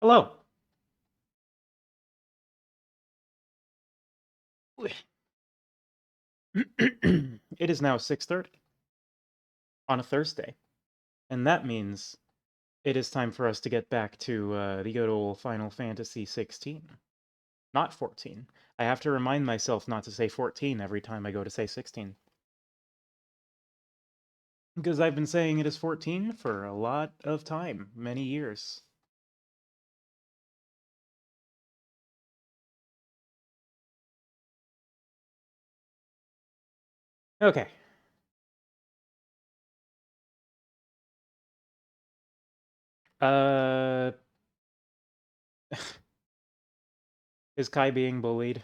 Hello. It is now 6:30 on a Thursday, and that means it is time for us to get back to the good old Final Fantasy XVI. Not 14. I have to remind myself not to say 14 every time I go to say 16. Because I've been saying it is 14 for a lot of time, many years. Okay. Uh, is Kai being bullied?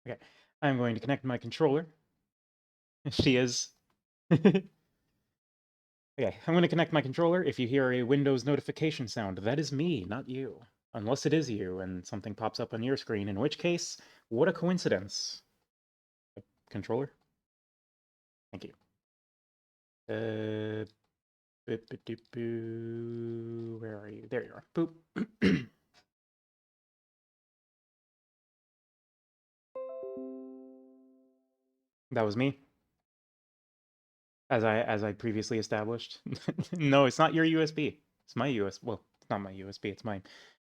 Okay. I'm going to connect my controller. She is. Okay, I'm going to connect my controller. If you hear a Windows notification sound, that is me, not you. Unless it is you and something pops up on your screen, in which case, what a coincidence. Controller? Thank you. Where are you? There you are. Boop. That was me, as I previously established. No, it's not your USB. It's my US. Well, it's not my USB. It's my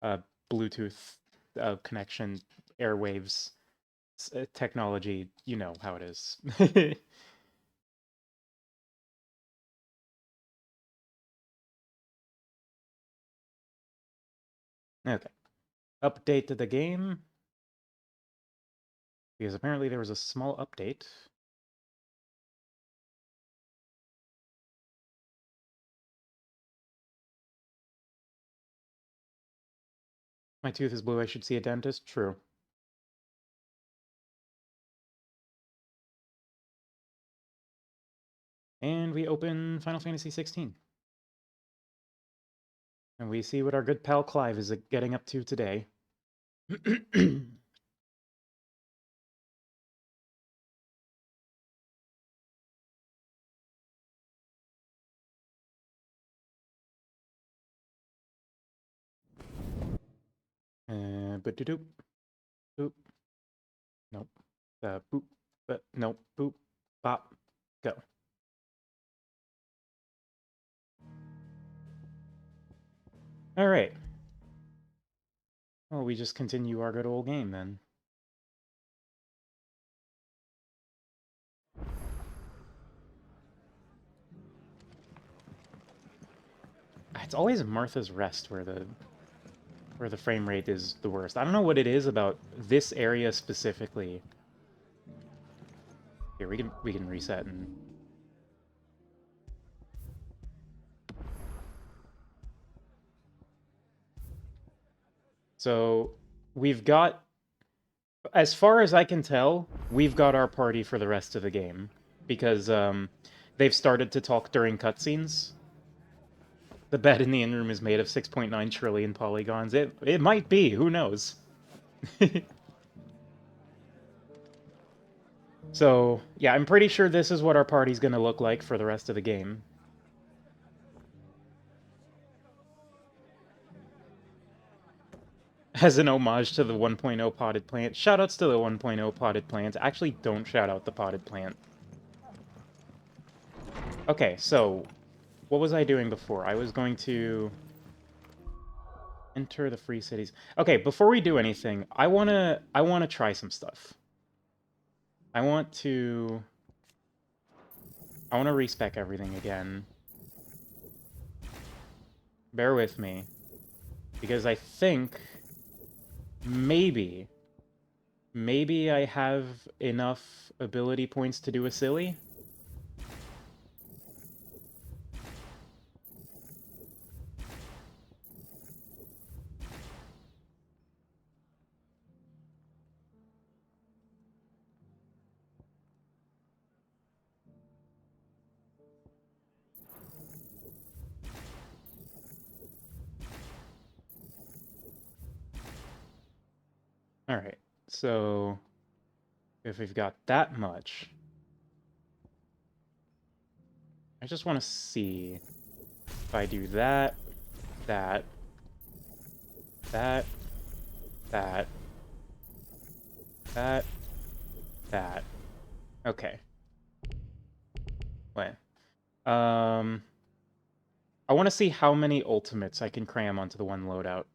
uh, Bluetooth connection, airwaves technology. You know how it is. Okay. Update to the game. Because apparently there was a small update. My tooth is blue, I should see a dentist. True. And we open Final Fantasy XVI. And we see what our good pal Clive is getting up to today. But doop boop. Nope. Boop. But nope. Boop. Bop. Go. All right. Well, we just continue our good old game then. It's always Martha's Rest where the frame rate is the worst. I don't know what it is about this area specifically. Here, we can reset and so we've got, as far as I can tell, we've got our party for the rest of the game because they've started to talk during cutscenes. The bed in the in-room is made of 6.9 trillion polygons. It might be, who knows? So, yeah, I'm pretty sure this is what our party's gonna look like for the rest of the game. As an homage to the 1.0 potted plant. Shoutouts to the 1.0 potted plant. Actually, don't shout out the potted plant. Okay, so what was I doing before? I was going to enter the free cities. Okay, before we do anything, I wanna try some stuff. I want to respec everything again. Bear with me. Because I think maybe I have enough ability points to do a silly. Alright, so if we've got that much, I just want to see if I do that, that, that, that, that, that. Okay. Wait. I want to see how many ultimates I can cram onto the one loadout.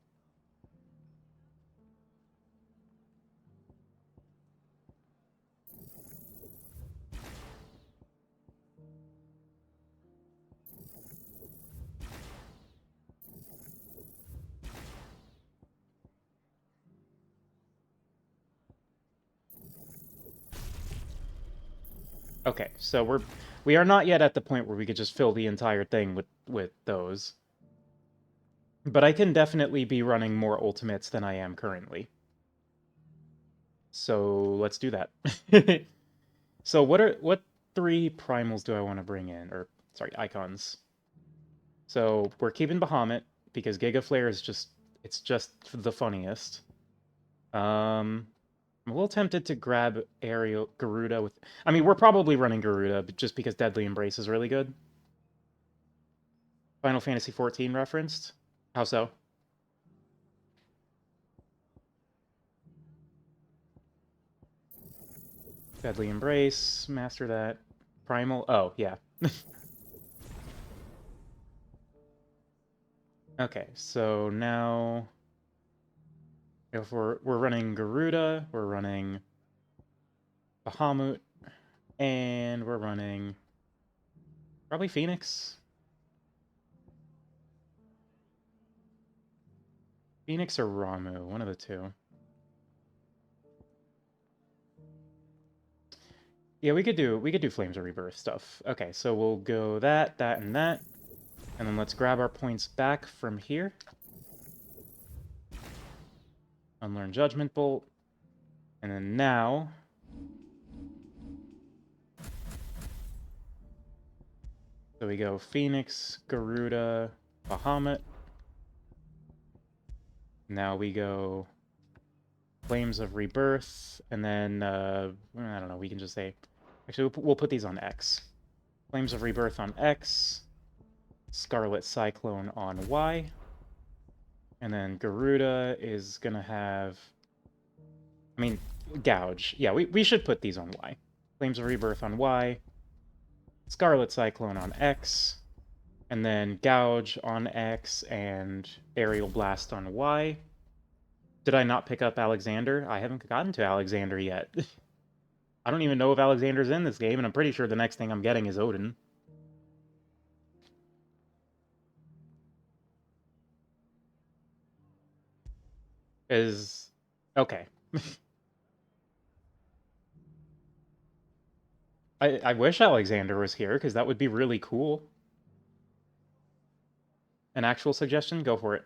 Okay, so we are not yet at the point where we could just fill the entire thing with those. But I can definitely be running more ultimates than I am currently. So let's do that. So what three primals do I want to bring in? Or sorry, icons. So we're keeping Bahamut because Giga Flare is it's just the funniest. I'm a little tempted to grab Aerial Garuda with. I mean, we're probably running Garuda, but just because Deadly Embrace is really good. Final Fantasy XIV referenced. How so? Deadly Embrace, master that. Primal. Oh yeah. Okay, so now if we're running Garuda, we're running Bahamut, and we're running probably Phoenix. Phoenix or Ramu, one of the two. Yeah, we could do Flames of Rebirth stuff. Okay, so we'll go that, and that. And then let's grab our points back from here. Unlearn Judgment Bolt. And then now so we go Phoenix, Garuda, Bahamut. Now we go Flames of Rebirth, and then, I don't know, we can just say... Actually, we'll put these on X. Flames of Rebirth on X, Scarlet Cyclone on Y, and then Garuda is gonna have... I mean, Gouge. Yeah, we should put these on Y. Flames of Rebirth on Y, Scarlet Cyclone on X, and then Gouge on X, and Aerial Blast on Y. Did I not pick up Alexander? I haven't gotten to Alexander yet. I don't even know if Alexander's in this game, and I'm pretty sure the next thing I'm getting is Odin. Is... okay. I wish Alexander was here, because that would be really cool. An actual suggestion? Go for it.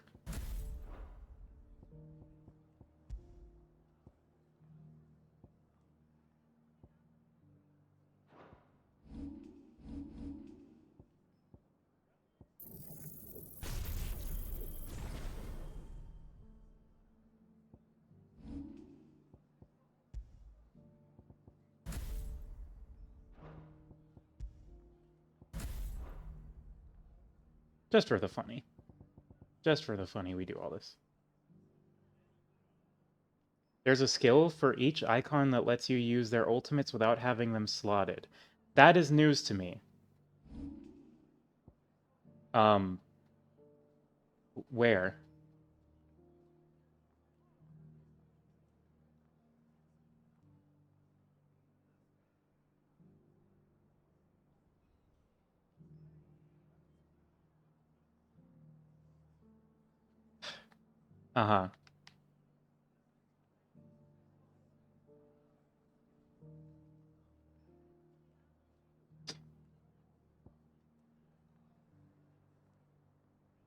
Just for the funny. Just for the funny, we do all this. There's a skill for each icon that lets you use their ultimates without having them slotted. That is news to me. Where? Uh-huh.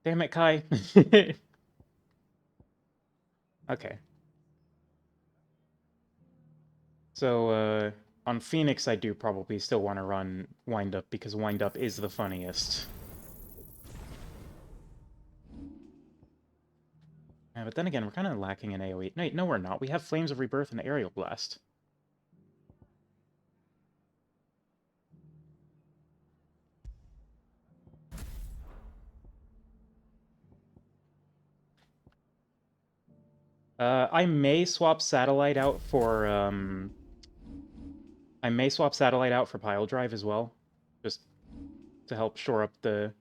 Damn it, Kai. Okay. So, on Phoenix, I do probably still want to run Wind Up, because Wind Up is the funniest. But then again, we're kind of lacking in AoE. No, we're not. We have Flames of Rebirth and Aerial Blast. I may swap Satellite out for, I may swap Satellite out for Pile Drive as well, just to help shore up the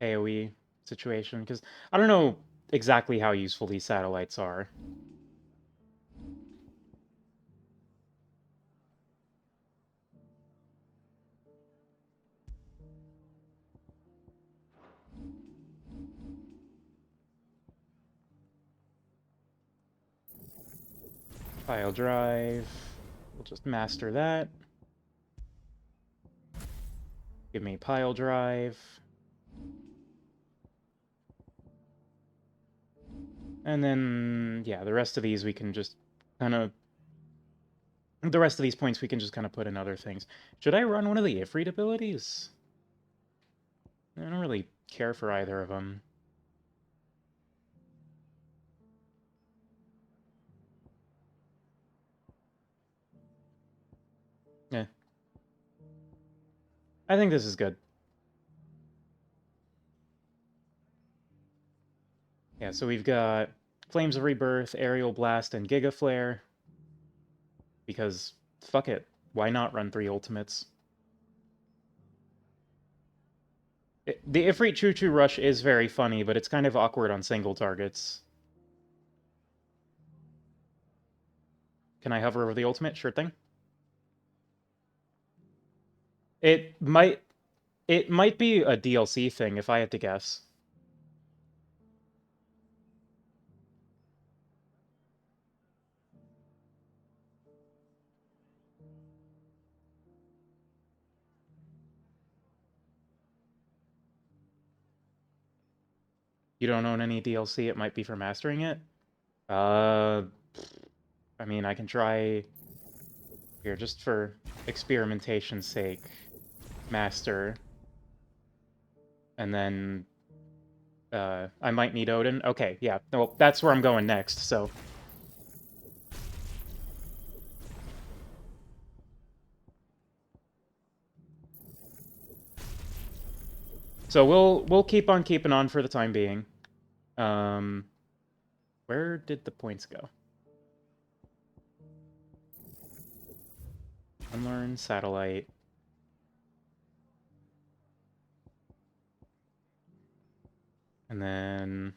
AoE situation, because I don't know exactly how useful these satellites are. Pile Drive, we'll just master that. Give me Pile Drive. And then, yeah, the rest of these we can just kind of... The rest of these points we can just kind of put in other things. Should I run one of the Ifrit abilities? I don't really care for either of them. Yeah. I think this is good. Yeah, so we've got Flames of Rebirth, Aerial Blast, and Giga Flare. Because, fuck it. Why not run 3 ultimates? The Ifrit Choo Choo Rush is very funny, but it's kind of awkward on single targets. Can I hover over the ultimate? Sure thing. It might be a DLC thing, if I had to guess. You don't own any DLC, it might be for mastering it? I mean, I can try... Here, just for experimentation's sake, master. And then... I might need Odin. Okay, yeah. Well, that's where I'm going next, so... So we'll keep on keeping on for the time being. Where did the points go? Unlearn Satellite. And then...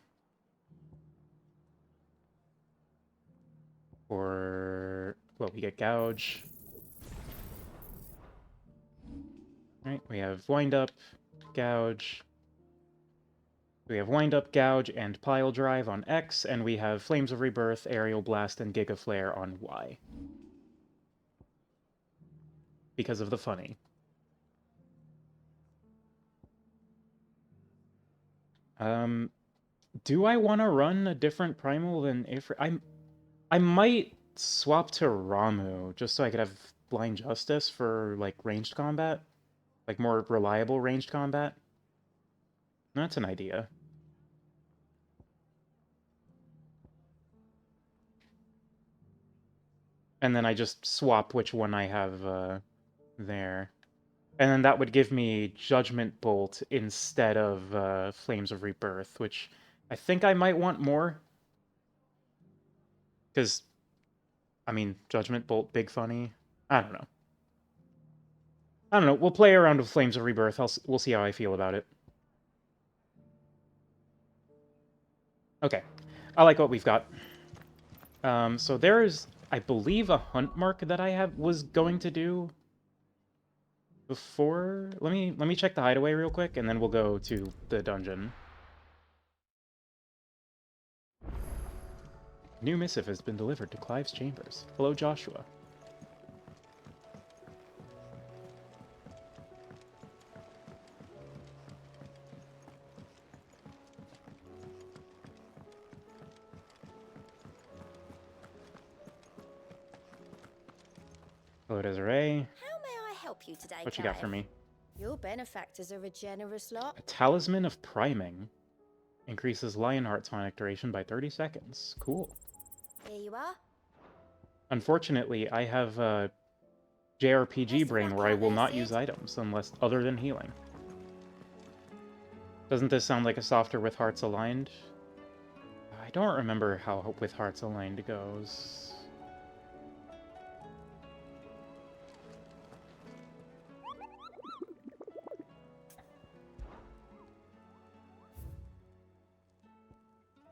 For... Well, we get Gouge. Right, we have Wind Up, Gouge. We have Wind Up, Gouge, and Pile Drive on X, and we have Flames of Rebirth, Aerial Blast, and Giga Flare on Y. Because of the funny. Do I want to run a different Primal than Ifrit? I might swap to Ramu, just so I could have Blind Justice for, like, ranged combat. Like, more reliable ranged combat. That's an idea. And then I just swap which one I have there. And then that would give me Judgment Bolt instead of Flames of Rebirth, which I think I might want more. Because, I mean, Judgment Bolt, big funny. I don't know. We'll play around with Flames of Rebirth. We'll see how I feel about it. Okay. I like what we've got. So there's, I believe, a hunt mark that I was going to do before. Let me check the hideaway real quick, and then we'll go to the dungeon. New missive has been delivered to Clive's chambers. Hello, Joshua. Hello, Desiree. How may I help you today, What you got for me? Your benefactors are a generous lot. A talisman of priming. Increases Lionheart tonic duration by 30 seconds. Cool. Here you are. Unfortunately, I have a JRPG Best of brain luck where I out will there, not use Sid. items unless other than healing. Doesn't this sound like a softer with hearts aligned? I don't remember how with hearts aligned goes.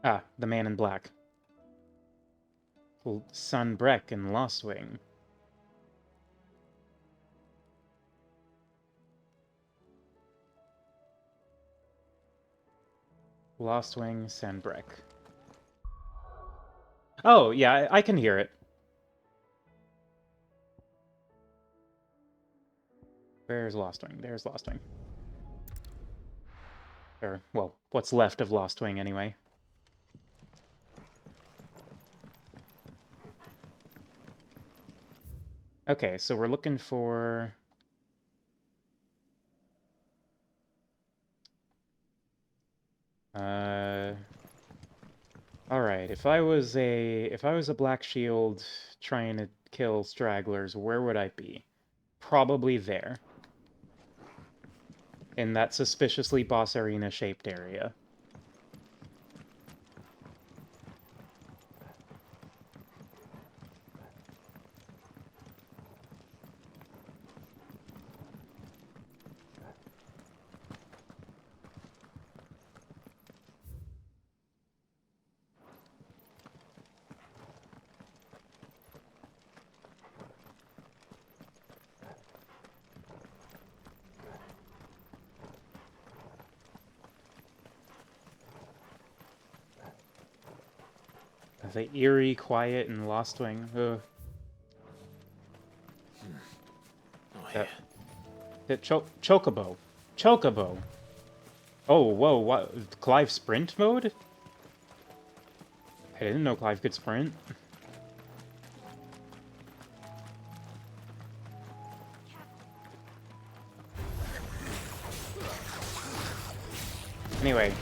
Ah, the man in black. Sun Breck and Lost Wing. Lost Wing, Sanbreck. Oh, yeah, I can hear it. Where's Lost Wing? There's Lost Wing. Or, well, what's left of Lost Wing, anyway. Okay, so we're looking for... Alright, if I was a Black Shield trying to kill stragglers, where would I be? Probably there. In that suspiciously boss arena-shaped area. The eerie quiet and Lost Wing. Ugh. Oh, That, yeah. that Chocobo. Chocobo! Oh, whoa, what? Clive sprint mode? I didn't know Clive could sprint. Anyway,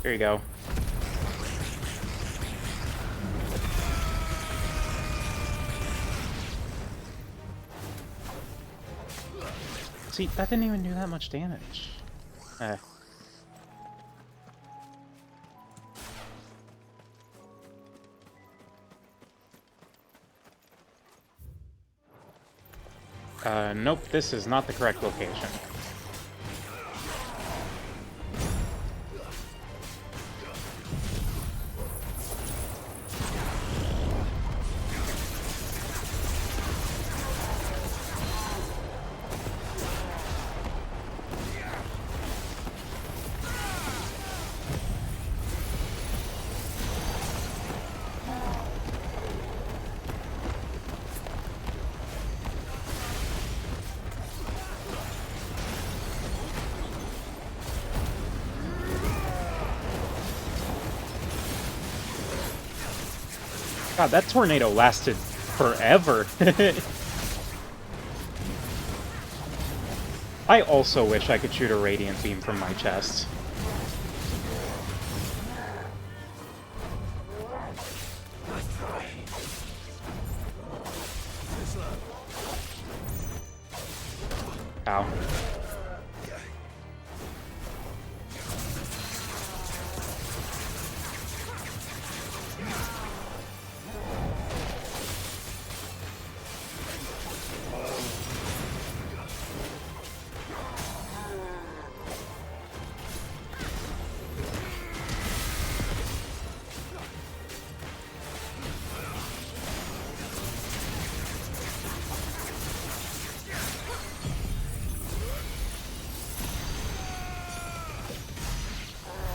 here you go. See, that didn't even do that much damage. Eh. Nope, this is not the correct location. God, that tornado lasted forever. I also wish I could shoot a radiant beam from my chest. Ow.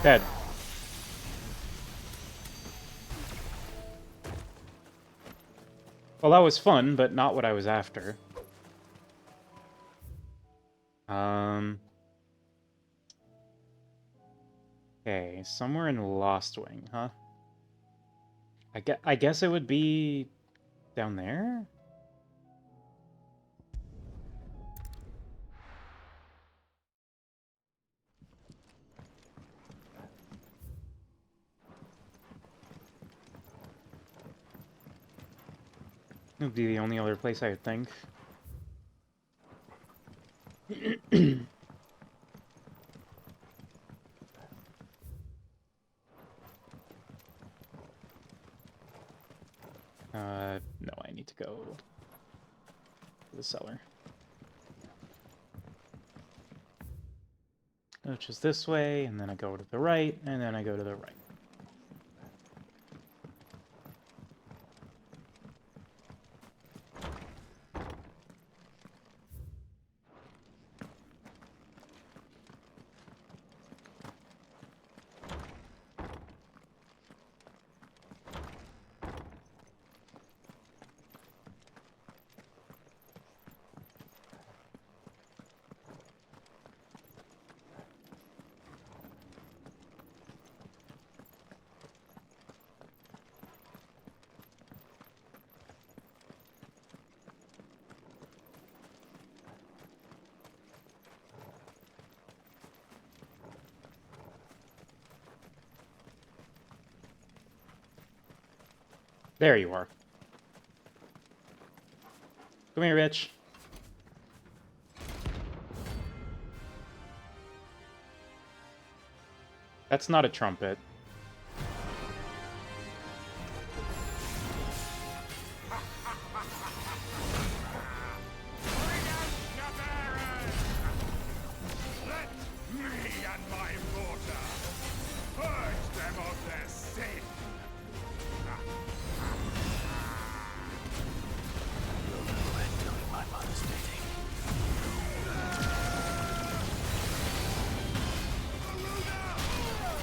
Dead. Well, that was fun, but not what I was after. Okay, somewhere in Lost Wing, huh? I guess it would be down there? It would be the only other place I would think. No, I need to go to the cellar. Which is this way, and then I go to the right, and then I go to the right. There you are. Come here, Rich. That's not a trumpet.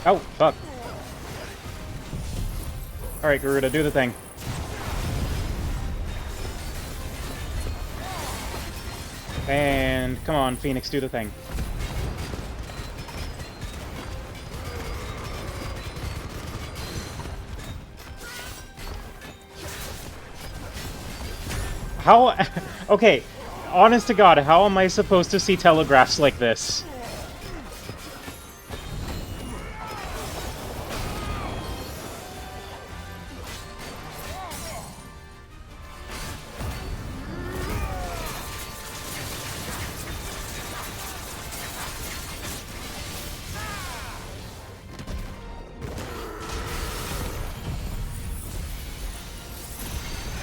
Oh, fuck. Alright, Garuda, do the thing. And come on, Phoenix, do the thing. How... Okay, honest to God, how am I supposed to see telegraphs like this?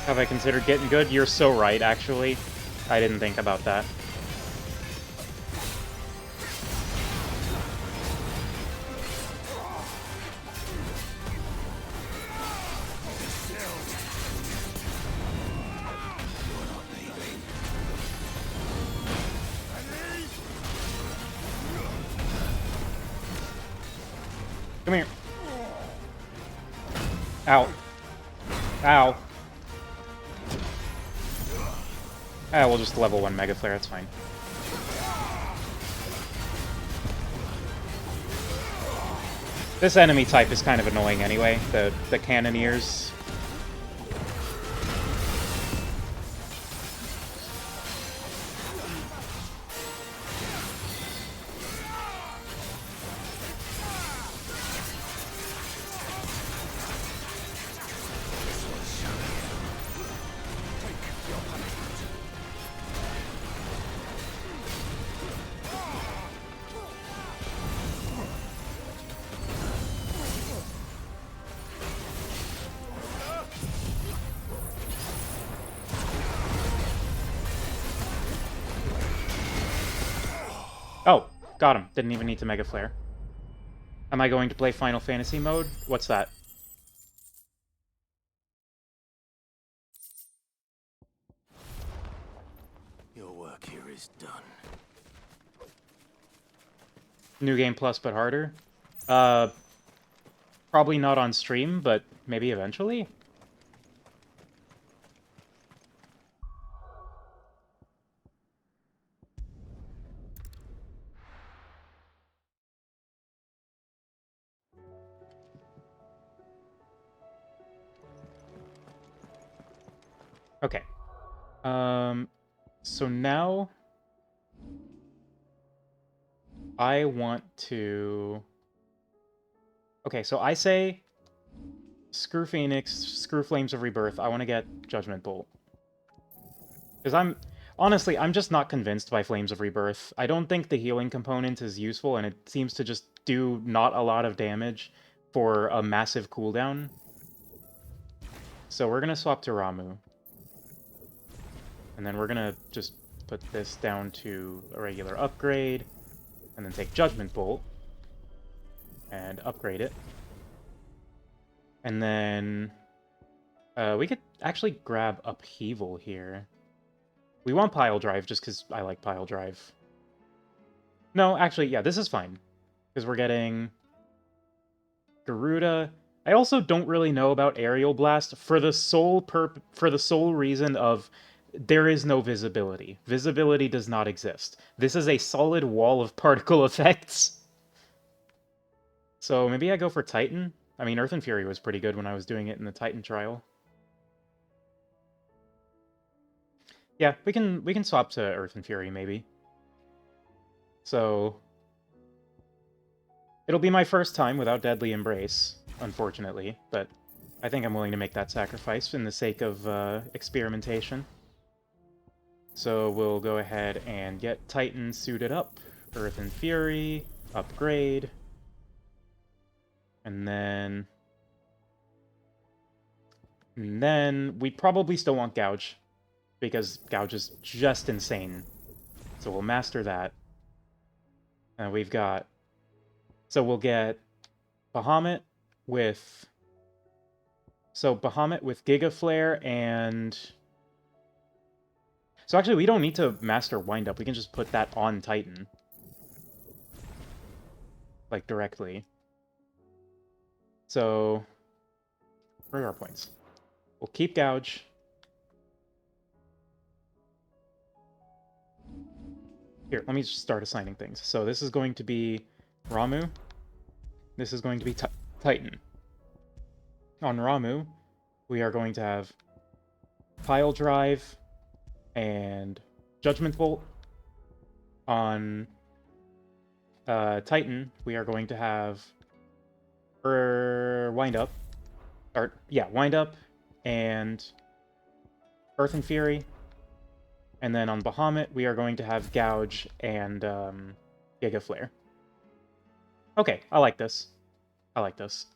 Have I considered getting good? You're so right, actually. I didn't think about that. Come here. Ow. Ow. Ah, we'll just level 1 Mega Flare, that's fine. This enemy type is kind of annoying anyway, the Cannoneers. Oh, got him. Didn't even need to Mega Flare. Am I going to play Final Fantasy mode? What's that? Your work here is done. New Game Plus, but harder? Probably not on stream, but maybe eventually? Okay. So now... I want to... Okay, so I say... Screw Phoenix, screw Flames of Rebirth, I want to get Judgment Bolt. Because honestly, I'm just not convinced by Flames of Rebirth. I don't think the healing component is useful, and it seems to just do not a lot of damage for a massive cooldown. So we're gonna swap to Ramu. And then we're gonna just put this down to a regular upgrade, and then take Judgment Bolt, and upgrade it. And then we could actually grab Upheaval here. We want Pile Drive just because I like Pile Drive. No, actually, yeah, this is fine. Because we're getting Garuda. I also don't really know about Aerial Blast for the sole reason of there is no visibility. Visibility does not exist. This is a solid wall of particle effects. So maybe I go for Titan. I mean, Earth and Fury was pretty good when I was doing it in the Titan trial. Yeah, we can swap to Earth and Fury maybe. So it'll be my first time without Deadly Embrace, unfortunately, but I think I'm willing to make that sacrifice in the sake of experimentation. So we'll go ahead and get Titan suited up, Earth and Fury, upgrade, and then we probably still want Gouge, because Gouge is just insane. So we'll master that. And we've got... So we'll get Bahamut with... So Bahamut with Giga Flare and... So actually, we don't need to master Wind Up. We can just put that on Titan. Like, directly. So... Where are our points? We'll keep Gouge. Here, let me just start assigning things. So this is going to be Ramu. This is going to be Titan. On Ramu, we are going to have Pile Drive and Judgment Bolt. On Titan, we are going to have Wind Up. Or, yeah, Wind Up and Earth and Fury. And then on Bahamut, we are going to have Gouge and Giga Flare. Okay, I like this. I like this.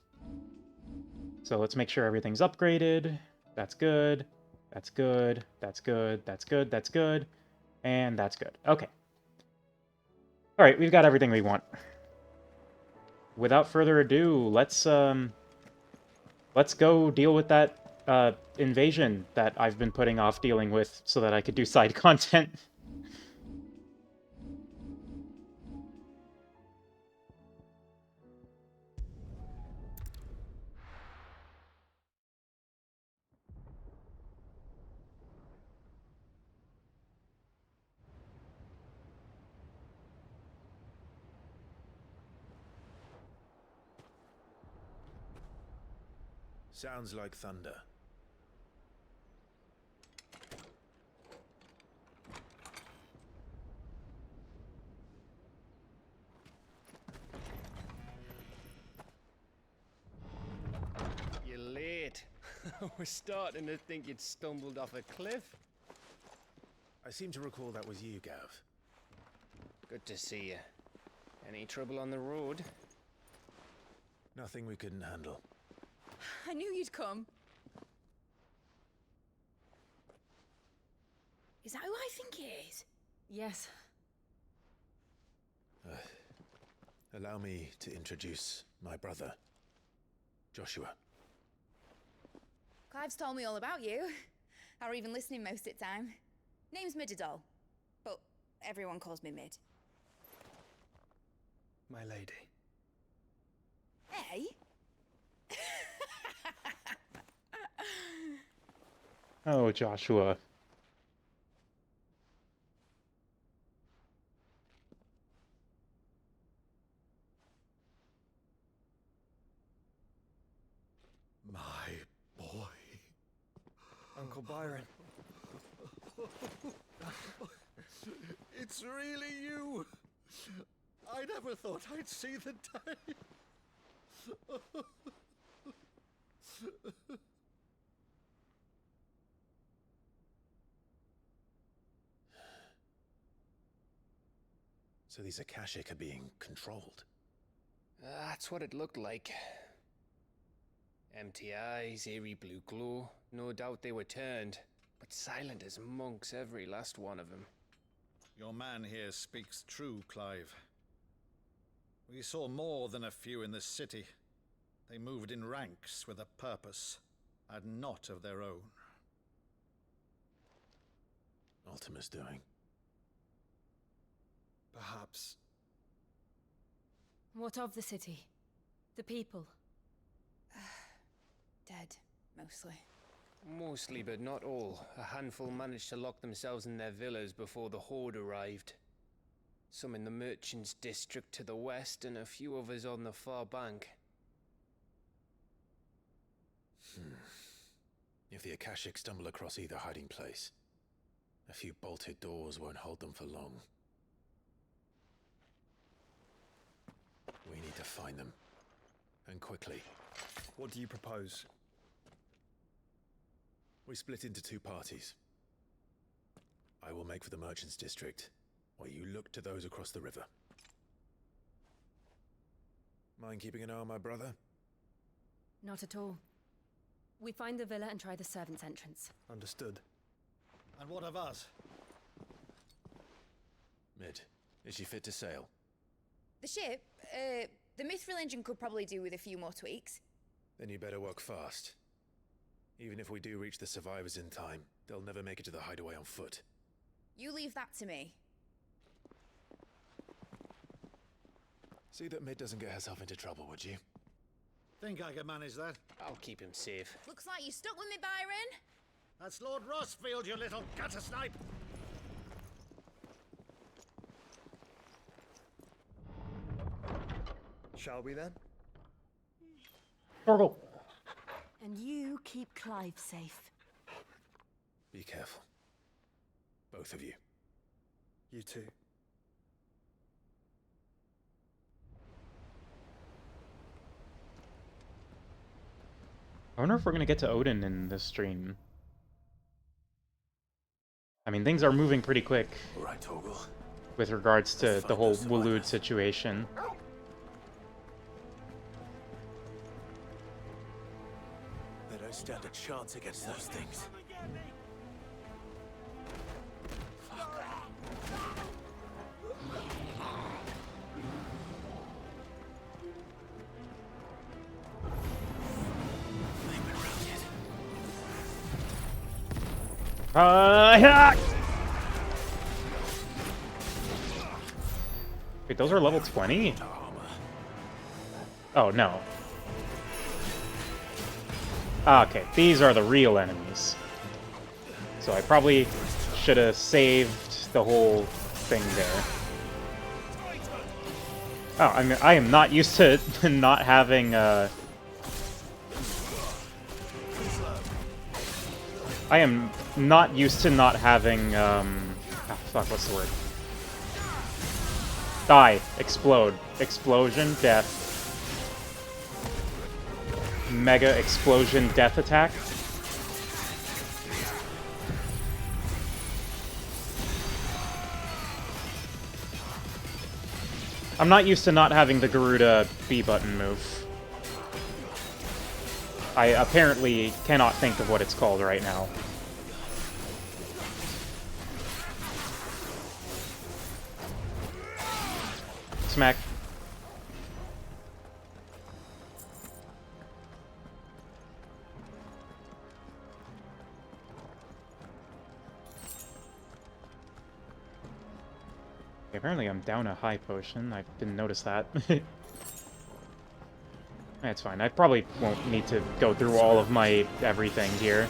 So let's make sure everything's upgraded. That's good. That's good. That's good. That's good. That's good. And that's good. Okay. All right, we've got everything we want. Without further ado, let's go deal with that invasion that I've been putting off dealing with so that I could do side content. Sounds like thunder. You're late. We're starting to think you'd stumbled off a cliff. I seem to recall that was you, Gav. Good to see you. Any trouble on the road? Nothing we couldn't handle. I knew you'd come. Is that who I think it is? Yes. Allow me to introduce my brother, Joshua. Clive's told me all about you. Or even listening most of the time. Name's Midadol, but everyone calls me Mid. My lady. Hey? Oh, Joshua. My boy. Uncle Byron. It's really you. I never thought I'd see the day. So these Akashic are being controlled. That's what it looked like. Empty eyes, eerie blue glow. No doubt they were turned, but silent as monks, every last one of them. Your man here speaks true, Clive. We saw more than a few in this city. They moved in ranks with a purpose, and not of their own. Ultima's doing. Perhaps. What of the city? The people? Dead, mostly. Mostly, but not all. A handful managed to lock themselves in their villas before the Horde arrived. Some in the Merchants' District to the west, and a few others on the far bank. If the Akashic stumble across either hiding place, a few bolted doors won't hold them for long. We need to find them. And quickly. What do you propose? We split into two parties. I will make for the Merchants' District, while you look to those across the river. Mind keeping an eye on my brother? Not at all. We find the villa and try the servants' entrance. Understood. And what of us? Mid, is she fit to sail? The ship, the Mithril engine could probably do with a few more tweaks. Then you better work fast. Even if we do reach the survivors in time, they'll never make it to the hideaway on foot. You leave that to me. See that Mid doesn't get herself into trouble, would you? Think I can manage that? I'll keep him safe. Looks like you stuck with me, Byron. That's Lord Rossfield, you little gutter snipe! Shall we then? Torgal. And you keep Clive safe. Be careful. Both of you. You too. I wonder if we're gonna get to Odin in this stream. I mean, things are moving pretty quick All right, Torgal. with regards to the whole Waloed situation. They don't stand a chance against those things. Yeah! Wait, those are level 20? Oh, no. Ah, okay, these are the real enemies. So I probably should have saved the whole thing there. Oh, I mean, I am not used to not having, I am not used to not having, oh, fuck, what's the word? Die. Explode. Explosion. Death. Mega explosion death attack. I'm not used to not having the Garuda B button move. I apparently cannot think of what it's called right now. Smack. Okay, apparently I'm down a high potion. I didn't notice that. That's fine. I probably won't need to go through all of my everything here.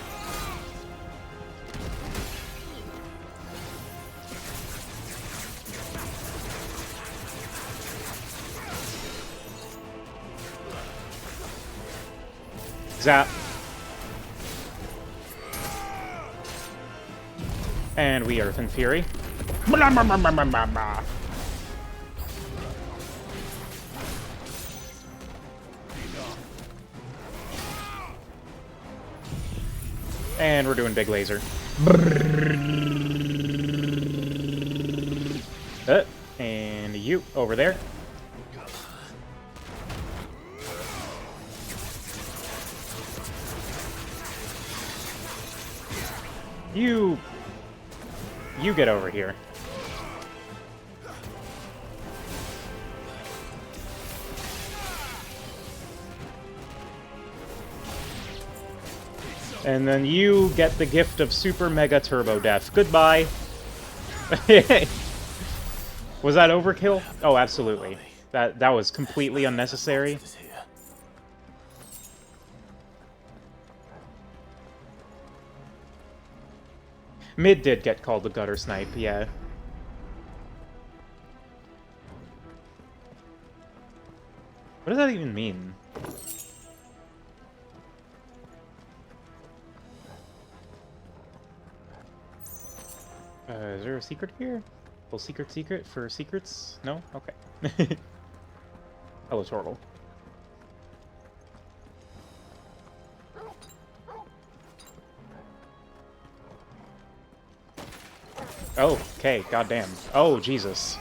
Zap. And we Earth and Fury. And we're doing big laser. And You, over there. You get over here. And then you get the gift of Super Mega Turbo Death. Goodbye. Was that overkill? Oh, absolutely. That was completely unnecessary. Mid did get called the gutter snipe, yeah. What does that even mean? Is there a secret here? Well, secret for secrets? No? Okay. Hello, turtle. Oh, okay, goddamn. Oh, Jesus.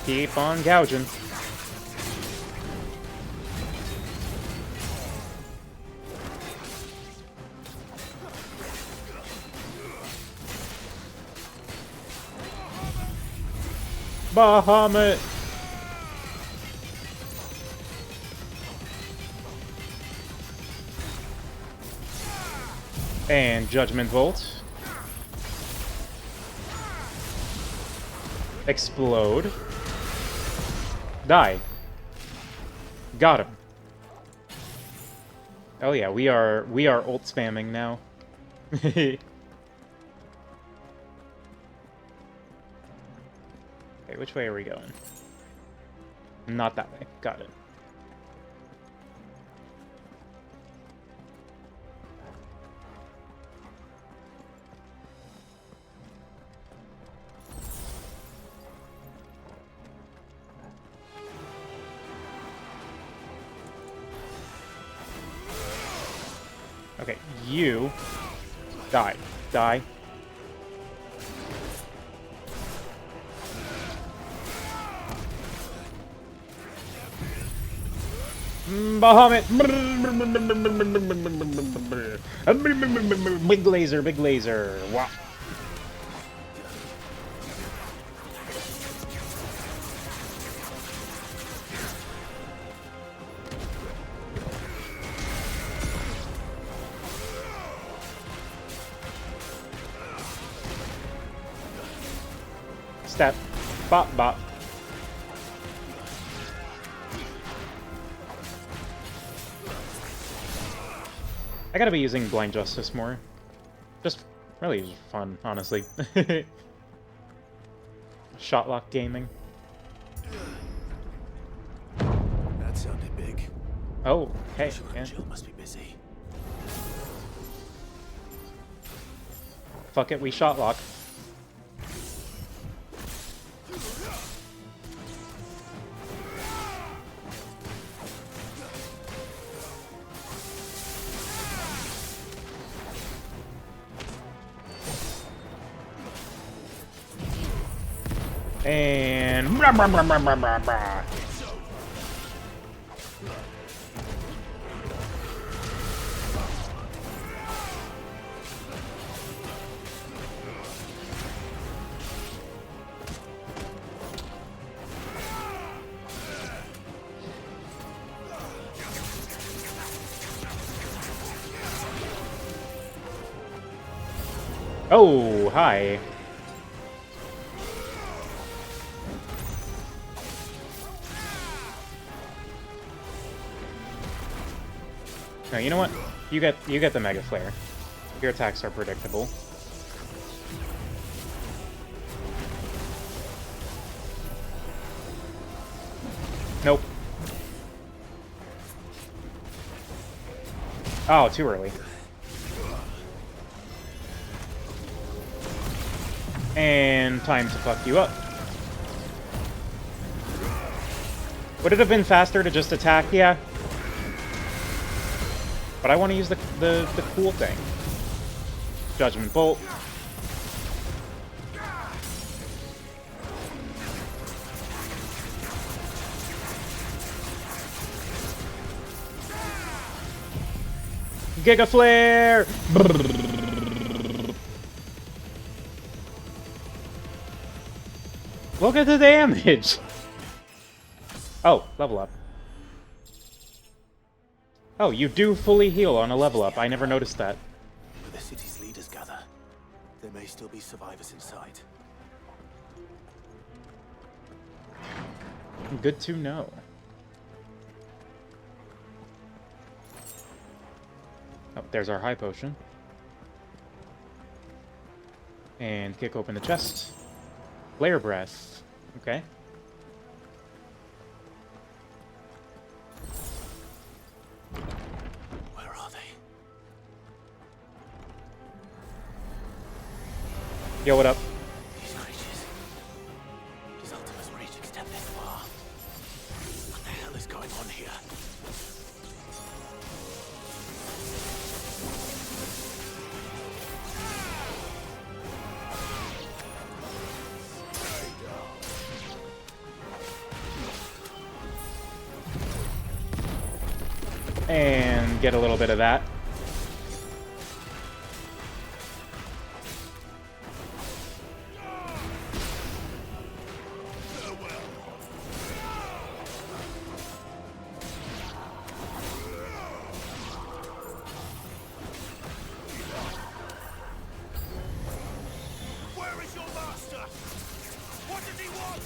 Keep on gouging. Bahamut! And Judgment Bolt. Explode. Die. Got him. Oh yeah, we are ult spamming now. Okay, which way are we going? Not that way. Got it. Okay, you die. Die. Bahamut! Big laser, big laser. Wow. Step. Bop, bop. I gotta be using Blind Justice more. Just really fun, honestly. Shotlock gaming. That sounded big. Oh, hey, Sure, yeah. Jill must be busy. Fuck it, we shotlock. And oh, hi. No, you know what? You get the Mega Flare. Your attacks are predictable. Nope. Oh, too early. And time to fuck you up. Would it have been faster to just attack? Yeah. But I want to use the cool thing. Judgment Bolt. Giga Flare! Look at the damage! Oh, level up. Oh, you do fully heal on a level up. I never noticed that. Where the city's leaders gather, there may still be survivors inside. Good to know. Oh, there's our high potion. And kick open the chest. Flare Breath. Okay. Where are they? Yo, what up? These creatures. Does Ultima's reach extend this far? What the hell is going on here? And get a little bit of that. Where is your master? What does he want?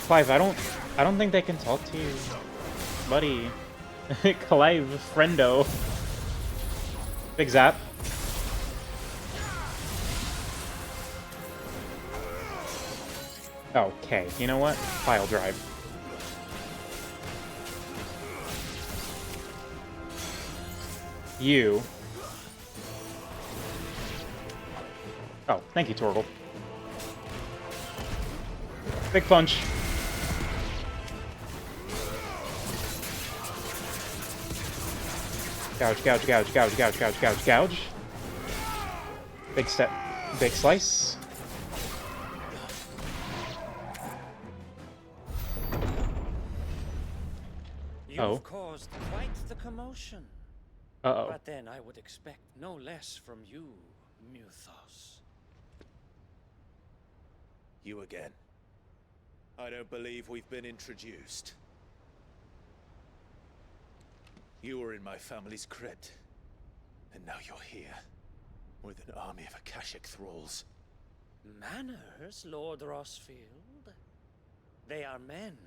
Clive, I don't think they can talk to you. Buddy. Clive, friendo. Big zap. Okay, you know what? File drive. You. Oh, thank you, Torgal. Big punch. Gouge, gouge, gouge, gouge, gouge, gouge, gouge, gouge. Big step, big slice. You've caused quite the commotion. Uh-oh. But then I would expect no less from you, Muthos. You again. I don't believe we've been introduced. You were in my family's crypt, and now you're here, with an army of Akashic thralls. Manners, Lord Rossfield? They are men,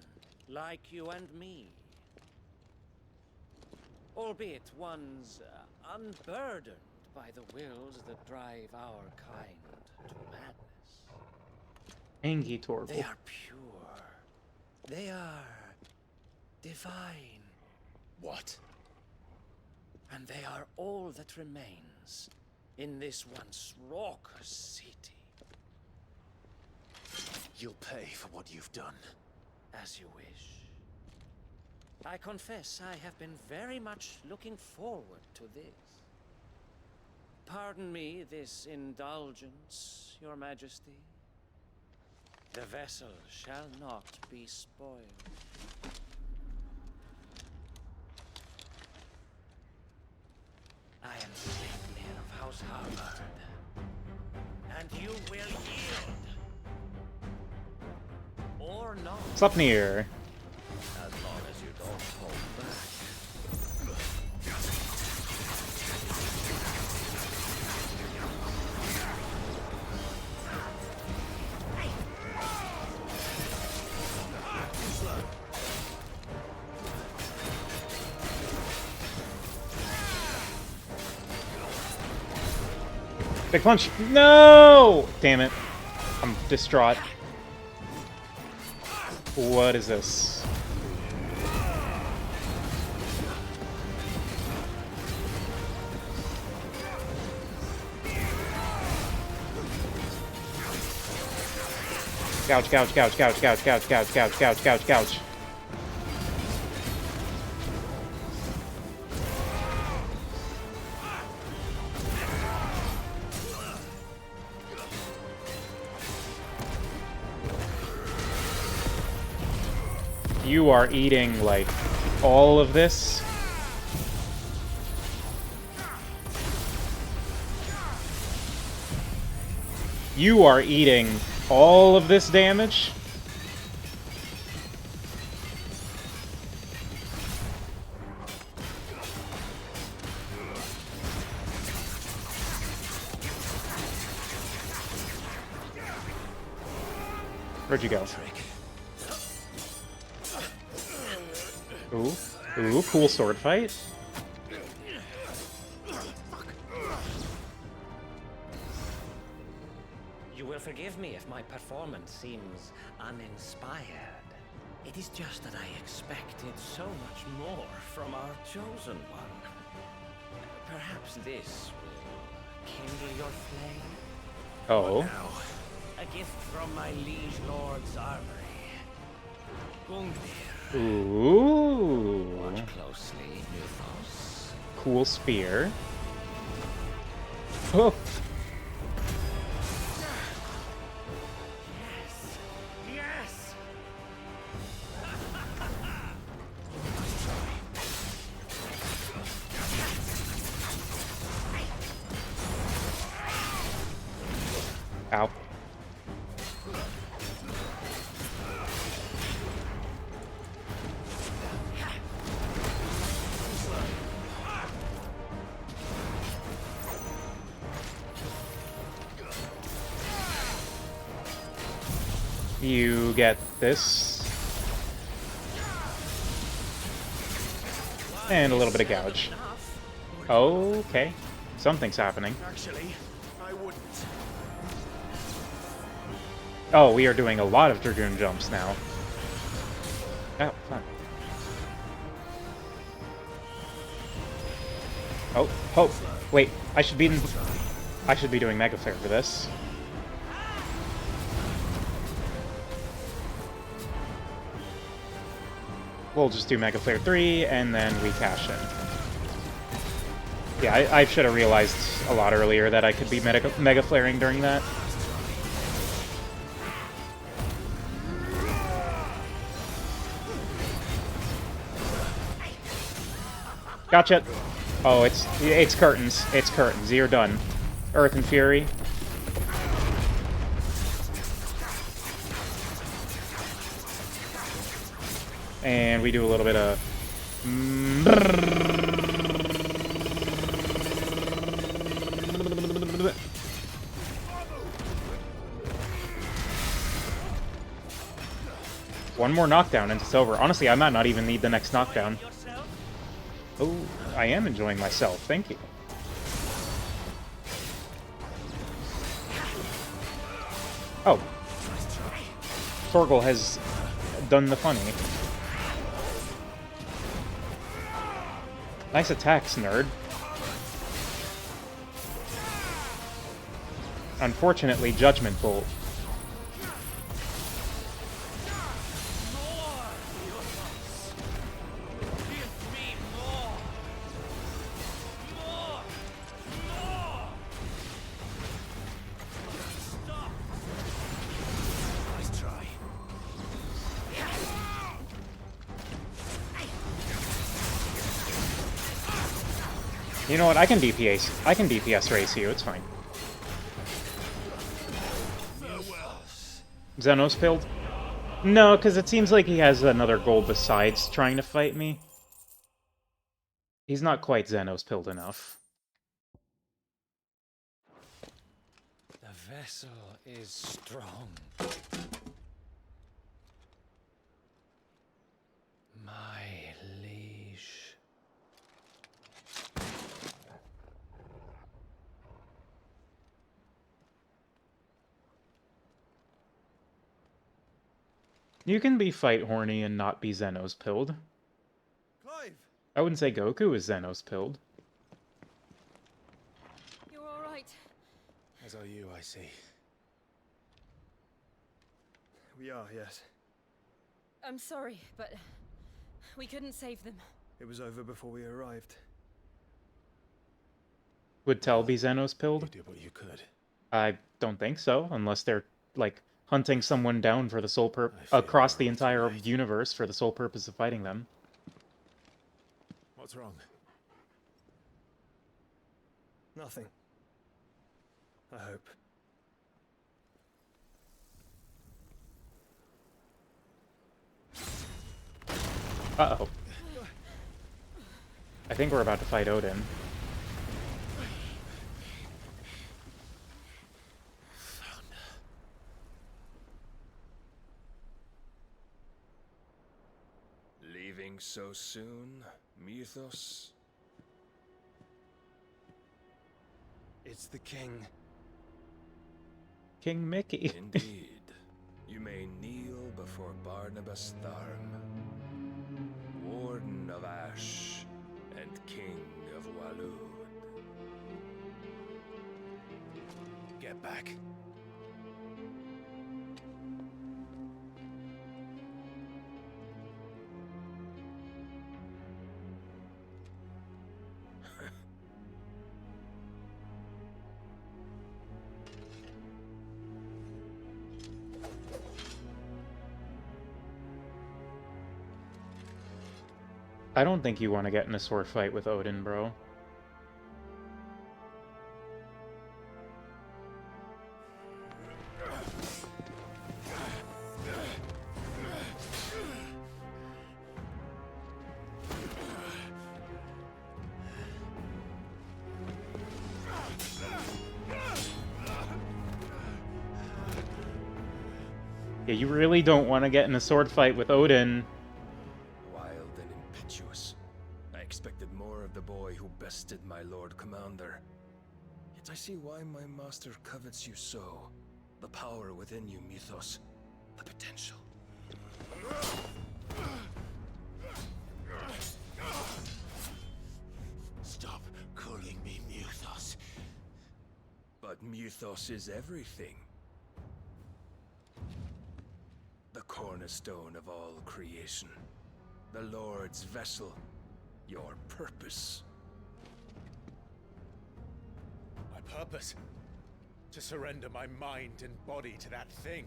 like you and me. Albeit ones unburdened by the wills that drive our kind to madness. Angie Torgal. They are pure. They are divine. What? And they are all that remains in this once raucous city. You'll pay for what you've done. As you wish. I confess I have been very much looking forward to this. Pardon me this indulgence, Your Majesty. The vessel shall not be spoiled. I am Sleipnir of House Harvard, and you will yield. Or not. Sleipnir. As long as you don't hold back. Big punch. No! Damn it. I'm distraught. What is this? Gouge, gouge, gouge, gouge, gouge, gouge, gouge, gouge, gouge, gouge, gouge. You are eating, like, all of this. You are eating all of this damage. Where'd you go? Ooh, ooh, cool sword fight. You will forgive me if my performance seems uninspired. It is just that I expected so much more from our chosen one. Perhaps this will kindle your flame? Oh. A gift from my liege lord's armory. Gungnir. Ooh. Watch closely, Nuthos. Cool spear. Oh. Yes! Yes! Ow. You get this. And a little bit of gouge. Okay. Something's happening. Actually, I wouldn't. Oh, we are doing a lot of Dragoon jumps now. Oh, fun. Oh, oh, wait, I should be doing Mega Flare for this. We'll just do Mega Flare 3, and then we cash in. Yeah, I should have realized a lot earlier that I could be Mega Flaring during that. Gotcha! Oh, it's curtains. It's curtains. You're done. Earth and Fury. And we do a little bit of... One more knockdown and it's over. Honestly, I might not even need the next knockdown. Oh, I am enjoying myself. Thank you. Oh. Torgal has done the funny. Nice attacks, nerd. Unfortunately, Judgment Bolt. You know what? I can DPS race you. It's fine. Xenos pilled? No, because it seems like he has another goal besides trying to fight me. He's not quite Xenos pilled enough. The vessel is strong. My liege. You can be fight horny and not be Xenos pilled. Clive! I wouldn't say Goku is Xenos pilled. You're all right. As are you, I see. We are, yes. I'm sorry, but we couldn't save them. It was over before we arrived. Would Tel be Xenos You pilled? did what you could. I don't think so, unless they're, like, hunting someone down for the sole I fear across the we're all too entire late. universe for the sole purpose of fighting them. What's wrong? Nothing. I hope. Uh-oh. I think we're about to fight Odin. Leaving so soon, Mythos? It's the king. King Mickey. Indeed. You may kneel before Barnabas Tharm, Warden of Ash and King of Walud. Get back. I don't think you want to get in a sword fight with Odin, bro. Yeah, you really don't want to get in a sword fight with Odin. Wild and impetuous. I expected more of the boy who bested my Lord Commander. Yet I see why my master covets you so. The power within you, Mythos. The potential. Stop calling me Mythos. But Mythos is everything. The cornerstone of all creation. The Lord's vessel. Your purpose. My purpose? To surrender my mind and body to that thing.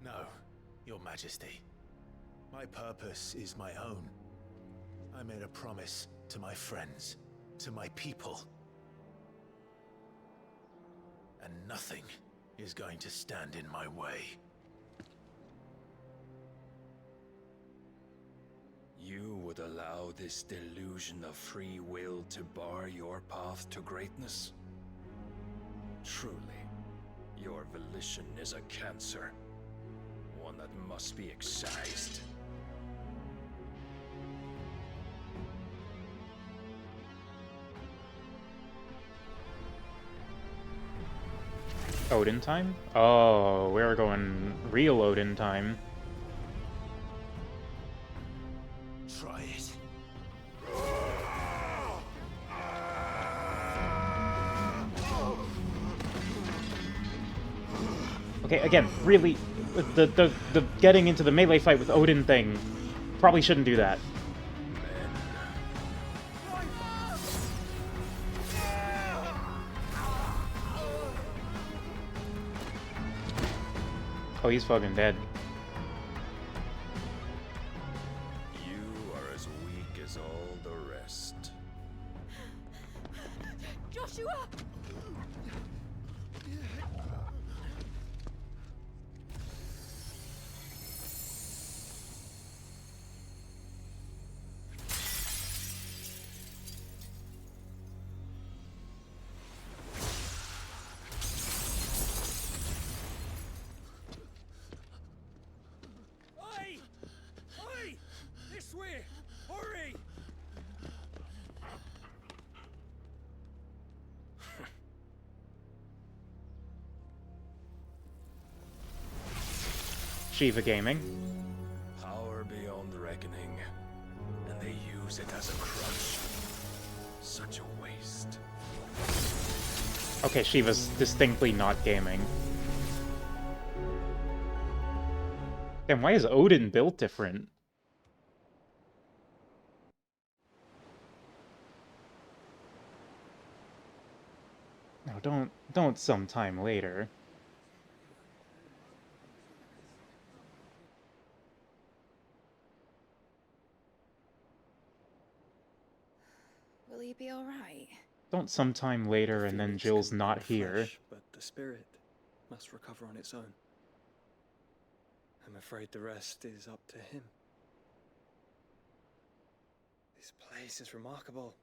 No, Your Majesty. My purpose is my own. I made a promise to my friends, to my people. And nothing is going to stand in my way. You would allow this delusion of free will to bar your path to greatness? Truly, your volition is a cancer. One that must be excised. Odin time? Oh, we're going real Odin time. Try it. Okay, again, really, the getting into the melee fight with Odin thing, probably shouldn't do that. Oh, he's fucking dead. You are as weak as all the rest. Joshua! Oi! Oi! This way! Hurry! Shiva Gaming. Power beyond reckoning, and they use it as a crutch. Such a waste. Okay, she was distinctly not gaming. Damn, why is Odin built different? No, don't sometime later. Will he be alright? Don't sometime later and then Phoenix Jill's can not mend here. flesh, but the spirit must recover on its own. I'm afraid the rest is up to him. This place is remarkable.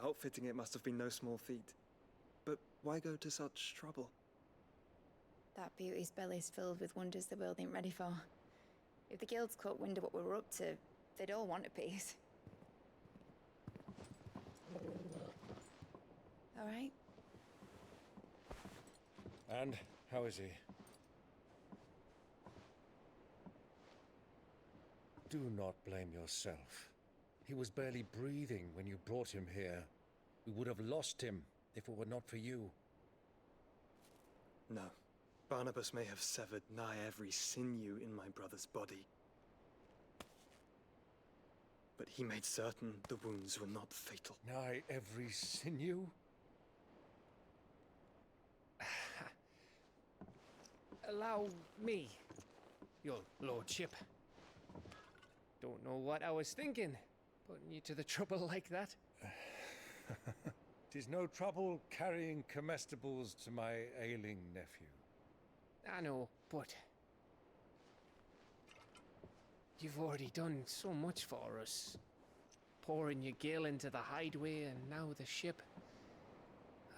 Outfitting it must have been no small feat. But why go to such trouble? That beauty's belly's filled with wonders the world ain't ready for. If the guilds caught wind of what we were up to, they'd all want a piece. Alright? And how is he? Do not blame yourself. He was barely breathing when you brought him here. We would have lost him if it were not for you. No. Barnabas may have severed nigh every sinew in my brother's body. But he made certain the wounds were not fatal. Nigh every sinew? Allow me, your lordship. Don't know what I was thinking, putting you to the trouble like that. 'Tis no trouble carrying comestibles to my ailing nephew. I know, but you've already done so much for us. Pouring your gale into the hideaway and now the ship.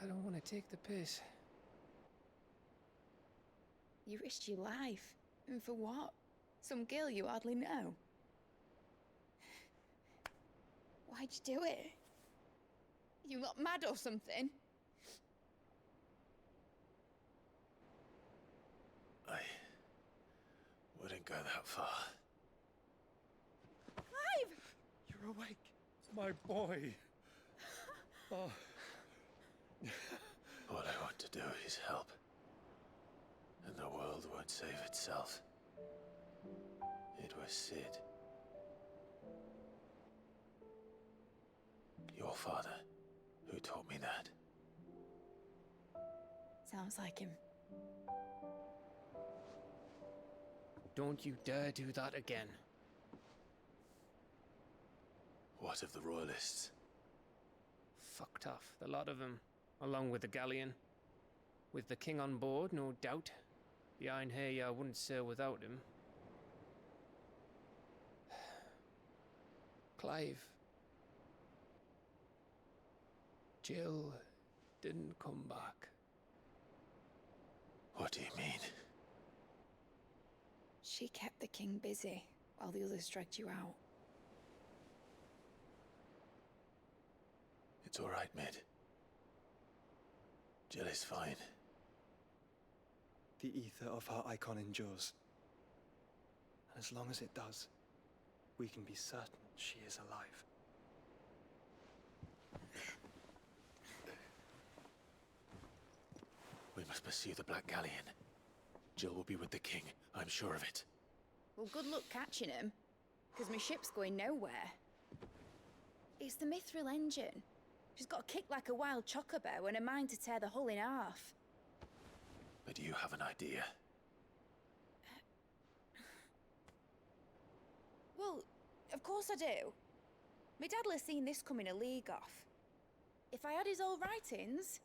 I don't want to take the piss. You risked your life. And for what? Some girl you hardly know. Why'd you do it? You not mad or something? I wouldn't go that far. Clive! You're awake, my boy. Oh. All I want to do is help. And the world won't save itself. It was Sid. Your father, who taught me that. Sounds like him. Don't you dare do that again. What of the Royalists? Fucked off, the lot of them, along with the galleon. With the king on board, no doubt. Behind here, I wouldn't sail without him. Clive. Jill didn't come back. What do you mean? She kept the king busy while the others dragged you out. It's all right, Mid. Jill is fine. The ether of her icon endures. And as long as it does, we can be certain she is alive. We must pursue the Black Galleon. Jill will be with the king, I'm sure of it. Well, good luck catching him, because my ship's going nowhere. It's the Mithril engine. She's got a kick like a wild chocobo and a mind to tear the hull in half. But you have an idea. Well, of course I do. My dad'll have seen this coming a league off. If I had his old writings...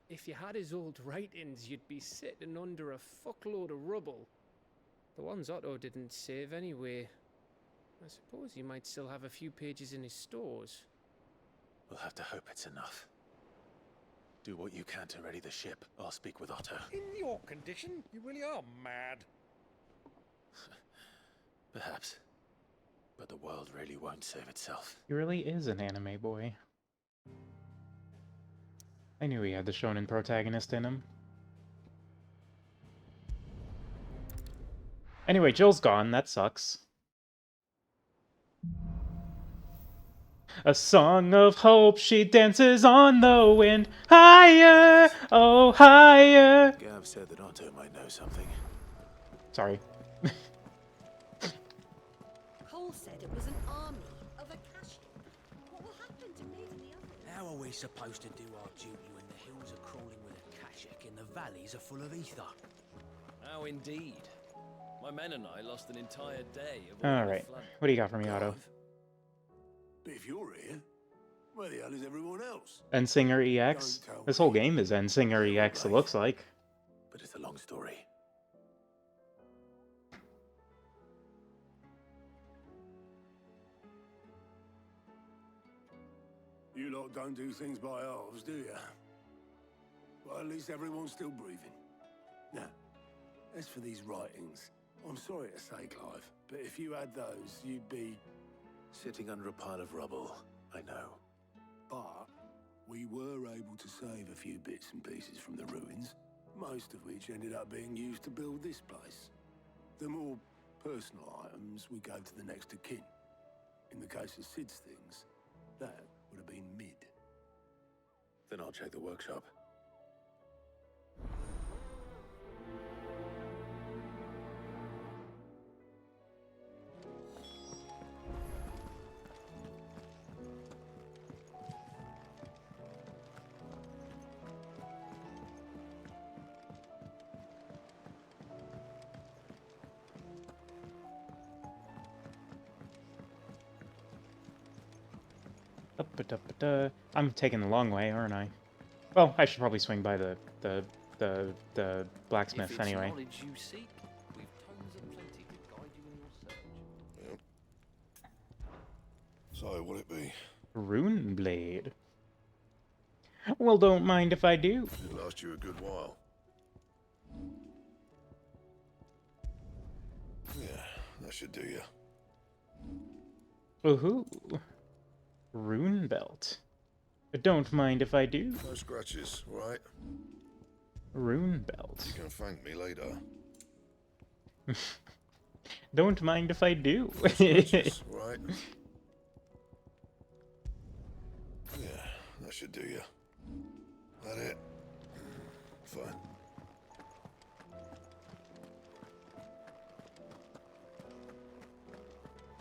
If you had his old writings, you'd be sitting under a fuckload of rubble. The ones Otto didn't save anyway. I suppose he might still have a few pages in his stores. We'll have to hope it's enough. Do what you can to ready the ship. I'll speak with Otto. In your condition, you really are mad. Perhaps. But the world really won't save itself. He really is an anime boy. I knew he had the shonen protagonist in him. Anyway, Jill's gone. That sucks. A song of hope, she dances on the wind. Higher, oh, higher. Gav said that Otto might know something. Sorry. Cole said it was an army of Akashi. What will happen to Mid and the others? How are we supposed to do our duty when the hills are crawling with Akashic and the valleys are full of ether? How indeed. My men and I lost an entire day of All right. What do you got for me, Otto? But if you're here, where the hell is everyone else? Endsinger EX? This whole game is Endsinger EX, it looks like. But it's a long story. You lot don't do things by halves, do you? Well, at least everyone's still breathing. Now, as for these writings, I'm sorry to say, Clive, but if you had those, you'd be... sitting under a pile of rubble, I know. But we were able to save a few bits and pieces from the ruins, most of which ended up being used to build this place. The more personal items we gave to the next of kin. In the case of Sid's things, that would have been Mid. Then I'll check the workshop. I'm taking the long way, aren't I? Well, I should probably swing by the blacksmith anyway. Knowledge you seek, we've tons of plenty to guide you in your search. Yep. So, what'll it be? Rune blade. Well, don't mind if I do. It'll last you a good while. Yeah, that should do you. Woohoo! Rune belt. Don't mind if I do. No scratches, right? Rune belt. You can thank me later. Don't mind if I do. No scratches, right? Yeah, that should do you. That it? Fine.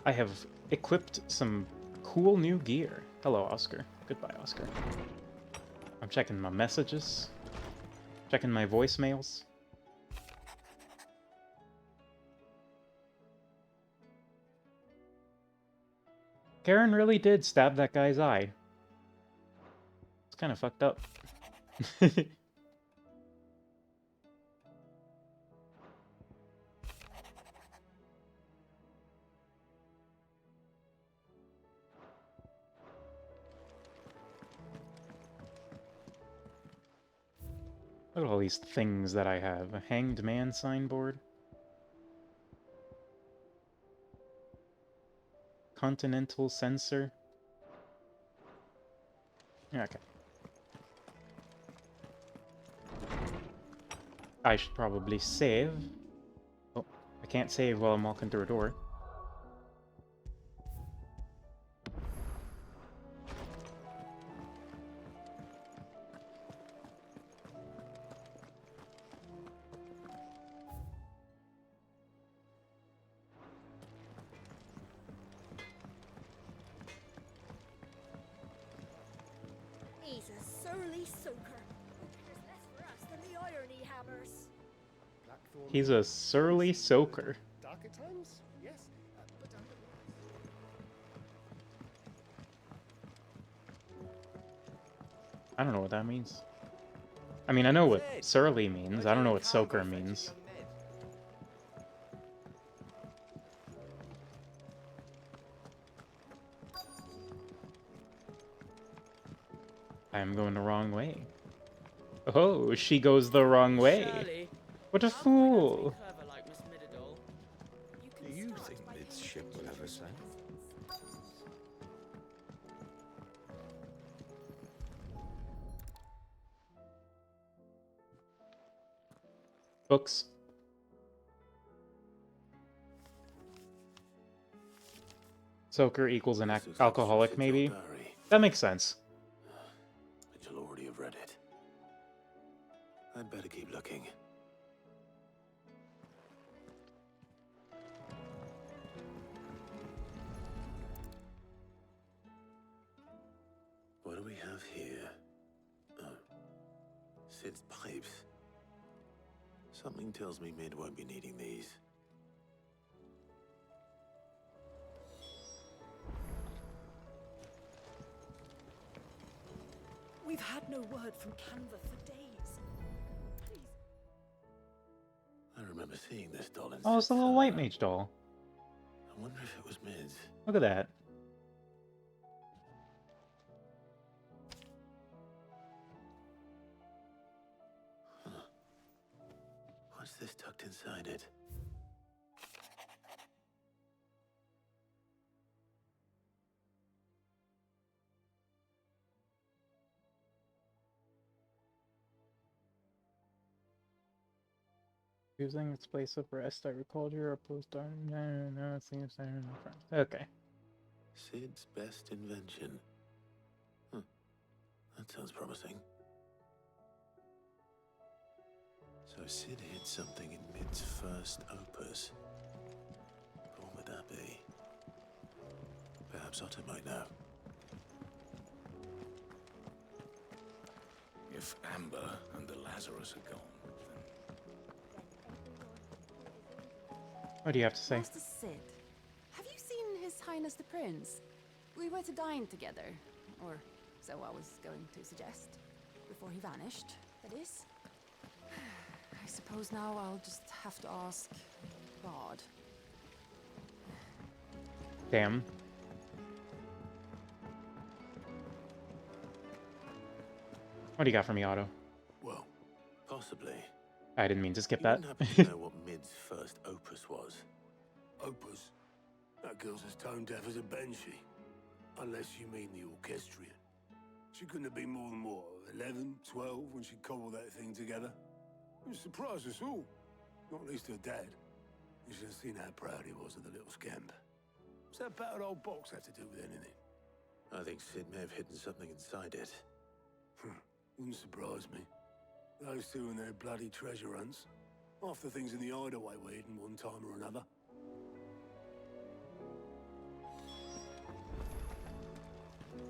I have equipped some cool new gear. Hello, Oscar. Goodbye, Oscar. I'm checking my messages. Checking my voicemails. Karen really did stab that guy's eye. It's kind of fucked up. Look at all these things that I have. A hanged man signboard. Continental sensor. Okay. I should probably save. Oh, I can't save while I'm walking through a door. He's a surly soaker. There's less for us than the irony hammers. He's a surly soaker. Darker times? Yes. But I don't know what that means. I mean, I know what surly means. I don't know what soaker means. I am going the wrong way. Oh, she goes the wrong way. Shirley, What a fool. clever like Miss Midadol. Do you think Mid's ship will ever sail? Books. Soaker equals an This looks like alcoholic, Sid's maybe? old diary, That makes sense. but you'll already have read it. I'd better keep looking. What do we have here? Oh, Sid's pipes. Something tells me Mid won't be needing these. We've had no word from Canva for days. Please. I remember seeing this doll in Oh, it's the little white mage doll. I wonder if it was Mid's. Look at that. What's this tucked inside it? Using its place of rest, I recalled your post on. No, it seems I don't know. Okay. Sid's best invention. That sounds promising. So Sid hid something in Mid's first opus. But what would that be? Perhaps Otto might know. If Amber and the Lazarus are gone, What do you have to say? Master Sid, have you seen His Highness the Prince? We were to dine together, or so I was going to suggest. Before he vanished, that is. I suppose now I'll just have to ask God. Damn. What do you got for me, Otto? Well, possibly. I didn't mean to skip You that. wouldn't happen to know what Mid's first opus was? Opus? That girl's as tone deaf as a banshee. Unless you mean the orchestrion. She couldn't have been more than, what, 11, 12 when she cobbled that thing together? It surprised us all. Not least her dad. You should have seen how proud he was of the little scamp. What's that battered old box have to do with anything? I think Sid may have hidden something inside it. Wouldn't surprise me. Those two and their bloody treasure hunts. Half the things in the hideaway were hidden one time or another.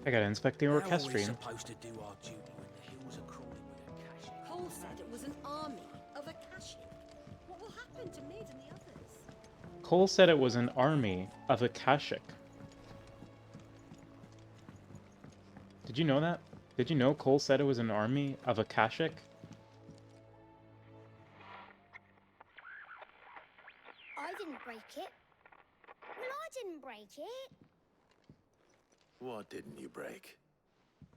I gotta inspect the how are we orchestrion. supposed to do our duty when the hills are crawling with Akashic? Cole said it was an army of Akashic. What will happen to Mid and the others? Cole said it was an army of Akashic. Did you know that? Did you know Cole said it was an army of Akashic? I didn't break it. Well, I didn't break it. What didn't you break?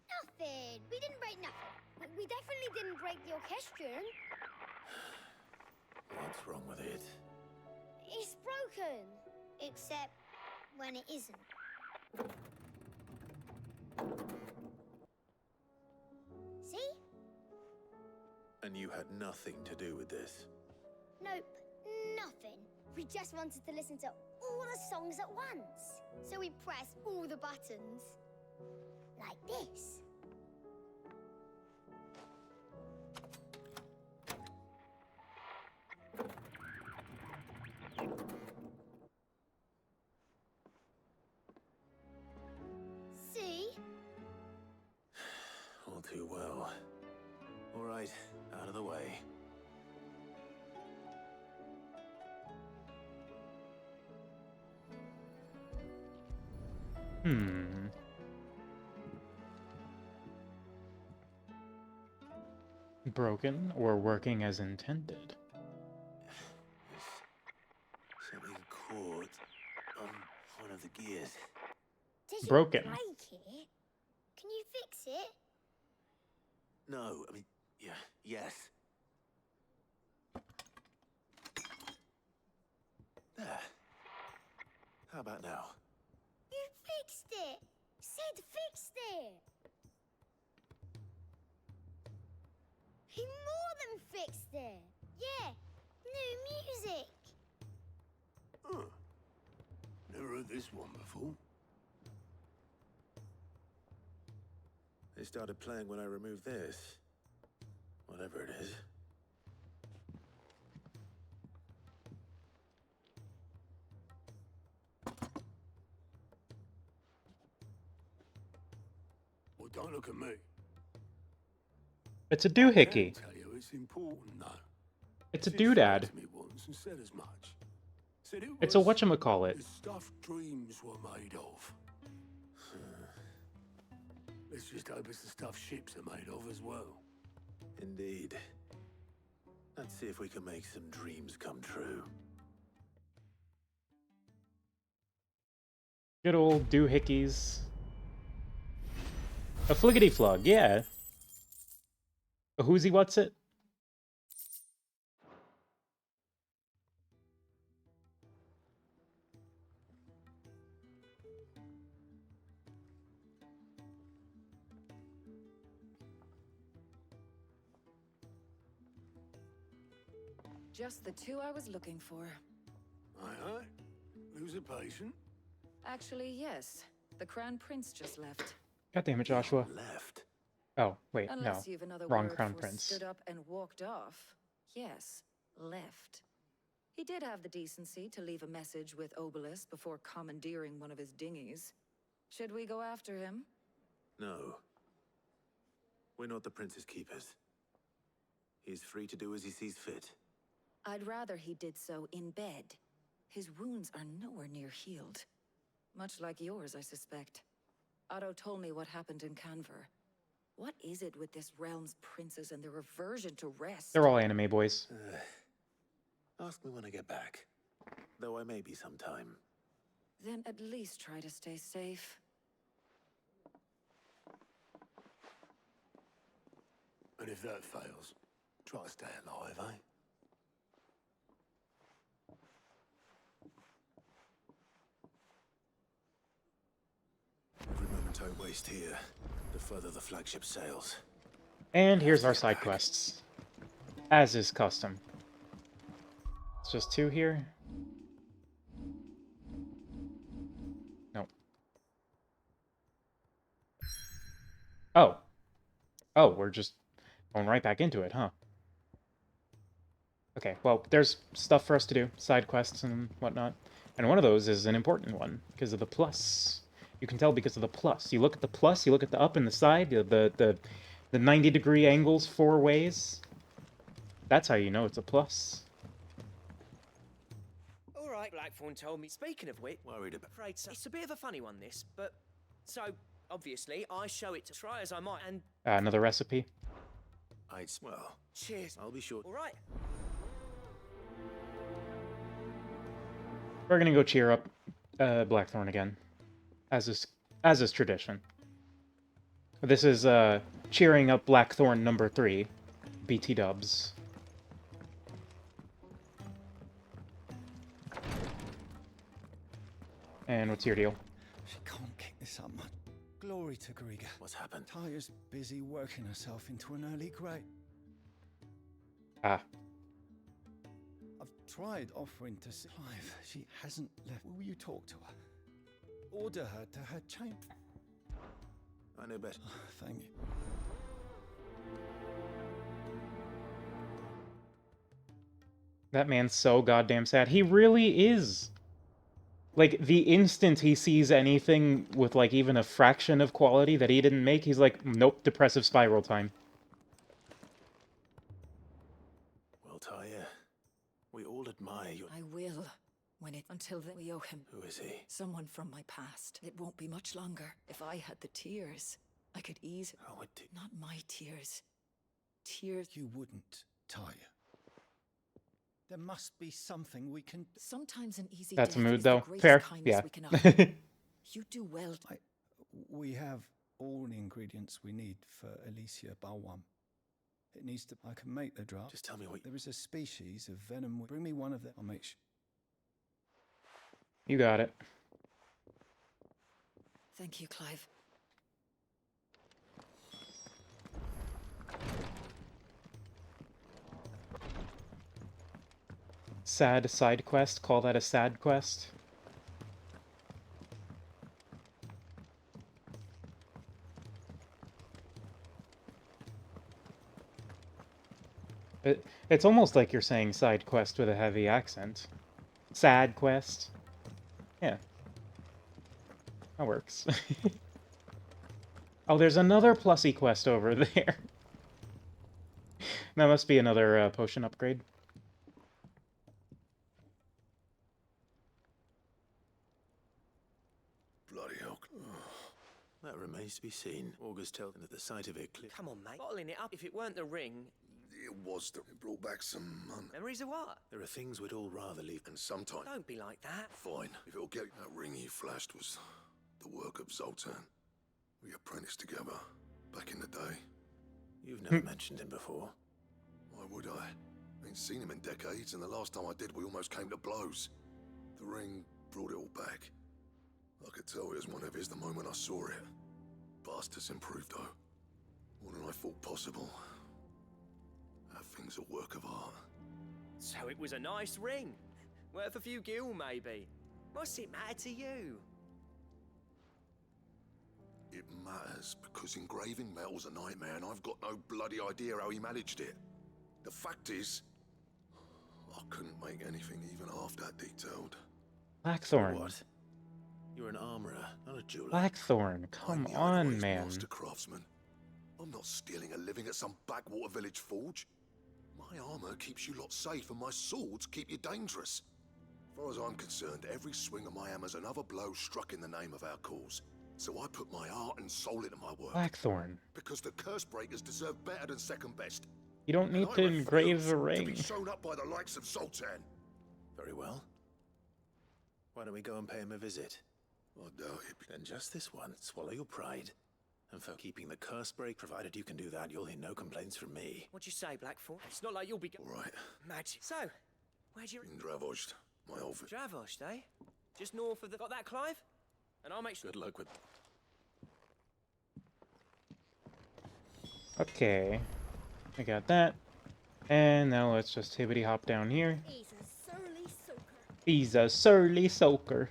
Nothing. We didn't break nothing. We definitely didn't break the orchestrion. What's wrong with it? It's broken. Except when it isn't. See? And you had nothing to do with this? Nope. Nothing. We just wanted to listen to all the songs at once. So we pressed all the buttons. Like this. See? All too well. All right, out of the way. Broken or working as intended? Something caught on one of the gears. Did you Broken. break it? Can you fix it? No, I mean, yes. There. How about now? You fixed it! Sid fixed it! He more than fixed it! Yeah, new music! Huh. Never heard this one before. They started playing when I removed this. Whatever it is. Well, don't look at me. It's a I can doohickey. tell you it's important, though. It's a She doodad. phoned me once and said as much. Said it It's a was whatchamacallit. the stuff dreams were made of. Let's just hope it's the stuff ships are made of as well. Indeed. Let's see if we can make some dreams come true. Good old doohickeys. A fliggity flug, yeah. A whoozy what's it? Just the two I was looking for. Aye. Lose a patient? Actually, yes. The Crown Prince just left. God damn it, Joshua. Left. Oh, wait, Unless no. you've another Wrong word Crown for Prince. stood up and walked off. Yes, left. He did have the decency to leave a message with Obelisk before commandeering one of his dinghies. Should we go after him? No. We're not the prince's keepers. He's free to do as he sees fit. I'd rather he did so in bed. His wounds are nowhere near healed. Much like yours, I suspect. Otto told me what happened in Canver. What is it with this realm's princes and their aversion to rest? They're all anime boys. Ask me when I get back. Though I may be sometime. Then at least try to stay safe. And if that fails, try to stay alive, eh? Every moment I waste here, the further the flagship sails. And here's our side quests. As is custom. It's just two here. Nope. Oh. Oh, we're just going right back into it, huh? Okay, well, there's stuff for us to do. Side quests and whatnot. And one of those is an important one, because of the plus. You can tell because of the plus. You look at the plus, you look at the up and the side, the 90-degree angles 4 ways. That's how you know it's a plus. All right, Blackthorn told me. Speaking of which, worried about. Afraid so. It's a bit of a funny one, this, but so obviously I show it to try as I might, and Another recipe. I'd well. cheers. I'll be sure. All right. We're gonna go cheer up Blackthorn again, as is tradition. This is cheering up Blackthorn number 3, BT Dubs. And what's your deal? She can't kick this up much. Glory to Griga. What's happened? Tyre's busy working herself into an early grave. Ah. I've tried offering to see Clive. She hasn't left. Will you talk to her? Order her to her chamber. I know best. Thank you. That man's so goddamn sad. He really is. Like, the instant he sees anything with, like, even a fraction of quality that he didn't make, he's like, nope, depressive spiral time. Well, Tyre, we all admire you. I will. Until then we owe him. Who is he? Someone from my past. It won't be much longer. If I had the tears, I could ease it. Oh, Not my tears. Tears. You wouldn't, Tyre. There must be something we can. Sometimes an easy That's a death mood, is the though. greatest Fair. kindness Yeah. we can offer. You do well. We have all the ingredients we need for Alicia Balwam. It needs to. I can make the drug. Just tell me what. There is a species of venom. Bring me one of them. I'll make sure. You got it. Thank you, Clive. Sad side quest. Call that a sad quest. It's almost like you're saying side quest with a heavy accent. Sad quest. Yeah. That works. Oh, there's another plussy quest over there. That must be another potion upgrade. Bloody hell. That remains to be seen. August tells that the sight of it Come on, mate. Bottling it up. If it weren't the ring... It was that it brought back some Memories of what? There are things we'd all rather leave, and sometimes... Don't be like that. Fine. If it'll get that ring he flashed was the work of Zoltan. We apprenticed together back in the day. You've never mentioned him before. Why would I? Ain't seen him in decades, and the last time I did, we almost came to blows. The ring brought it all back. I could tell it was one of his the moment I saw it. Bastard's improved, though. More than I thought possible. That thing's a work of art. So it was a nice ring. Worth a few gil, maybe. What's it matter to you? It matters because engraving metal's a nightmare, and I've got no bloody idea how he managed it. The fact is, I couldn't make anything even half that detailed. Blackthorn. What? You're an armorer, not a jeweler. Blackthorn, come I'm on, Ironways man. master craftsman. I'm not stealing a living at some backwater village forge. My armor keeps you lot safe, and my swords keep you dangerous. As far as I'm concerned, every swing of my hammer's another blow struck in the name of our cause. So I put my heart and soul into my work. Blackthorn. Because the curse breakers deserve better than second best. You don't need And to I engrave refuse the to ring. be shown up by the likes of Zoltan. Very well. Why don't we go and pay him a visit? I doubt it. Then just this once, swallow your pride. And for keeping the curse break, provided you can do that, you'll hear no complaints from me. What'd you say, Blackthorn? It's not like you'll be... All right. Magic. So, where'd you... In Dravost, my old... Dravost, eh? Just north of the... Got that, Clive? And I'll make sure... Good luck with... Okay. I got that. And now let's just hibbity hop down here. He's a surly soaker. He's a surly soaker.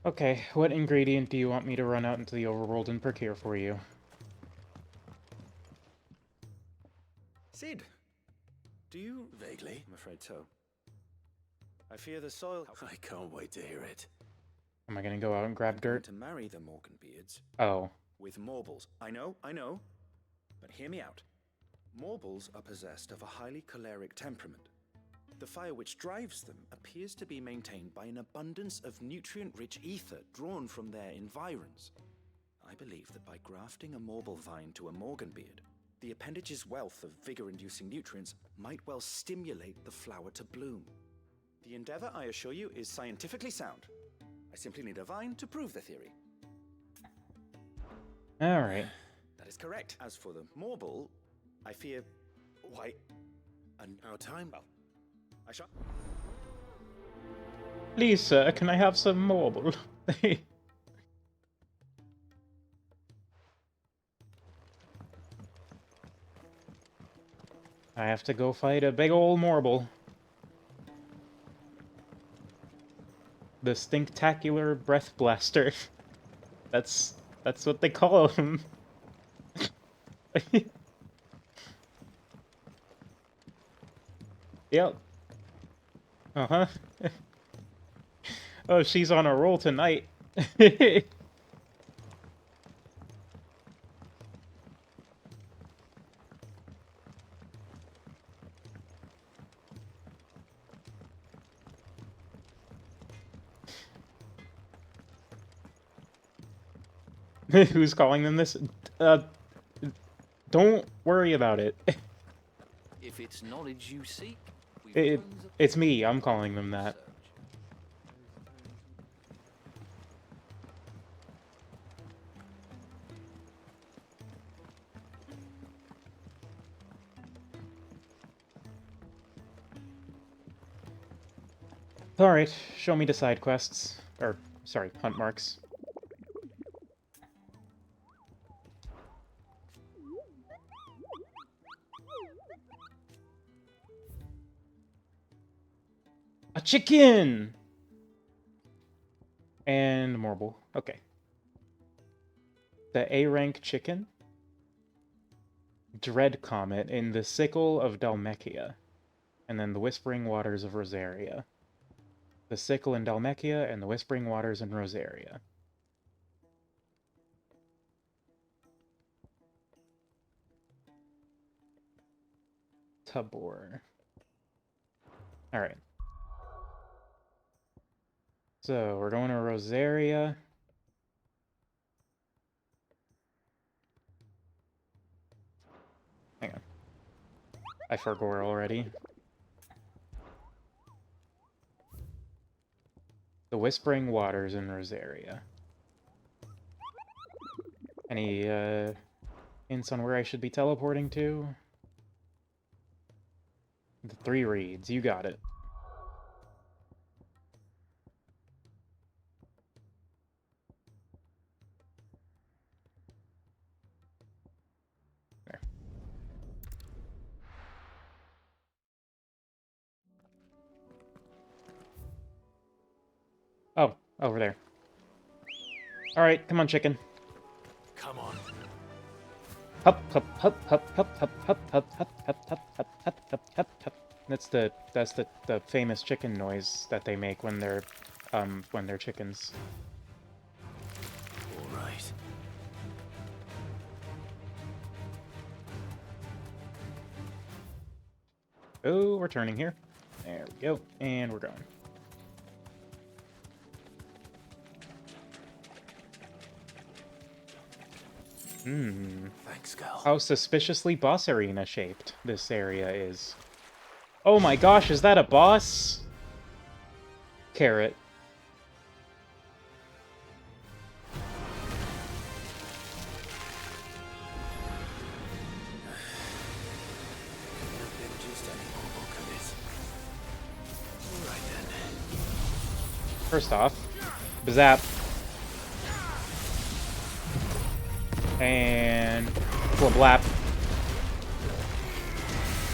Okay, what ingredient do you want me to run out into the overworld and procure for you? Sid, do you... Vaguely. I'm afraid so. I fear the soil... I can't wait to hear it. Am I gonna go out and grab dirt? To marry the Morganbeards. Oh. With Morbles. I know. But hear me out. Morbles are possessed of a highly choleric temperament. The fire which drives them appears to be maintained by an abundance of nutrient-rich ether drawn from their environs. I believe that by grafting a Morble vine to a Morganbeard, the appendage's wealth of vigor-inducing nutrients might well stimulate the flower to bloom. The endeavor, I assure you, is scientifically sound. I simply need a vine to prove the theory. Alright. That is correct. As for the Morble, I fear... why... and our time... Well, I shall... Please, sir, can I have some marble? I have to go fight a big ol' marble. The Stinktacular Breath Blaster. That's what they call him. Yep. Uh-huh. Oh, she's on a roll tonight. Who's calling them this? Don't worry about it. If it's knowledge you seek, It's me. I'm calling them that. Alright, show me the side quests. Or, sorry, hunt marks. A chicken! And marble. Okay. The A-rank chicken. Dread Comet in the Sickle of Dalmekia. And then the Whispering Waters of Rosaria. The Sickle in Dalmekia and the Whispering Waters in Rosaria. Tabor. Alright. So, we're going to Rosaria. Hang on. I forgot already. The Whispering Waters in Rosaria. Any, hints on where I should be teleporting to? The 3 reeds, you got it. There. Oh, over there. Alright, come on, chicken. Come on. Hup, hup, hup, hup, hup, hup, hup, hup, hup, hup, hup, hup, hup, hup, hup, hup. That's the famous chicken noise that they make when they're chickens. All right. Oh, we're turning here. There we go, and we're going. Thanks, girl. How suspiciously boss arena shaped this area is. Oh my gosh, is that a boss? Carrot. First off, Bazap. And Blap.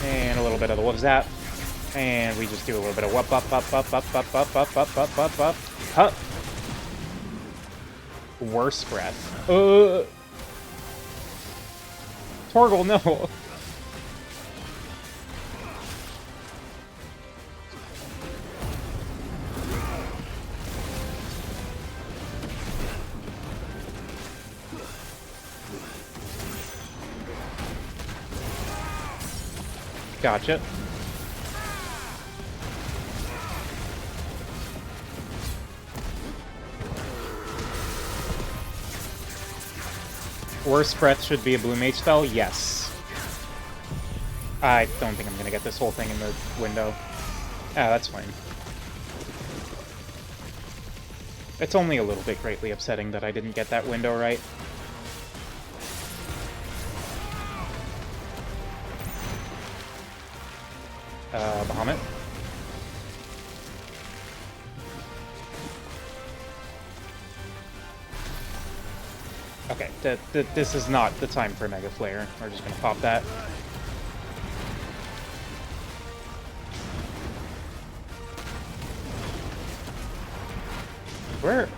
And a little bit of the Wolf Zap. And we just do a little bit of whoop up up up up up up up up up up up up. Worse breath. Torgal, no. Gotcha. Worst breath should be a blue mage spell? Yes. I don't think I'm gonna get this whole thing in the window. Ah, that's fine. It's only a little bit greatly upsetting that I didn't get that window right. Bahamut. Okay, this is not the time for Mega Flare. We're just gonna pop that. Where?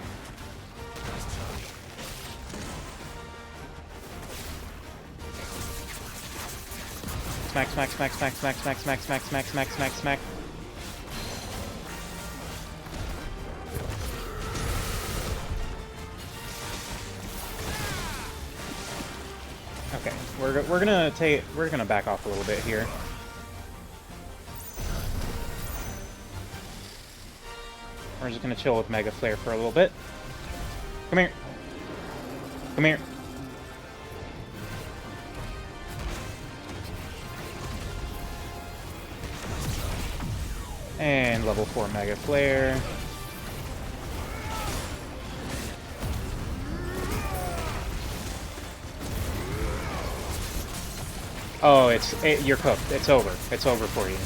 Smack, smack, smack, smack, smack, smack, smack, smack, smack, smack, smack, smack. Okay, we're gonna back off a little bit here. We're just gonna chill with Mega Flare for a little bit. Come here. Come here. And level 4 Mega Flare. Oh, you're cooked. It's over. It's over for you.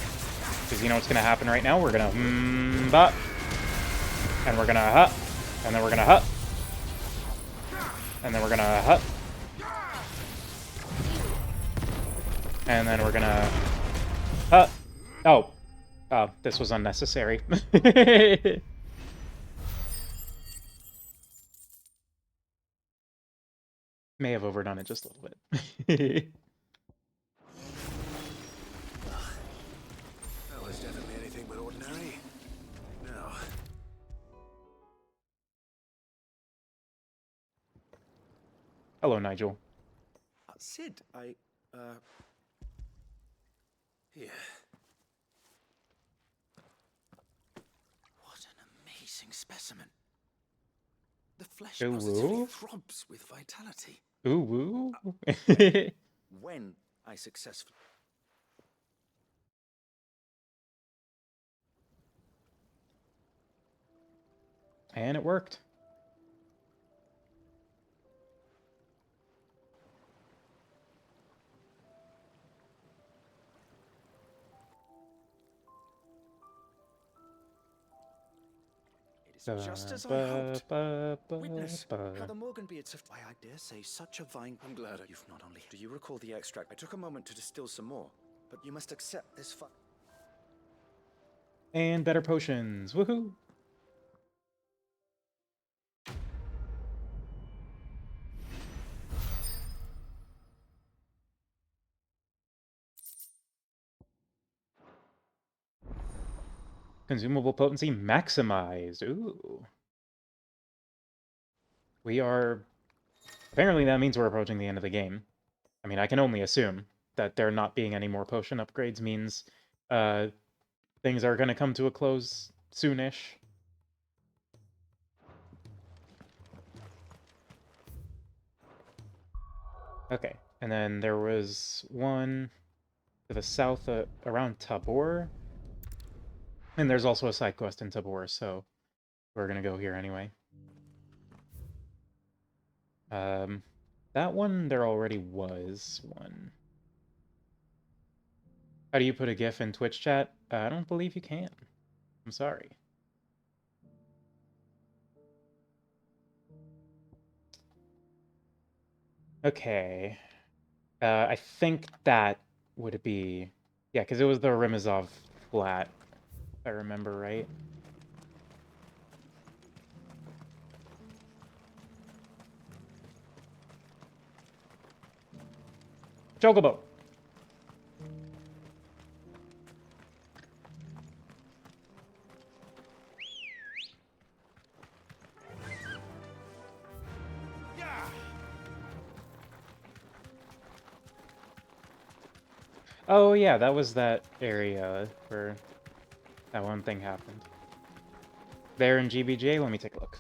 Because you know what's gonna happen right now? We're gonna bop. And we're gonna hut. And then we're gonna hut. And then we're gonna hut. And then we're gonna hut. Oh. Oh, this was unnecessary. May have overdone it just a little bit. That was definitely anything but ordinary. Now, Hello, Nigel. Sid, here. What an amazing specimen. The flesh Ooh, positively woo. throbs with vitality. Ooh, woo. When I successfully... And it worked. Just as I hoped. Witness how the Morganbeards have... Why, I dare say such a vine... I'm glad you've not only... Do you recall the extract? I took a moment to distill some more, but you must accept this And better potions. Woohoo! Consumable potency maximized. Ooh. We are... Apparently that means we're approaching the end of the game. I mean, I can only assume that there not being any more potion upgrades means things are going to come to a close soonish. Okay, and then there was one to the south around Tabor. And there's also a side quest in Tabor, so we're going to go here anyway. That one, there already was one. How do you put a GIF in Twitch chat? I don't believe you can. I'm sorry. Okay. I think that would be... Yeah, because it was the Rimazov flat, if I remember right. Chocobo! Oh yeah, that was that area where that one thing happened. There in GBJ, let me take a look.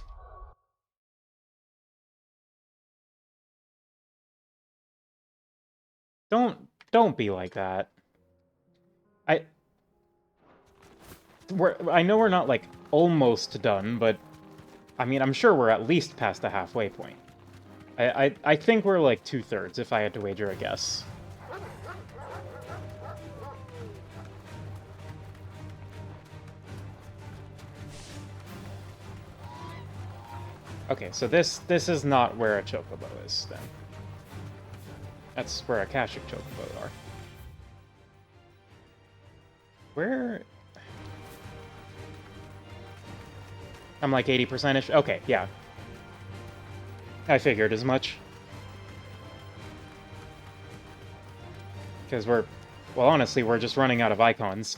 Don't be like that. I know we're not like almost done, but I mean I'm sure we're at least past the halfway point. I think we're like 2/3 if I had to wager a guess. Okay, so this is not where a chocobo is then. That's where Akashic chocobo are. Where? I'm like 80%ish. Okay, yeah. I figured as much. Because well, honestly, we're just running out of icons.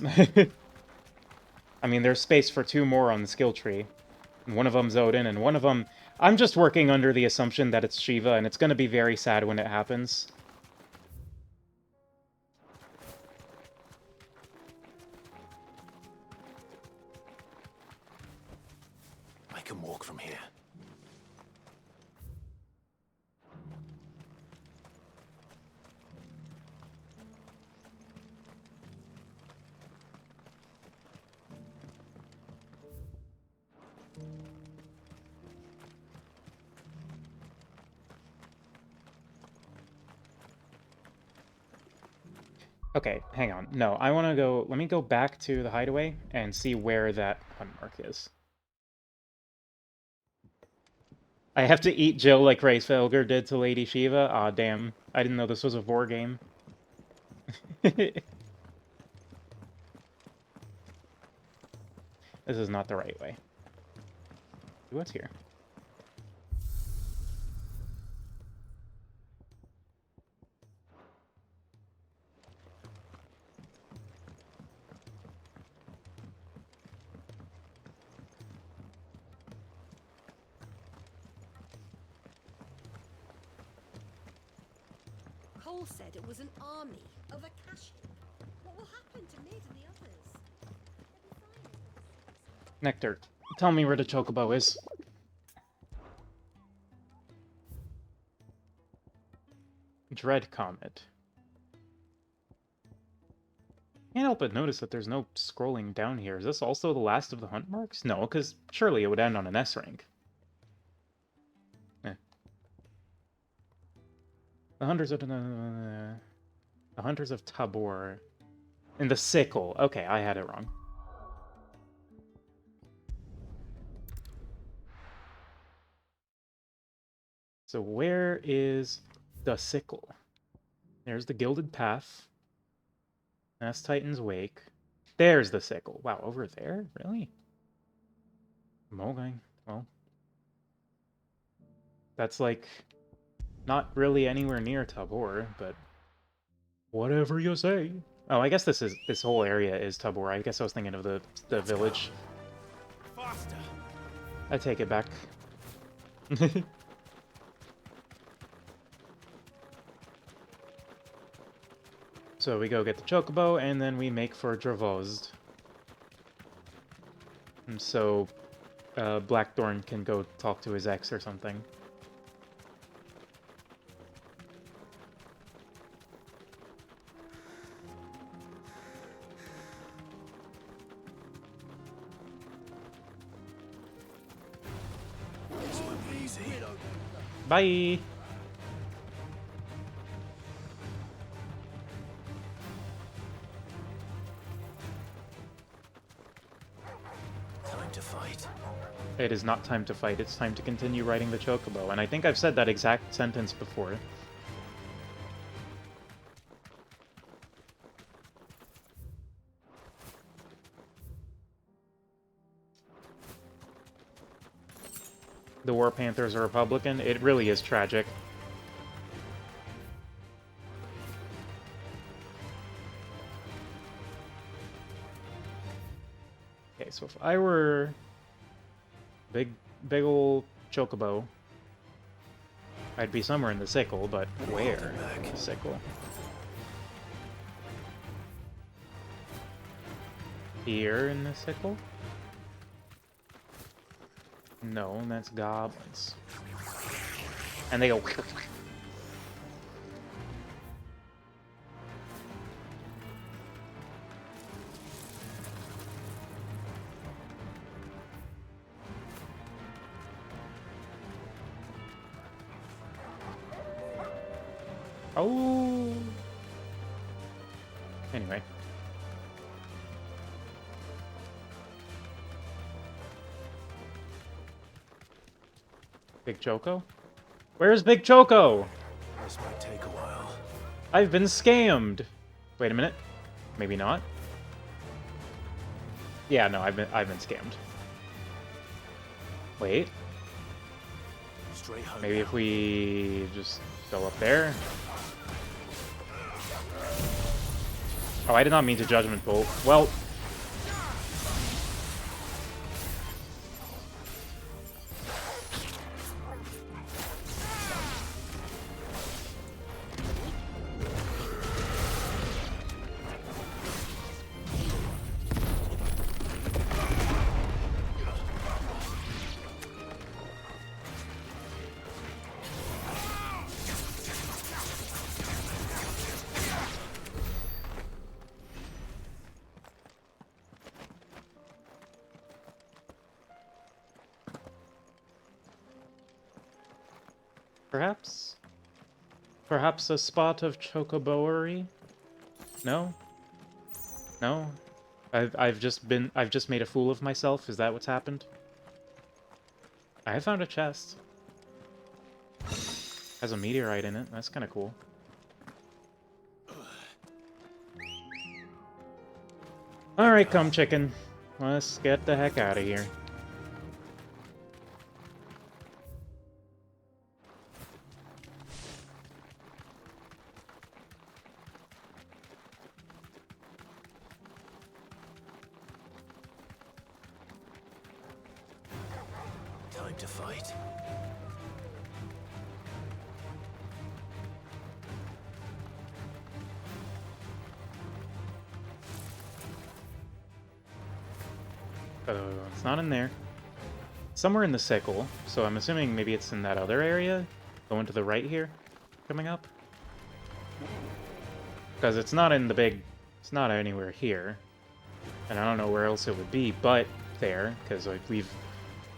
I mean, there's space for 2 more on the skill tree. And one of them's Odin, and one of them... I'm just working under the assumption that it's Shiva, and it's going to be very sad when it happens. I can walk from here. Okay, hang on. No, I want to go... Let me go back to the hideaway and see where that hunt mark is. I have to eat Jill like Reisfelger did to Lady Shiva? Aw, damn. I didn't know this was a vor game. This is not the right way. What's here? Cole said it was an army of Akashi. What will happen to Mid and the others? Nectar, tell me where the chocobo is. Dread Comet. Can't help but notice that there's no scrolling down here. Is this also the last of the hunt marks? No, because surely it would end on an S rank. Eh. The Hunters of Tabor. In the Sickle. Okay, I had it wrong. So where is the Sickle? There's the Gilded Path. That's Titan's Wake. There's the Sickle. Wow, over there? Really? Okay, well. That's like not really anywhere near Tabor, but whatever you say. Oh, I guess this whole area is Tabor. I guess I was thinking of the village. Faster. I take it back. So we go get the chocobo, and then we make for Dravozd. And so Blackthorn can go talk to his ex or something. Bye! Time to fight. It is not time to fight, it's time to continue riding the chocobo, and I think I've said that exact sentence before. The War Panthers are Republican. It really is tragic. Okay, so if I were big ol' chocobo, I'd be somewhere in the Sickle, but where? The Sickle. Here in the Sickle? No, that's goblins. And they go... Oh! Anyway. Big Choco? Where's Big Choco? This might take a while. I've been scammed. Wait a minute. Maybe not. Yeah, no, I've been scammed. Wait. Straight home. Maybe if we just go up there. Oh, I did not mean to Judgment Bolt. Well. Perhaps a spot of chocoboery? No? No? I've just made a fool of myself. Is that what's happened? I found a chest. Has a meteorite in it. That's kind of cool. Alright, come chicken. Let's get the heck out of here. Time to fight. It's not in there. Somewhere in the sickle, so I'm assuming maybe it's in that other area. Going to the right here, coming up. Because it's not in the big... It's not anywhere here. And I don't know where else it would be but there, because like we've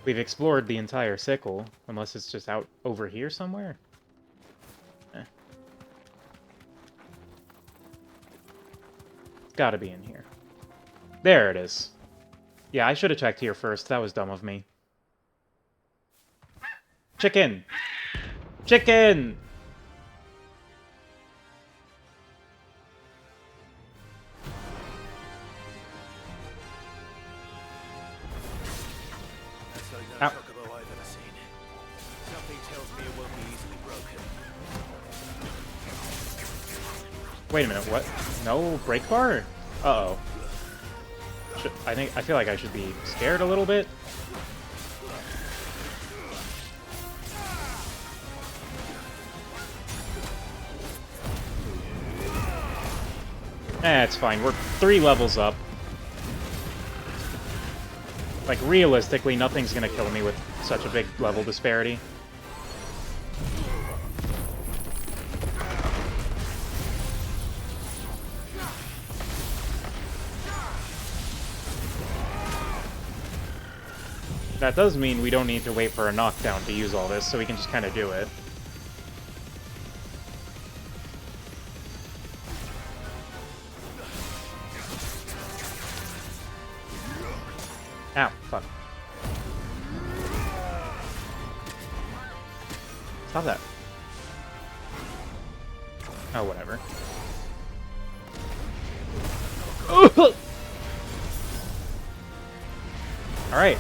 explored the entire sickle, unless it's just out over here somewhere. It's gotta be in here. There it is. Yeah, I should have checked here first. That was dumb of me. Chicken! Chicken! That's like no Ow. chocobo I've ever seen. Something tells me it won't be easily broken. Wait a minute, what? No break bar? Uh-oh. I feel like I should be scared a little bit. It's fine. We're 3 levels up. Like, realistically, nothing's gonna kill me with such a big level disparity. That does mean we don't need to wait for a knockdown to use all this, so we can just kind of do it. Ow, fuck. Stop that. Oh, whatever. Alright.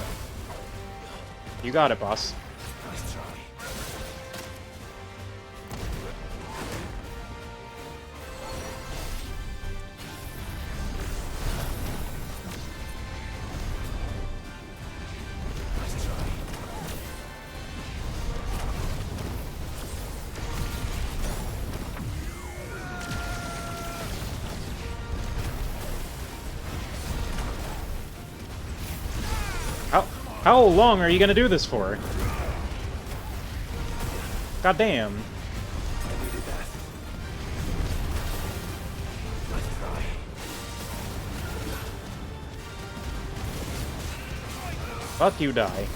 You got it, boss. How long are you gonna do this for? God damn. Fuck you, die.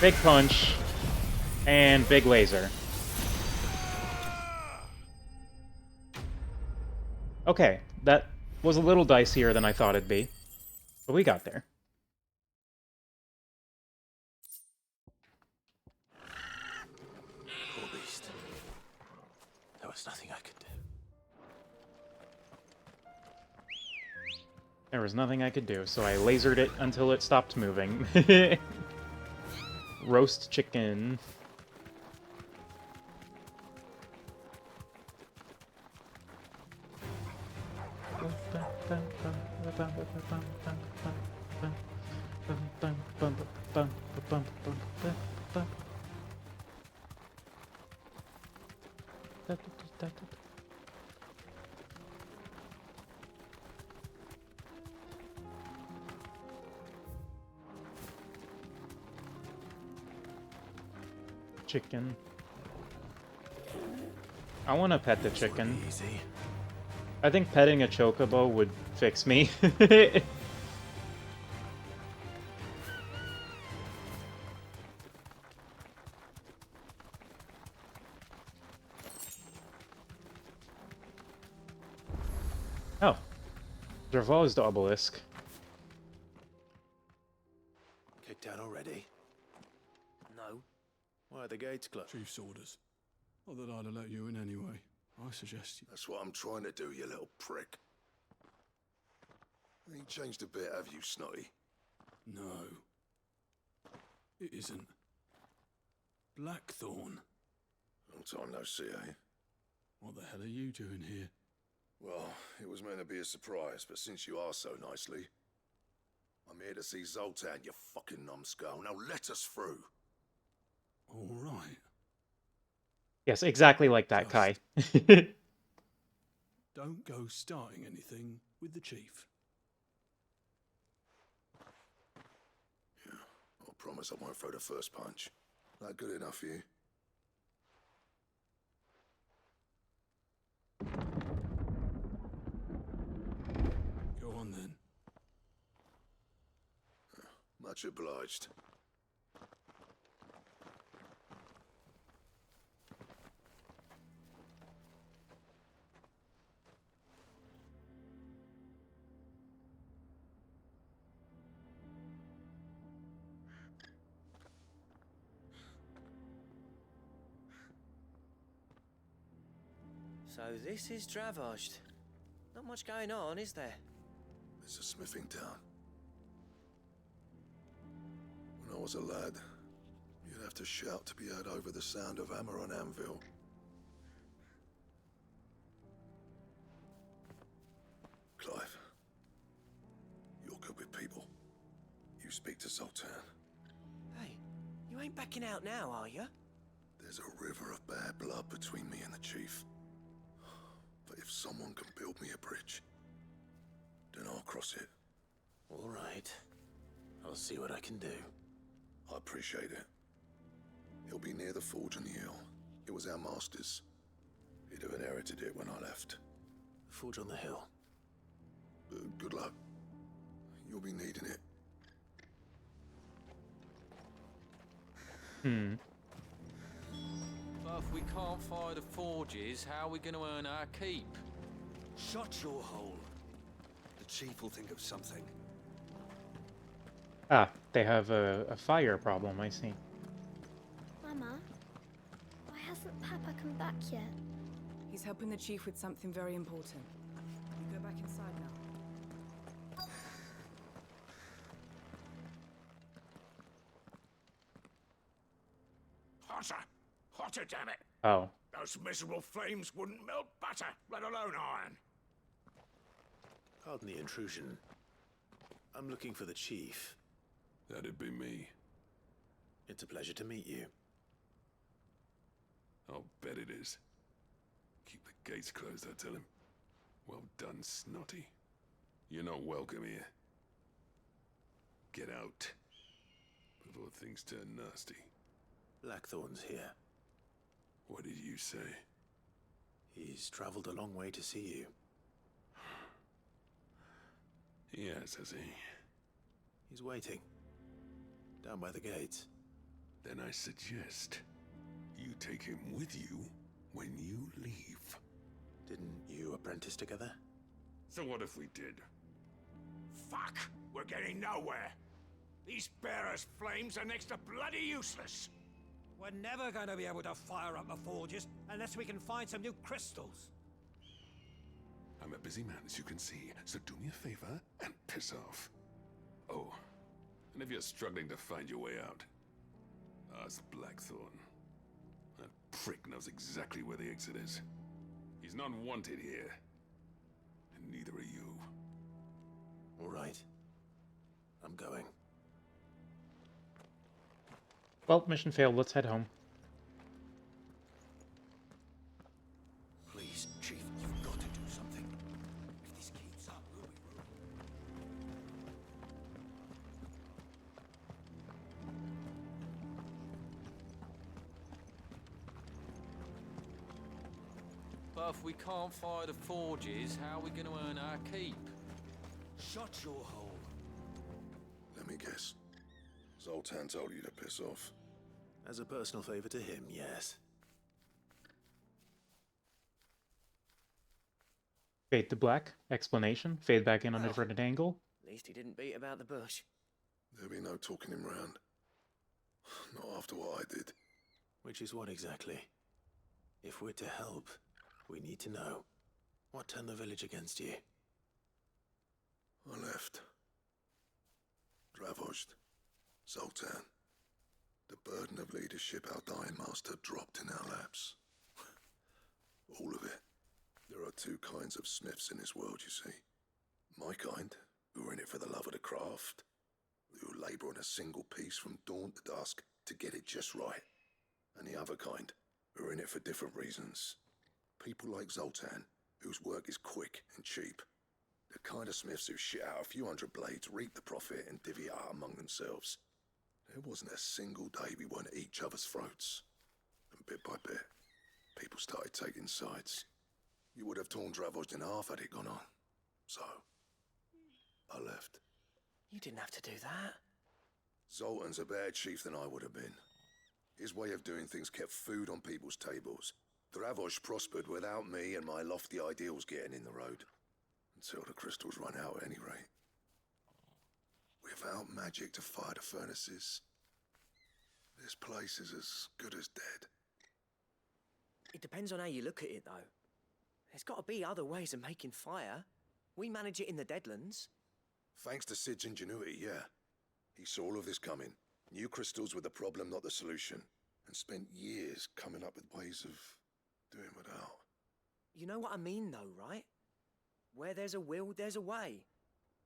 Big punch. And big laser. Okay, that was a little dicier than I thought it'd be. But we got there. Poor beast. There was nothing I could do. There was nothing I could do, so I lasered it until it stopped moving. Roast chicken. Chicken. I want to pet the chicken. I think petting a chocobo would fix me. Oh. Dravos's obelisk. Kicked out already? No. Why are the gates closed? Chief's orders. Not that I'd have let you in anyway. I suggest you... That's what I'm trying to do, you little prick. Ain't changed a bit, have you, Snotty? No. It isn't. Blackthorn. Long time no see, eh? What the hell are you doing here? Well, it was meant to be a surprise, but since you are so nicely, I'm here to see Zoltan, you fucking numbskull. Now let us through. All right. Yes, exactly like that, Kai. Don't go starting anything with the chief. I promise I won't throw the first punch. That good enough for you? Go on then. Much obliged. So this is Dravosht. Not much going on, is there? It's a smithing town. When I was a lad, you'd have to shout to be heard over the sound of hammer on anvil. Clive, you're good with people. You speak to Zoltan. Hey, you ain't backing out now, are you? There's a river of bad blood between me and the chief. But if someone can build me a bridge, then I'll cross it. All right. I'll see what I can do. I appreciate it. It'll be near the forge on the hill. It was our master's. He'd have inherited it when I left. Forge on the hill. Good luck. You'll be needing it. But if we can't fire the forges, how are we going to earn our keep? Shut your hole. The chief will think of something. Ah, they have a fire problem, I see. Mama, why hasn't Papa come back yet? He's helping the chief with something very important. You go back inside now. Hotter! Hotter, damn it! Oh. Those miserable flames wouldn't melt butter, let alone iron. Pardon the intrusion. I'm looking for the chief. That'd be me. It's a pleasure to meet you. I'll bet it is. Keep the gates closed, I tell him. Well done, Snotty. You're not welcome here. Get out. Before things turn nasty. Blackthorn's here. What did you say? He's traveled a long way to see you. Yes, has he? He's waiting. Down by the gates. Then I suggest you take him with you when you leave. Didn't you apprentice together? So what if we did? Fuck! We're getting nowhere. These bearers' flames are next to bloody useless. We're never going to be able to fire up the forges unless we can find some new crystals. I'm a busy man, as you can see, so do me a favor and piss off. Oh, and if you're struggling to find your way out, ask Blackthorn. That prick knows exactly where the exit is. He's not wanted here, and neither are you. All right. I'm going. Well, mission failed. Let's head home. Please, Chief, you've got to do something. If this keeps up, we'll be ruined. But if we can't fire the forges, how are we going to earn our keep? Shut your hole. Let me guess. Zoltan told you to piss off. As a personal favor to him, yes. Fade to black. Explanation. Fade back in on a different angle. At least he didn't beat about the bush. There'll be no talking him round. Not after what I did. Which is what exactly? If we're to help, we need to know. What turned the village against you? I left. Dravozd, Zoltan. The burden of leadership our dying master dropped in our laps. All of it. There are two kinds of smiths in this world, you see. My kind, who are in it for the love of the craft, who labour on a single piece from dawn to dusk to get it just right. And the other kind, who are in it for different reasons. People like Zoltan, whose work is quick and cheap. The kind of smiths who shit out a few hundred blades, reap the profit, and divvy it out among themselves. There wasn't a single day we weren't at each other's throats. And bit by bit, people started taking sides. You would have torn Dravozd in half had it gone on. So, I left. You didn't have to do that. Zoltan's a better chief than I would have been. His way of doing things kept food on people's tables. Dravozd prospered without me and my lofty ideals getting in the road. Until the crystals run out at any rate. Without magic to fire the furnaces, this place is as good as dead. It depends on how you look at it, though. There's got to be other ways of making fire. We manage it in the Deadlands. Thanks to Sid's ingenuity, yeah. He saw all of this coming. Knew crystals were the problem, not the solution. And spent years coming up with ways of doing without. You know what I mean, though, right? Where there's a will, there's a way.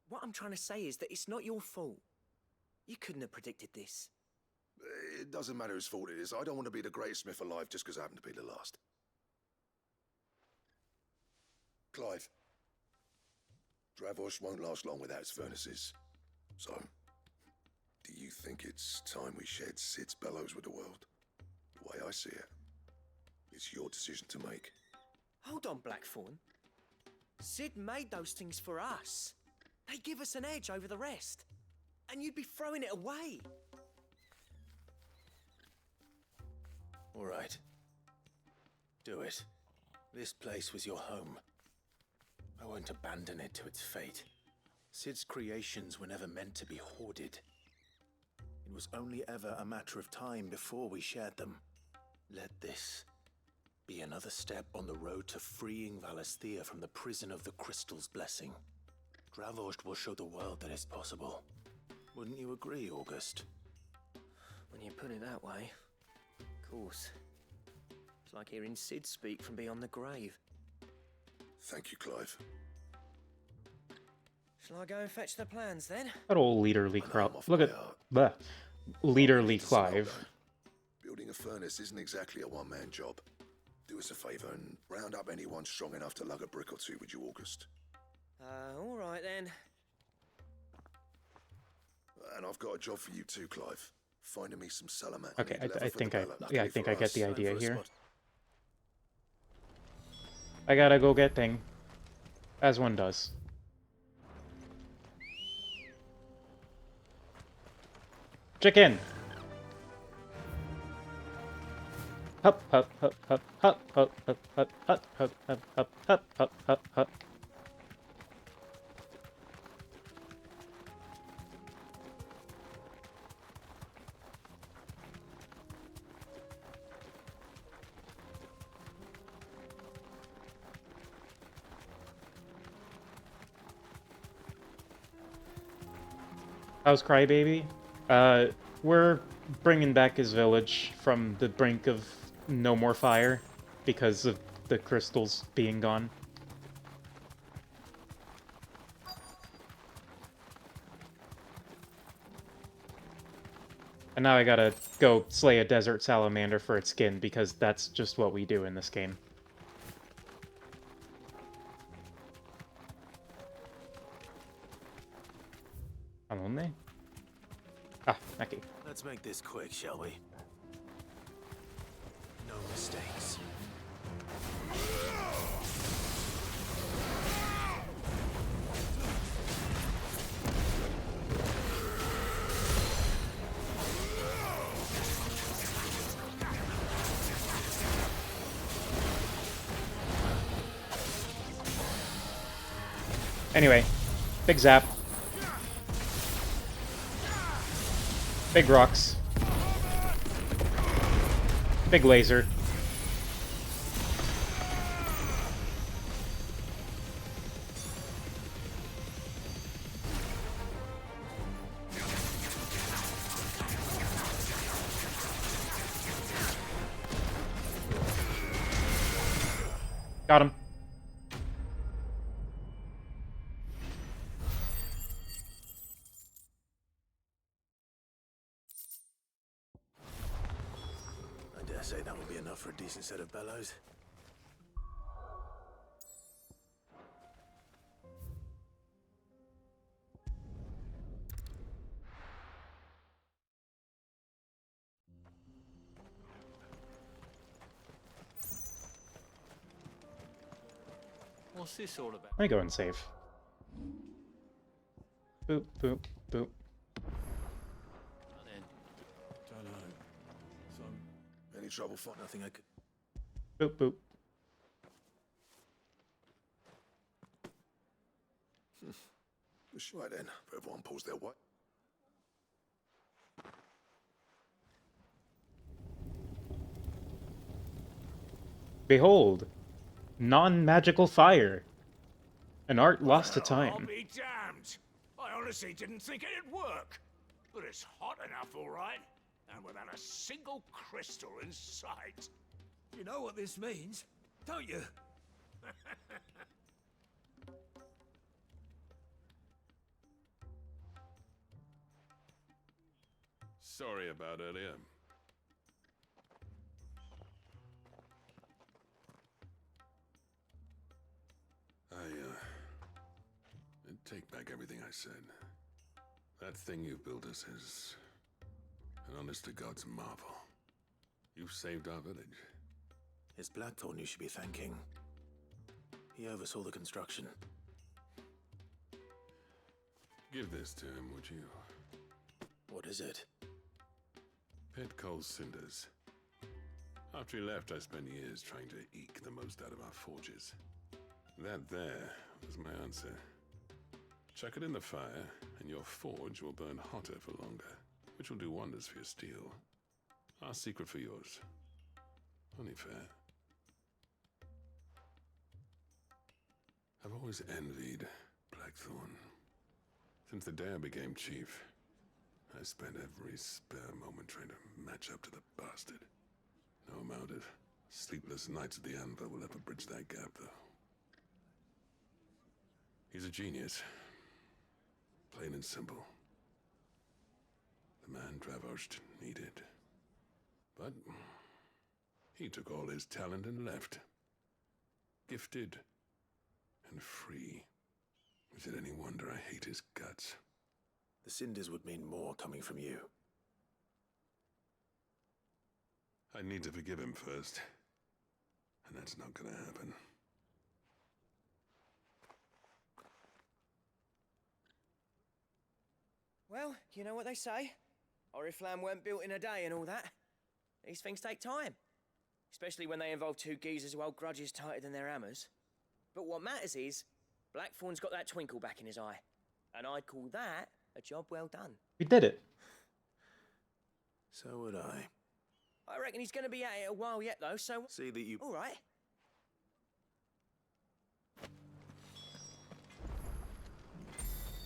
What I'm trying to say is that it's not your fault. You couldn't have predicted this. It doesn't matter whose fault it is. I don't want to be the greatest smith alive just because I happen to be the last. Clive. Dravozd won't last long without its furnaces. So, do you think it's time we shared Sid's bellows with the world? The way I see it, it's your decision to make. Hold on, Blackthorn. Sid made those things for us. They give us an edge over the rest. And you'd be throwing it away. All right. Do it. This place was your home. I won't abandon it to its fate. Sid's creations were never meant to be hoarded. It was only ever a matter of time before we shared them. Let this be another step on the road to freeing Valisthea from the prison of the Crystal's blessing. Dravozd will show the world that it's possible. Wouldn't you agree, August? When you put it that way, of course. It's like hearing Sid speak from beyond the grave. Thank you, Clive. Shall I go and fetch the plans, then? That old leaderly crowd. Look at the leaderly Clive. Building a furnace isn't exactly a one-man job. Do us a favour and round up anyone strong enough to lug a brick or two, would you, August? All right, then. And I've got a job for you too, Clive. Finding me some salamanders. Okay, I think I get the idea here. I gotta go get thing, as one does. Chicken. Hup hup hup hup hup hup hup hup hup hup hup hup hup hup hup hup. How's Crybaby? We're bringing back his village from the brink of no more fire because of the crystals being gone. And now I gotta go slay a desert salamander for its skin because that's just what we do in this game. ¿Dónde? Ah, aquí. Let's make this quick, shall we? No mistakes. Anyway, big zap. Big rocks. Big laser. Got him. I dare say that will be enough for a decent set of bellows. What's this all about? Let me go and save. Boop, boop, boop. Don't know. Any trouble finding nothing I could... Boop, boop. Right then, everyone pulls their weight. Behold, non-magical fire. An art lost to time. I'll be damned. I honestly didn't think it'd work. But it's hot enough, all right. And without a single crystal in sight. You know what this means, don't you? Sorry about earlier. Take back everything I said. That thing you built us is an honest-to-God's marvel. You've saved our village. It's Blackthorn you should be thanking. He oversaw the construction. Give this to him, would you? What is it? Pit coal cinders. After he left, I spent years trying to eke the most out of our forges. That there was my answer. Chuck it in the fire, and your forge will burn hotter for longer, which will do wonders for your steel. Our secret for yours. Only fair. I've always envied Blackthorn. Since the day I became chief, I spent every spare moment trying to match up to the bastard. No amount of sleepless nights at the anvil will ever bridge that gap, though. He's a genius. Plain and simple. The man Dravosht needed. But he took all his talent and left. Gifted and free. Is it any wonder I hate his guts? The cinders would mean more coming from you. I need to forgive him first. And that's not gonna happen. Well, you know what they say. Oriflamme weren't built in a day and all that. These things take time. Especially when they involve two geezers who hold grudges tighter than their hammers. But what matters is, Blackthorn's got that twinkle back in his eye. And I'd call that a job well done. We did it. So would I. I reckon he's going to be at it a while yet, though, so... See that you... All right.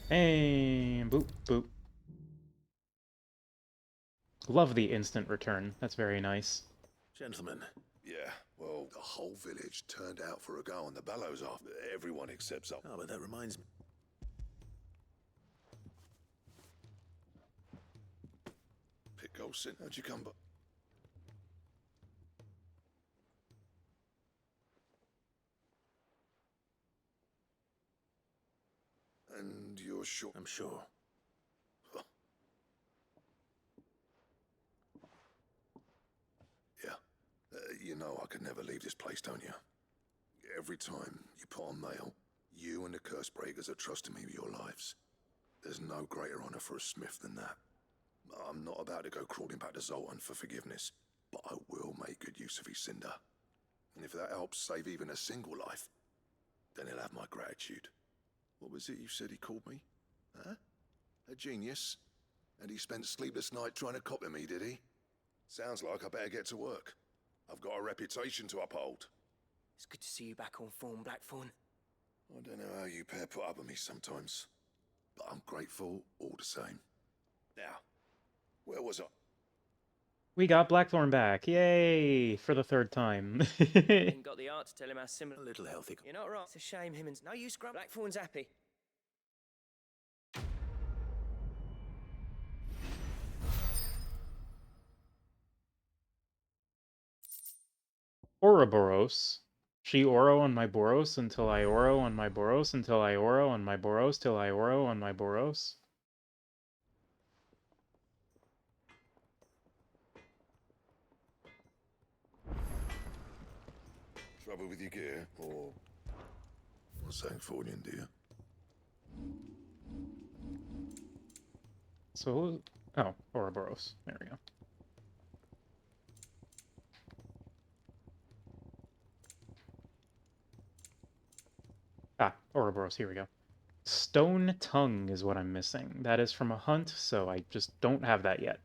And boop, boop. Love the instant return. That's very nice. Gentlemen. Yeah, well, the whole village turned out for a go on the bellows after everyone except some. Oh, but that reminds me. Pit Golson, how'd you come by? And you're sure? I'm sure. Yeah. You know I could never leave this place, don't you? Every time you put on mail, you and the curse breakers are trusting me with your lives. There's no greater honor for a smith than that. I'm not about to go crawling back to Zoltan for forgiveness, but I will make good use of his cinder. And if that helps save even a single life, then he'll have my gratitude. What was it you said he called me? Huh? A genius? And he spent sleepless night trying to copy me, did he? Sounds like I better get to work. I've got a reputation to uphold. It's good to see you back on form, Blackthorn. I don't know how you pair put up with me sometimes, but I'm grateful all the same. Now, where was I? We got Blackthorn back. Yay! For the third time. Ain't got the art to tell him how similar. A little healthy. You're not wrong. It's a shame him and no use scrub. Blackthorn's happy. Ouroboros. She Oro on my Boros until I Oro on my Boros until I Oro on my Boros till I Oro on my Boros. Trouble with your gear, or something for you, dear? So, oh, Ouroboros. There we go. Ah, Ouroboros, here we go. Stone Tongue is what I'm missing. That is from a hunt, so I just don't have that yet.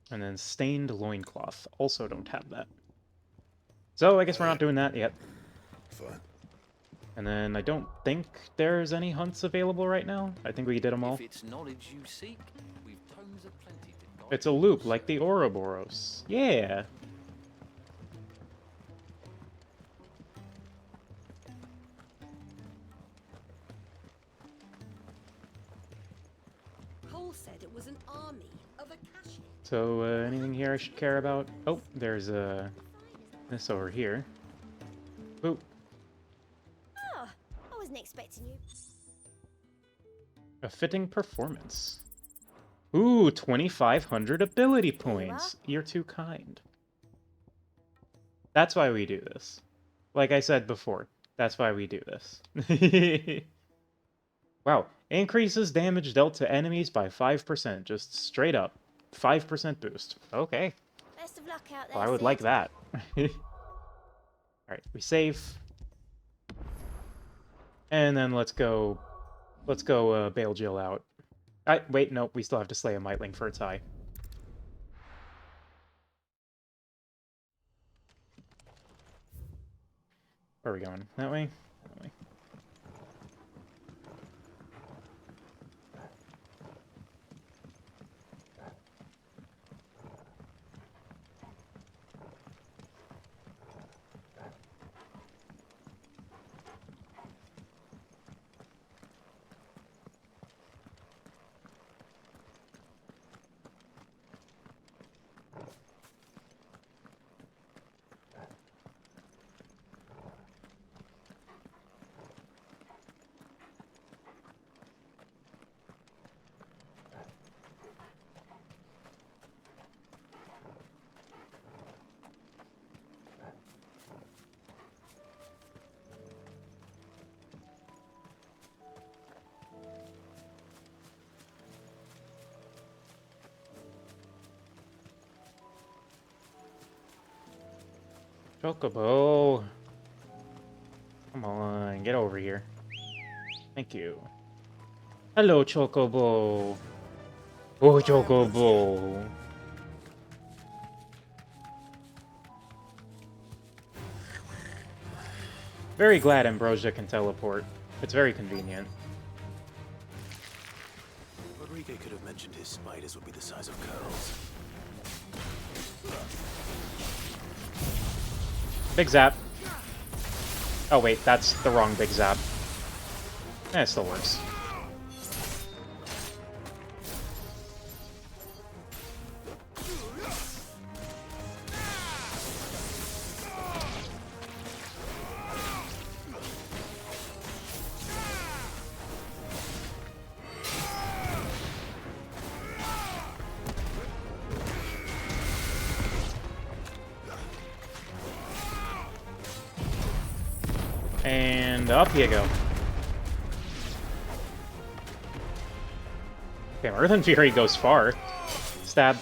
And then Stained Loincloth. Also don't have that. So I guess we're not doing that yet. Fine. And then I don't think there's any hunts available right now. I think we did them all. If it's knowledge you seek, we've tomes aplenty to guide It's a loop like the Ouroboros. Yeah. Cole said it was an army of Akashi. So, anything here I should care about? Oh, there's this over here. Boop. Oh, I wasn't expecting you. A fitting performance. Ooh, 2,500 ability points. You're too kind. That's why we do this. Like I said before, that's why we do this. Wow. Increases damage dealt to enemies by 5%. Just straight up. 5% boost. Okay. Best of luck out there. Well, I would Sid. like that. Alright, we save. And then let's go bail Jill out. Wait, nope, we still have to slay a Mightling for its eye. Where are we going? That way? That way. Chocobo. Come on, get over here. Thank you. Hello, Chocobo. Oh, Chocobo. Very glad Ambrosia can teleport. It's very convenient. Rodrigo could have mentioned his spiders would be the size of curls. Big zap. Oh wait, that's the wrong big zap. It still works. And up you go. Damn, Earthen Fury goes far. Stab.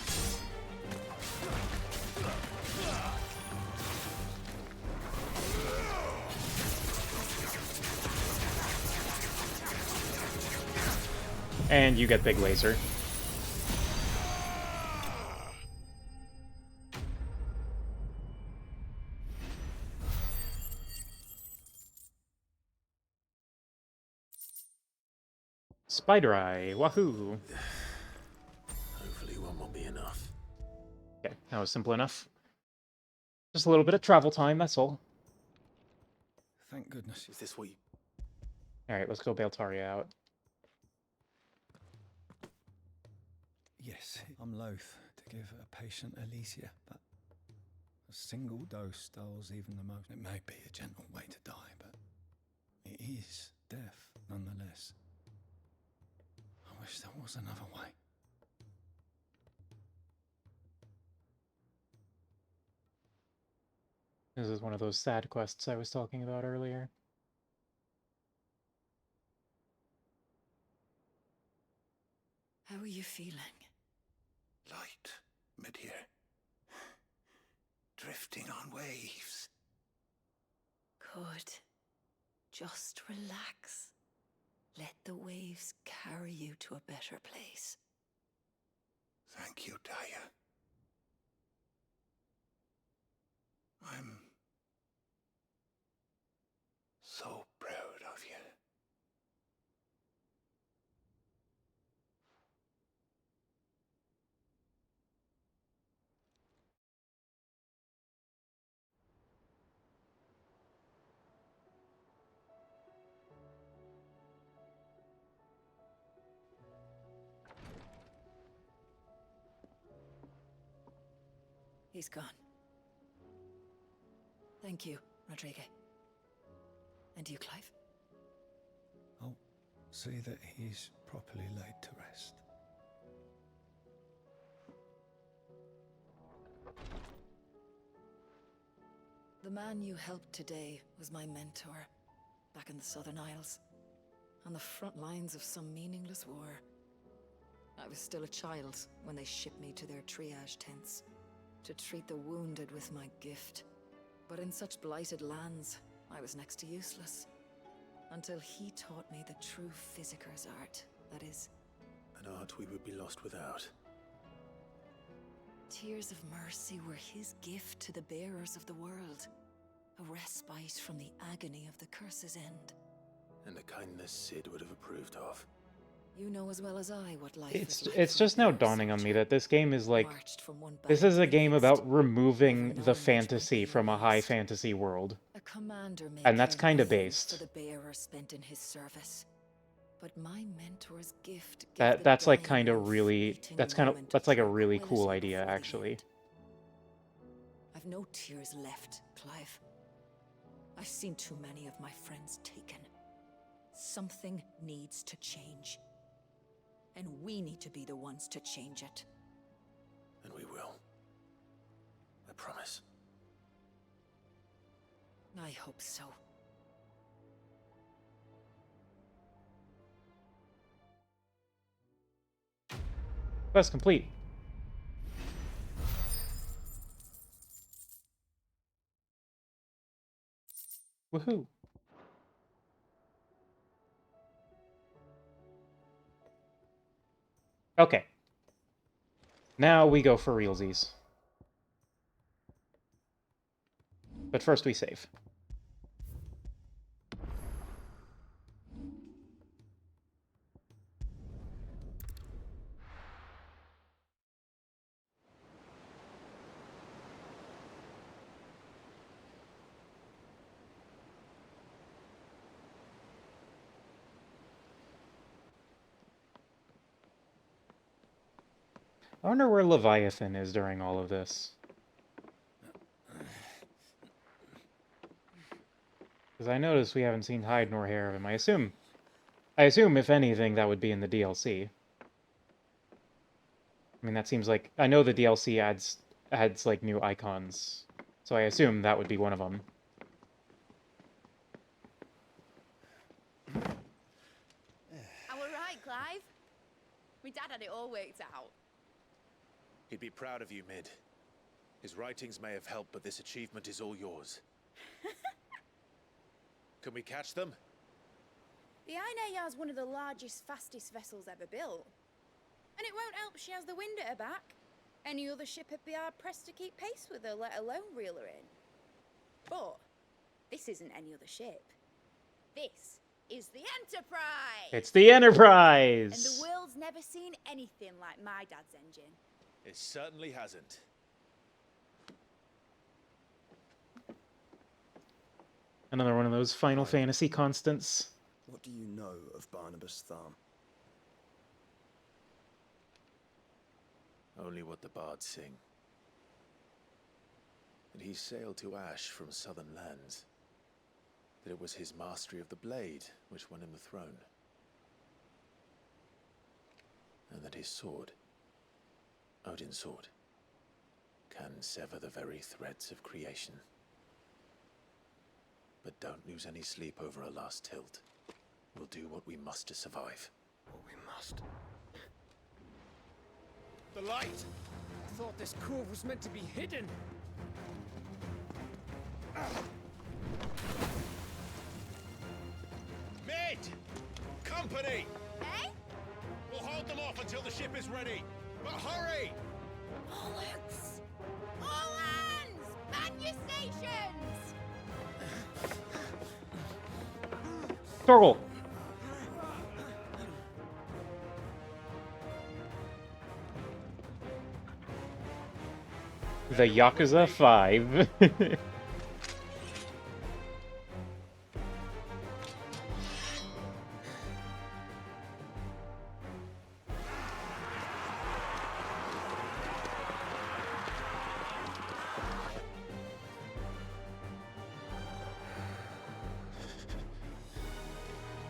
And you get Big Laser. Spider Eye, wahoo! Hopefully one will be enough. Okay, that was simple enough. Just a little bit of travel time, that's all. Thank goodness. Is this what you... Alright, let's go bail Taria out. Yes, I'm loath to give a patient Elysia, but a single dose dulls even the most. It may be a gentle way to die, but it is death nonetheless. I wish there was another way. This is one of those sad quests I was talking about earlier. How are you feeling? Light, mid-here. Drifting on waves. Good. Just relax. Let the waves carry you to a better place. Thank you, Daya. I'm so proud of you. He's gone. Thank you, Rodrigo. And you, Clive? I'll see that he's properly laid to rest. The man you helped today was my mentor, back in the Southern Isles, on the front lines of some meaningless war. I was still a child when they shipped me to their triage tents, to treat the wounded with my gift. But in such blighted lands, I was next to useless. Until he taught me the true physicker's art, that is. An art we would be lost without. Tears of mercy were his gift to the bearers of the world. A respite from the agony of the curse's end. And a kindness Sid would have approved of. You know as well as I what life is like. It's just now dawning on me that this game is like, this is a game about removing the fantasy from a high fantasy world. A commander may And that's care kind of nothing based. for the bearer spent in his service. But my mentor's gift That's like kind of really, that's like a really cool idea, actually. I've no tears left, Clive. I've seen too many of my friends taken. Something needs to change. And we need to be the ones to change it. And we will. I promise. I hope so. Quest complete. Woohoo. Okay. Now we go for realsies. But first we save. I wonder where Leviathan is during all of this. Because I noticed we haven't seen hide nor hair of him. I assume, if anything, that would be in the DLC. I mean, that seems like... I know the DLC adds like, new icons. So I assume that would be one of them. All right, Clive. My dad had it all worked out. He'd be proud of you, Mid. His writings may have helped, but this achievement is all yours. Can we catch them? The Aina is one of the largest, fastest vessels ever built. And it won't help she has the wind at her back. Any other ship would be hard-pressed to keep pace with her, let alone reel her in. But this isn't any other ship. This is the Enterprise! It's the Enterprise! And the world's never seen anything like my dad's engine. It certainly hasn't. Another one of those Final Fantasy constants. What do you know of Barnabas Thumb? Only what the bards sing. That he sailed to Ash from southern lands. That it was his mastery of the blade which won him the throne. And that his sword, Odin's sword, can sever the very threads of creation. But don't lose any sleep over a last tilt. We'll do what we must to survive. What we must. The light! I thought this cove was meant to be hidden. Mid! Company! Eh? We'll hold them off until the ship is ready. But hurry! Bollocks! All hands! Man your stations! Torgal! The Yakuza 5.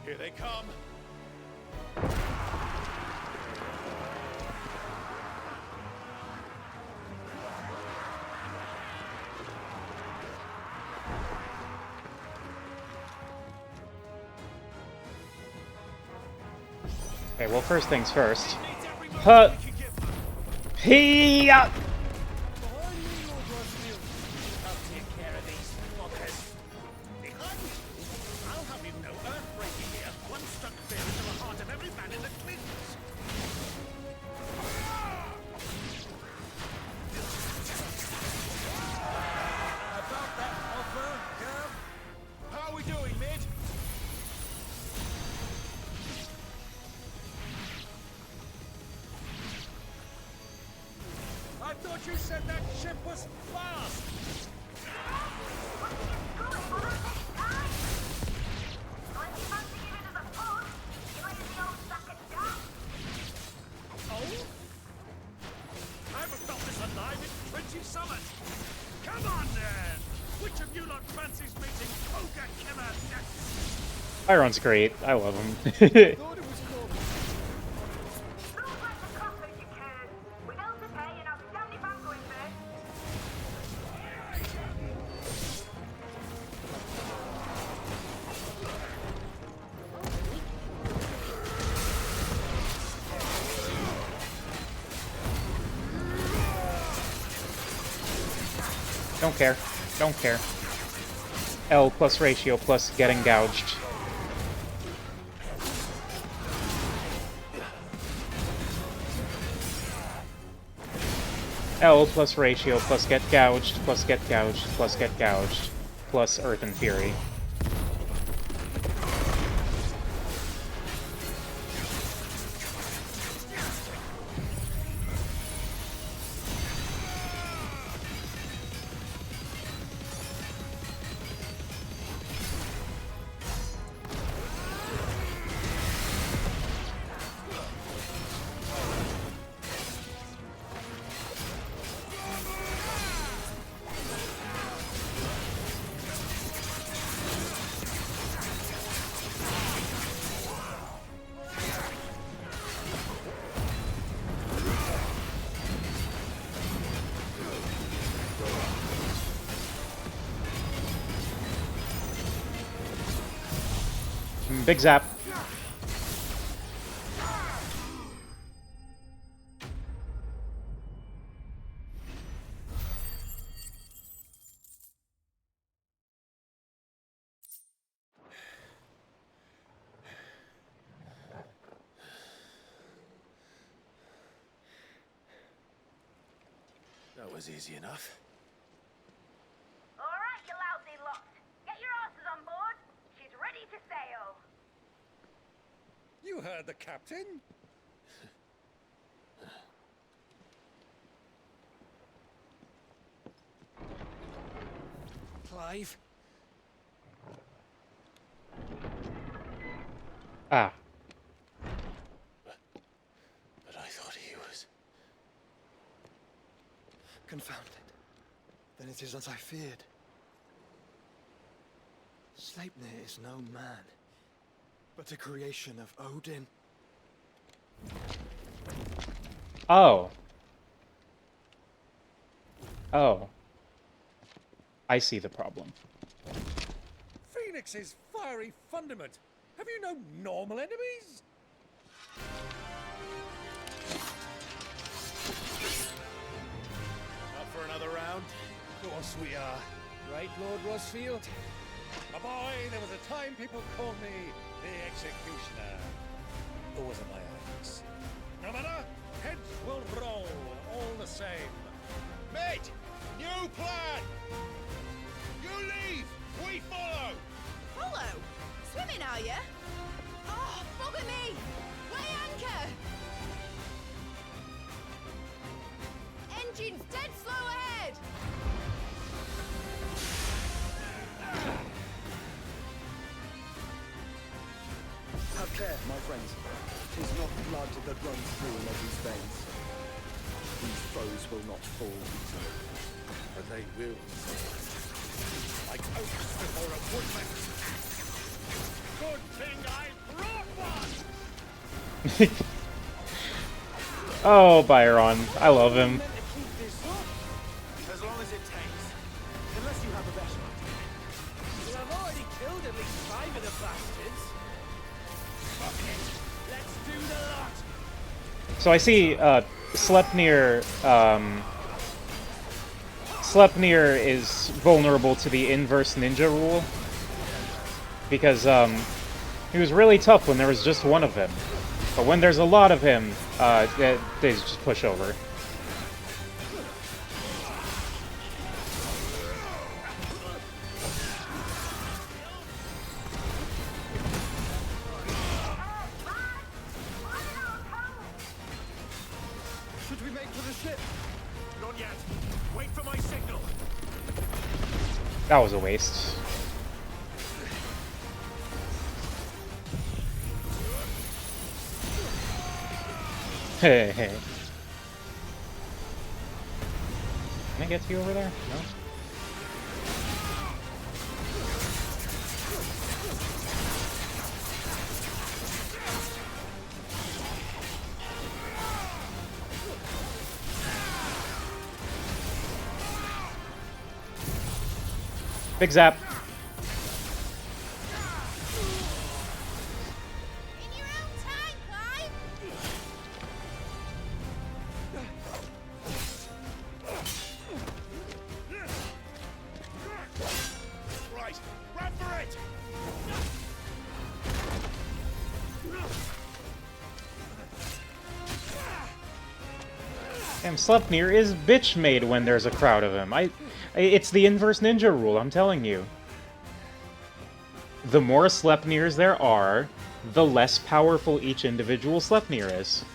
Here they come. Okay, well, first things first. He-ya! How are we doing, Mid? I thought you said that ship was fast! Oh? I haven't felt this alive in 20 summers! Come on then! Which of you lot fancies meeting Ogre Killer next? Iron's great. I love him. Don't care. Don't care. L plus ratio plus getting gouged. L plus ratio plus get gouged plus get gouged plus get gouged plus Earth and Fury. Big zap. That was easy enough. All right, you lousy lot. Get your asses on board. She's ready to sail. the captain? Clive? Ah. But I thought he was... Confounded. Then it is as I feared. Sleipnir is no man, but a creation of Odin. Oh. Oh. I see the problem. Phoenix's fiery fundament. Have you no normal enemies? Up for another round? Of course we are. Right, Lord Rosfield? My boy, there was a time people called me the Executioner. Or was it my axe? No matter, heads will roll all the same. Mate, new plan! You leave, we follow! Follow? Swimming, are you? Oh, bugger me! Weigh anchor! Engine's dead slow ahead! Have care, my friends. 'Tis not blood that runs through Loki's veins. These foes will not fall easily. But they will. Like oaks before a woodman. Good thing I brought one! Oh, Byron. I love him. As long as it takes. Unless you have a better idea. Well, I've already killed at least 5 of the bastards. Fuck it. Let's do the lot. So I see Sleipnir Sleipnir is vulnerable to the inverse ninja rule because he was really tough when there was just one of him, but when there's a lot of him, they just push over. Should we make for the ship? Not yet. Wait for my signal. That was a waste. Hey, hey. Can I get to you over there? No? Big zap. Right, run for it! Damn, Sleipnir is bitch made when there's a crowd of him. It's the inverse ninja rule, I'm telling you. The more Sleipnirs there are, the less powerful each individual Sleipnir is.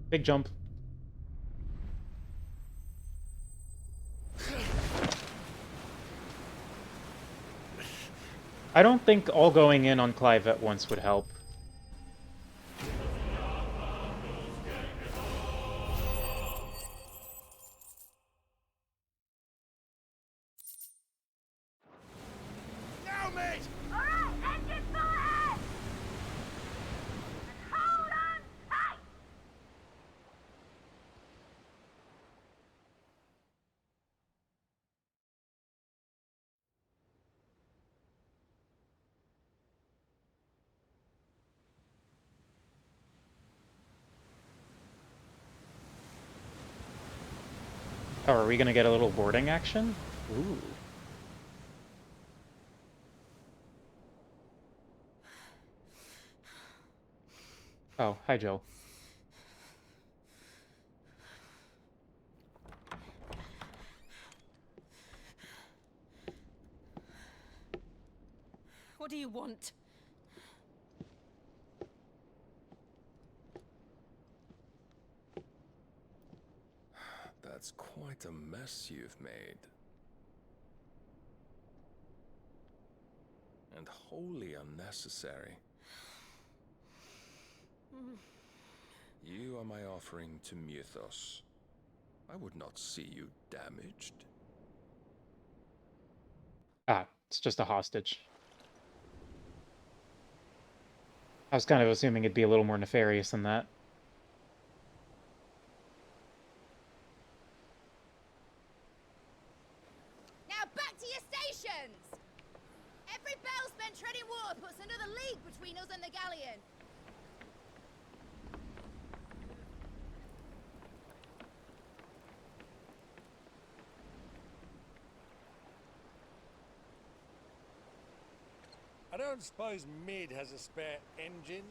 Big jump. I don't think all going in on Clive at once would help. Now, mate! Alright, engine full ahead! And hold on tight! Oh, are we gonna get a little boarding action? Ooh. Oh, hi, Joe. What do you want? That's quite a mess you've made. And wholly unnecessary. You are my offering to Mythos. I would not see you damaged. Ah, it's just a hostage. I was kind of assuming it'd be a little more nefarious than that. Now back to your stations! Every bell spent treading water puts another league between us and the galleon. I don't suppose Mid has a spare engine?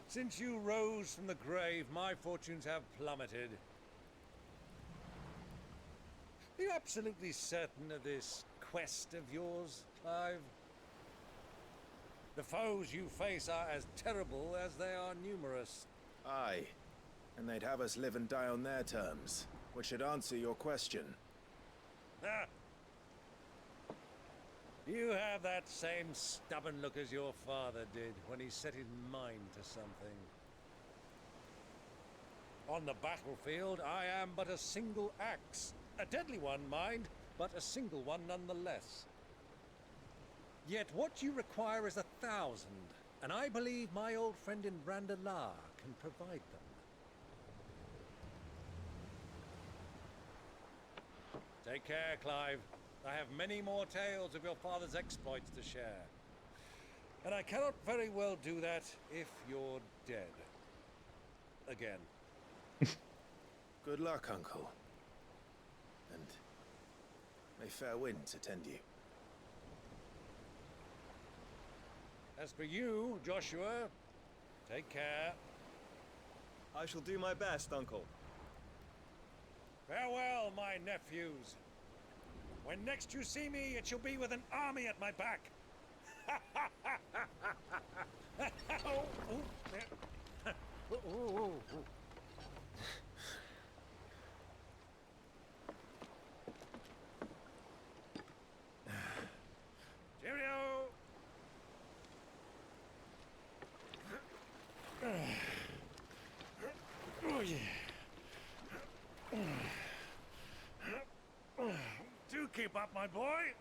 Since you rose from the grave, my fortunes have plummeted. Are you absolutely certain of this quest of yours, Clive? The foes you face are as terrible as they are numerous. Aye. And they'd have us live and die on their terms, which should answer your question. Ah. You have that same stubborn look as your father did when he set his mind to something. On the battlefield, I am but a single axe. A deadly one, mind, but a single one nonetheless. Yet what you require is 1,000, and I believe my old friend in Randalar can provide them. Take care, Clive. I have many more tales of your father's exploits to share. And I cannot very well do that if you're dead. Again. Good luck, Uncle. And may fair winds attend you. As for you, Joshua, take care. I shall do my best, Uncle. Farewell, my nephews. When next you see me, it shall be with an army at my back. Oh, oh, Cheerio! Oh, yeah. Do keep up, my boy.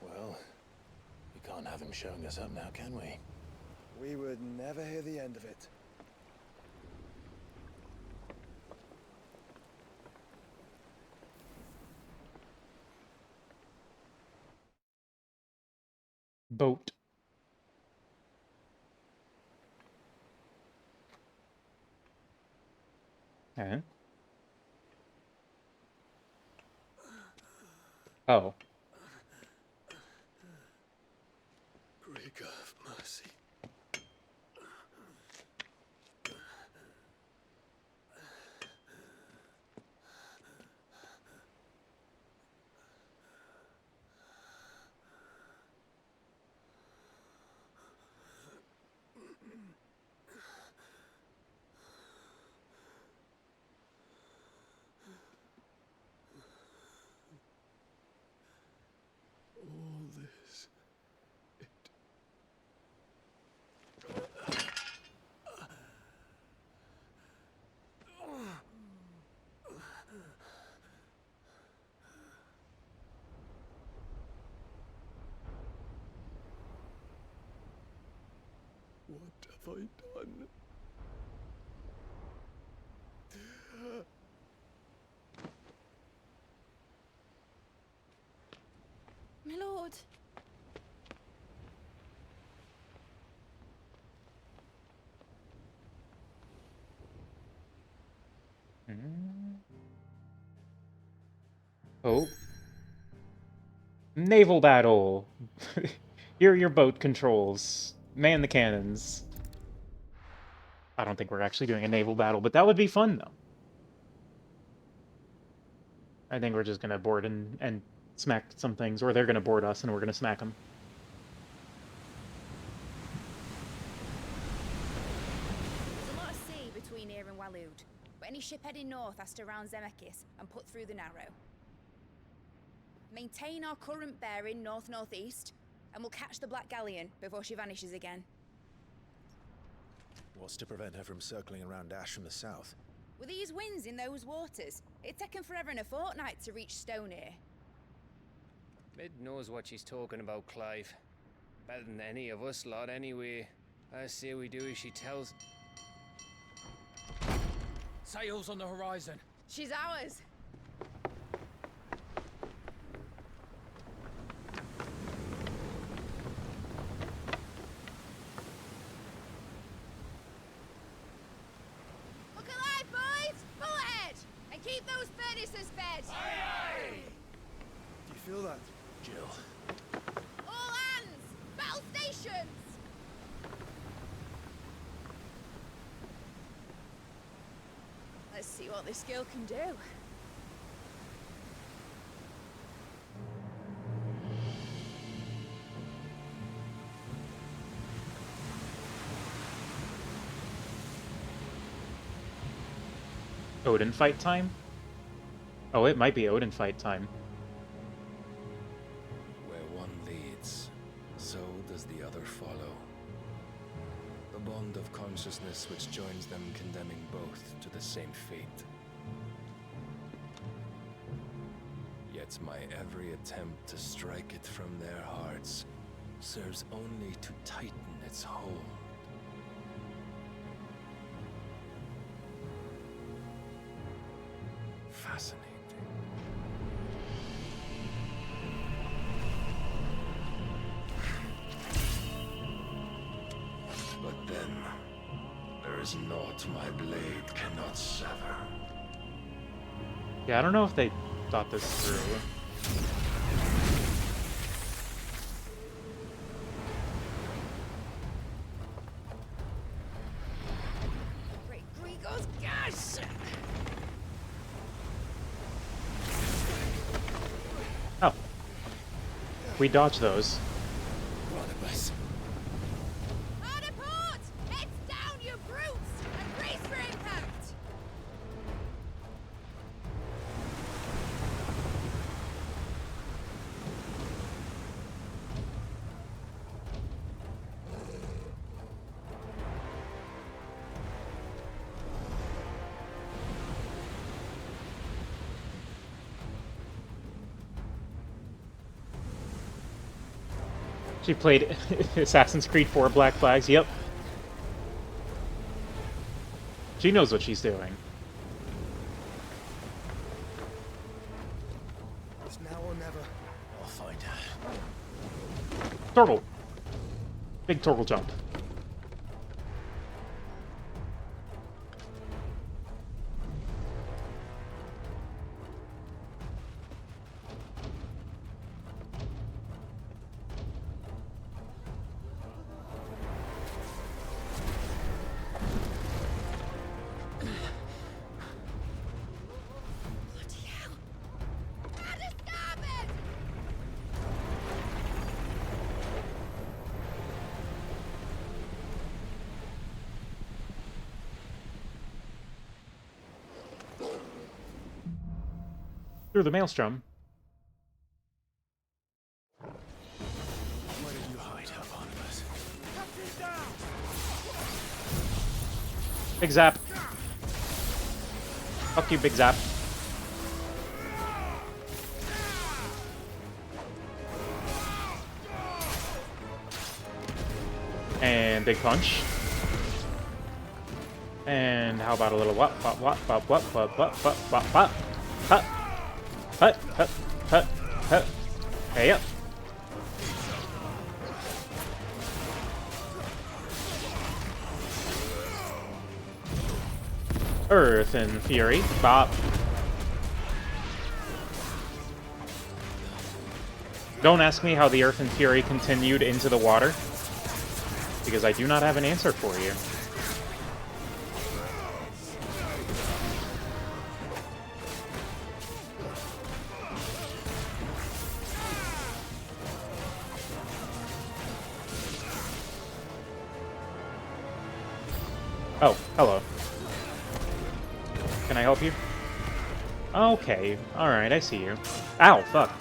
Well, we can't have him showing us up now, can we? We would never hear the end of it. Boat. Okay. Oh. Greek of mercy. All this. What have I done? My lord. Oh. Naval battle! Here are your boat controls. Man the cannons. I don't think we're actually doing a naval battle, but that would be fun, though. I think we're just gonna board and smack some things, or they're gonna board us and we're gonna smack them. There's a lot of sea between here and Waloed, but any ship heading north has to round Zemeckis and put through the Narrow. Maintain our current bearing north-northeast, and we'll catch the Black Galleon before she vanishes again. What's to prevent her from circling around Ash from the south? With these winds in those waters, it'd taken forever and a fortnight to reach Stonehere. Mid knows what she's talking about, Clive. Better than any of us lot, anyway. I say we do as she tells. Sails on the horizon. She's ours. Look alive, boys! Pull ahead! And keep those furnaces fed! Do you feel that? Jill. All hands! Battle stations! Let's see what this girl can do. Odin fight time? Oh, it might be Odin fight time. Where one leads, so does the other follow. The bond of consciousness which joins them condemning both to the same fate. Yet my every attempt to strike it from their hearts serves only to tighten its hold. Fascinating. But then, there is naught my blade cannot sever. Yeah, I don't know if they thought this through. Great Grigos, gosh! Oh. We dodged those. Barnabas. Hard a port! Heads down, you brutes! And brace for impact! She played Assassin's Creed 4 Black Flags, yep. She knows what she's doing. It's now or never. I'll find her. Turtle. Big turtle jump. Through the maelstrom. Where did you hide her, Barnabas? Big zap. Fuck you, big zap. And big punch. And how about a little what? Hut. Hut, hut, hut, hut. Hey up. Earth and Fury. Bop. Don't ask me how the Earth and Fury continued into the water, because I do not have an answer for you. Oh, hello. Can I help you? Okay, alright, I see you. Ow, fuck.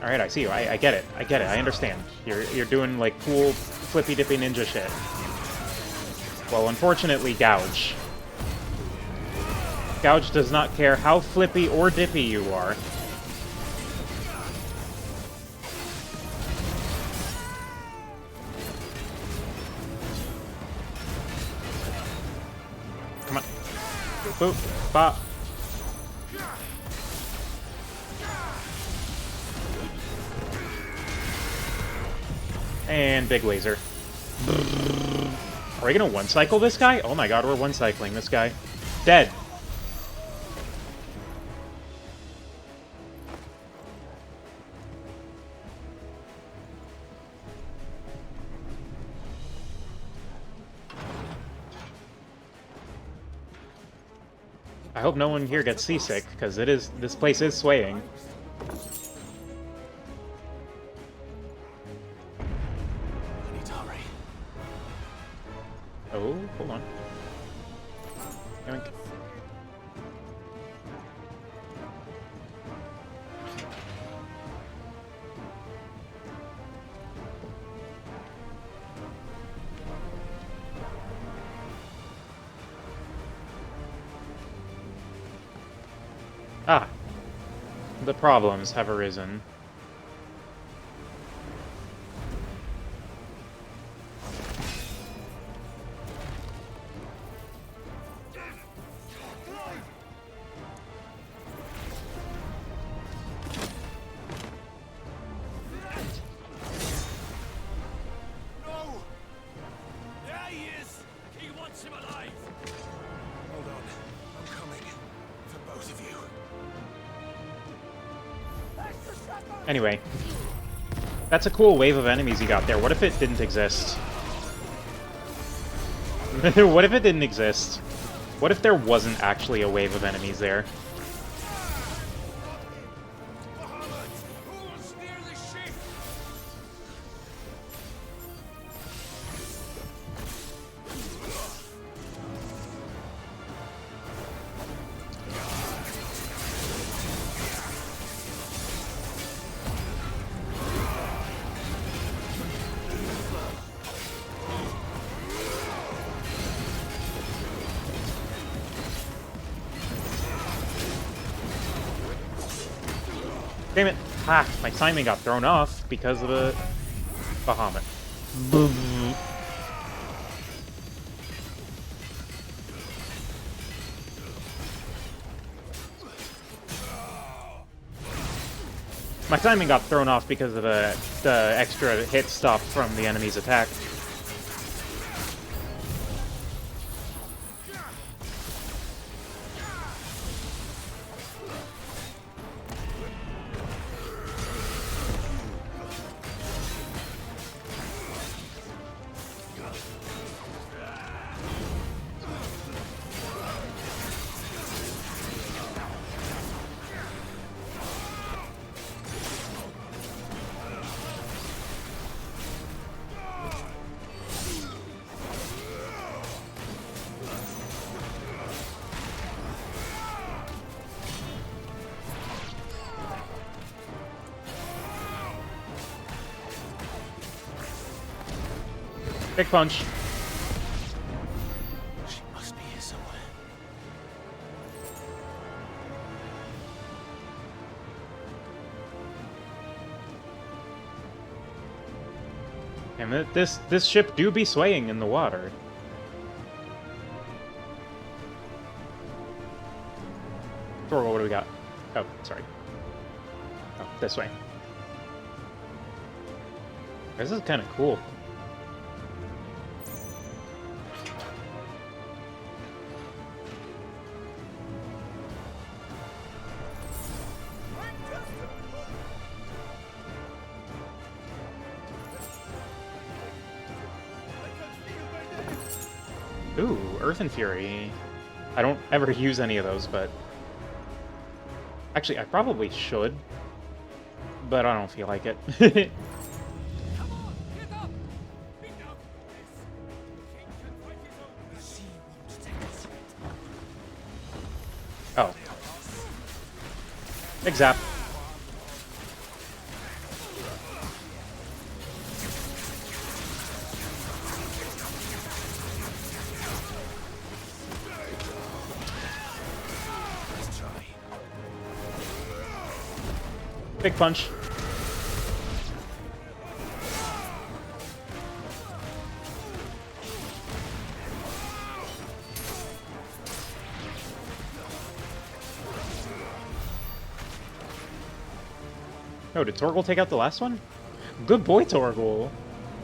Alright, I see you. I get it. I get it. I understand. You're doing, like, cool flippy-dippy ninja shit. Well, unfortunately, Gouge. Gouge does not care how flippy or dippy you are. Come on. Boop. Bop. And big laser. Are we gonna one-cycle this guy? Oh my god, we're one-cycling this guy. Dead. I hope no one here gets seasick, because this place is swaying. Oh, hold on. Yoink. Ah. The problems have arisen. Anyway, that's a cool wave of enemies you got there. What if it didn't exist? What if it didn't exist? What if there wasn't actually a wave of enemies there? Damn it! Ha! My timing got thrown off because of a Bahamut. My timing got thrown off because of the extra hit stop from the enemy's attack. Big punch. She must be here somewhere. And this ship do be swaying in the water. Thor, what do we got? Oh, sorry. Oh, this way. This is kind of cool. Ooh, Earth and Fury. I don't ever use any of those, but... Actually, I probably should. But I don't feel like it. Oh. Big zap. Big punch. Oh, did Torgal take out the last one? Good boy, Torgal.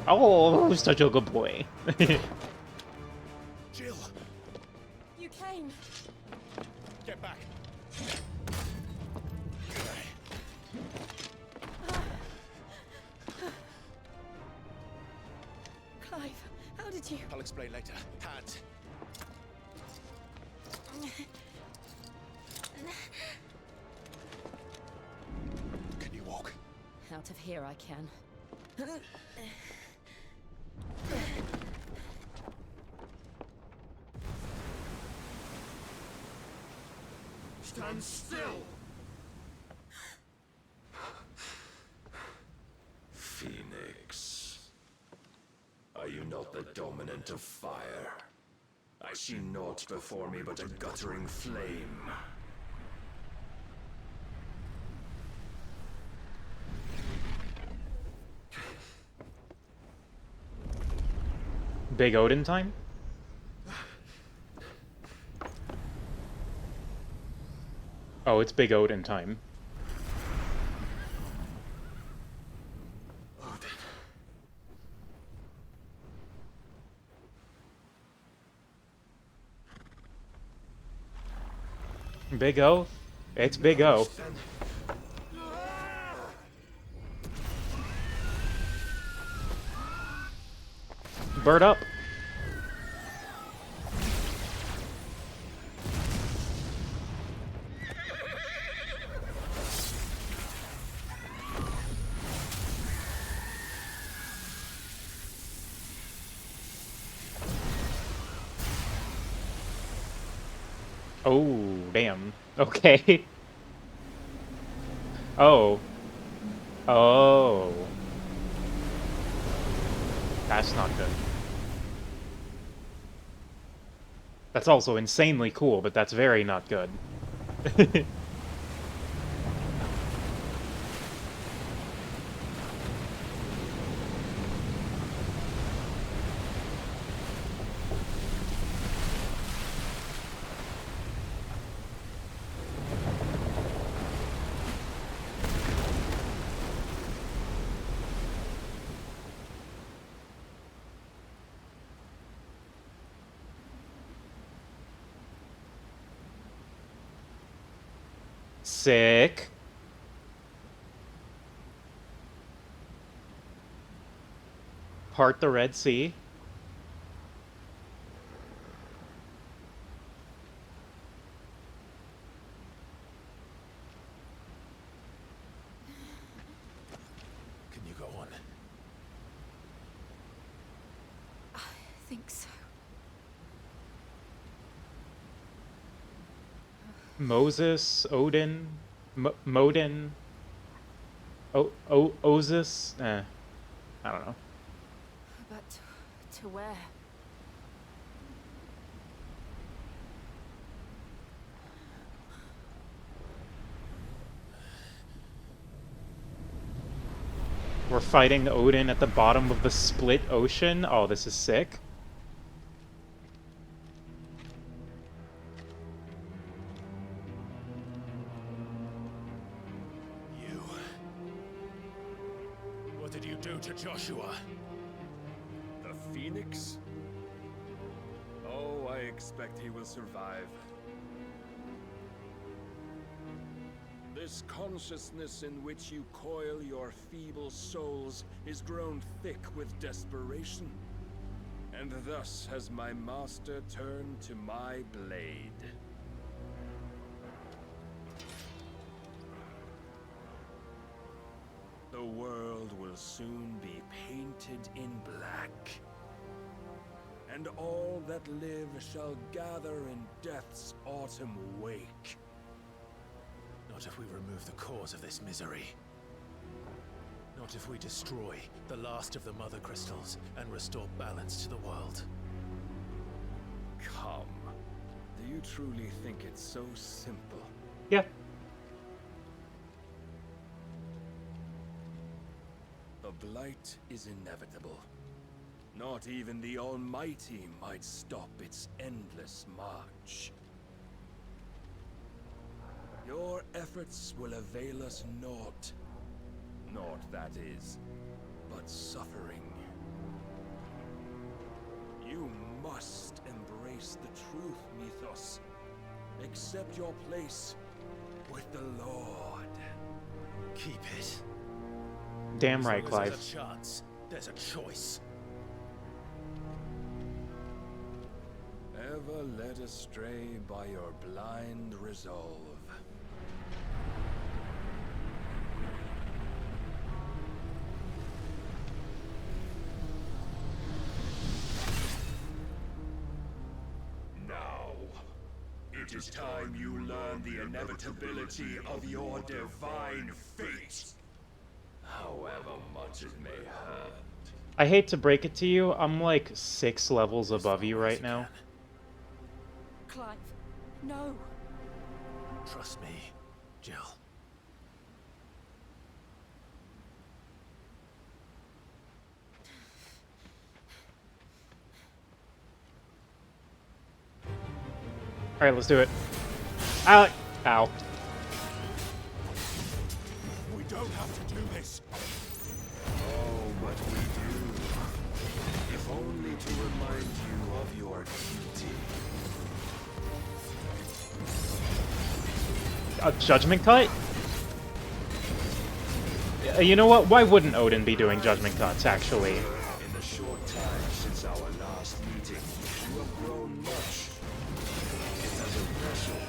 Oh, such a good boy. Jill! You came. Get back. Clive, how did you... I'll explain later. Hands. Can you walk? Out of here I can. Stand still! Phoenix. Are you not the dominant of fire? I see naught before me but a guttering flame. Big Odin time? Oh, it's Big Odin time. Big O? It's Big O. Bird up. Oh, damn. Okay. Oh. Oh. That's not good. That's also insanely cool, but that's very not good. Sick. Part the Red Sea. Can you go on? I think so. Moses, Odin, Modin, Ozus? I don't know. But to where? We're fighting Odin at the bottom of the split ocean? Oh, this is sick. What did you do to Joshua? The Phoenix? Oh, I expect he will survive. This consciousness in which you coil your feeble souls is grown thick with desperation. And thus has my master turned to my blade. The world will soon be painted in black, and all that live shall gather in death's autumn wake. Not if we remove the cause of this misery. Not if we destroy the last of the Mother Crystals and restore balance to the world. Come. Do you truly think it's so simple? Yeah. The blight is inevitable. Not even the Almighty might stop its endless march. Your efforts will avail us naught. Naught, that is, but suffering. You must embrace the truth, Mythos. Accept your place with the Lord. Keep it. Damn right, As long as Clive. there's a chance, there's a choice. Ever led astray by your blind resolve. Now, it is time you learn the inevitability of your divine fate. However much it may hurt. I hate to break it to you, I'm like 6 levels above you right now. Clive, no. Trust me, Jill. Alright, let's do it. Ow! Ow. We don't have to do this. Oh, but we do. If only to remind you of your duty. A judgment cut? You know what? Why wouldn't Odin be doing judgment cuts, actually? In the short time since our last meeting, you have grown much. If as a vessel,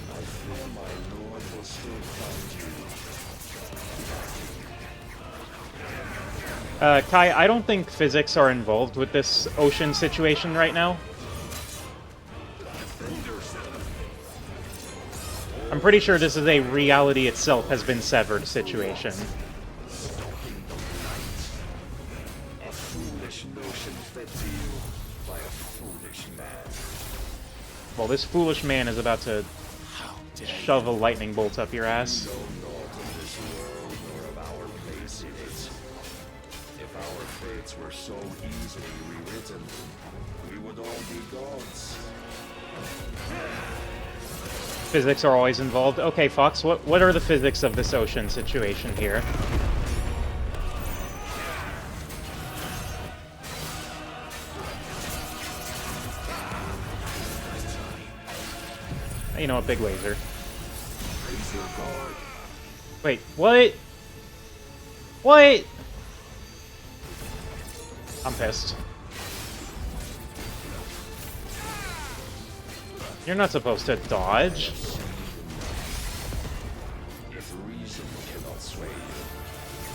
I fear my lord will still find you. Kai, I don't think physics are involved with this ocean situation right now. I'm pretty sure this is a reality itself has been severed situation. A foolish notion fed to you by a foolish man. Well, this foolish man is about to shove a lightning bolt up your ass. Know naught of this world nor of our place in it. If our fates were so easily rewritten, we would all be gods. Physics are always involved. Okay, Fox, what are the physics of this ocean situation here? You know what, big laser. Wait, what? What? I'm pissed. You're not supposed to dodge. If reason cannot sway you,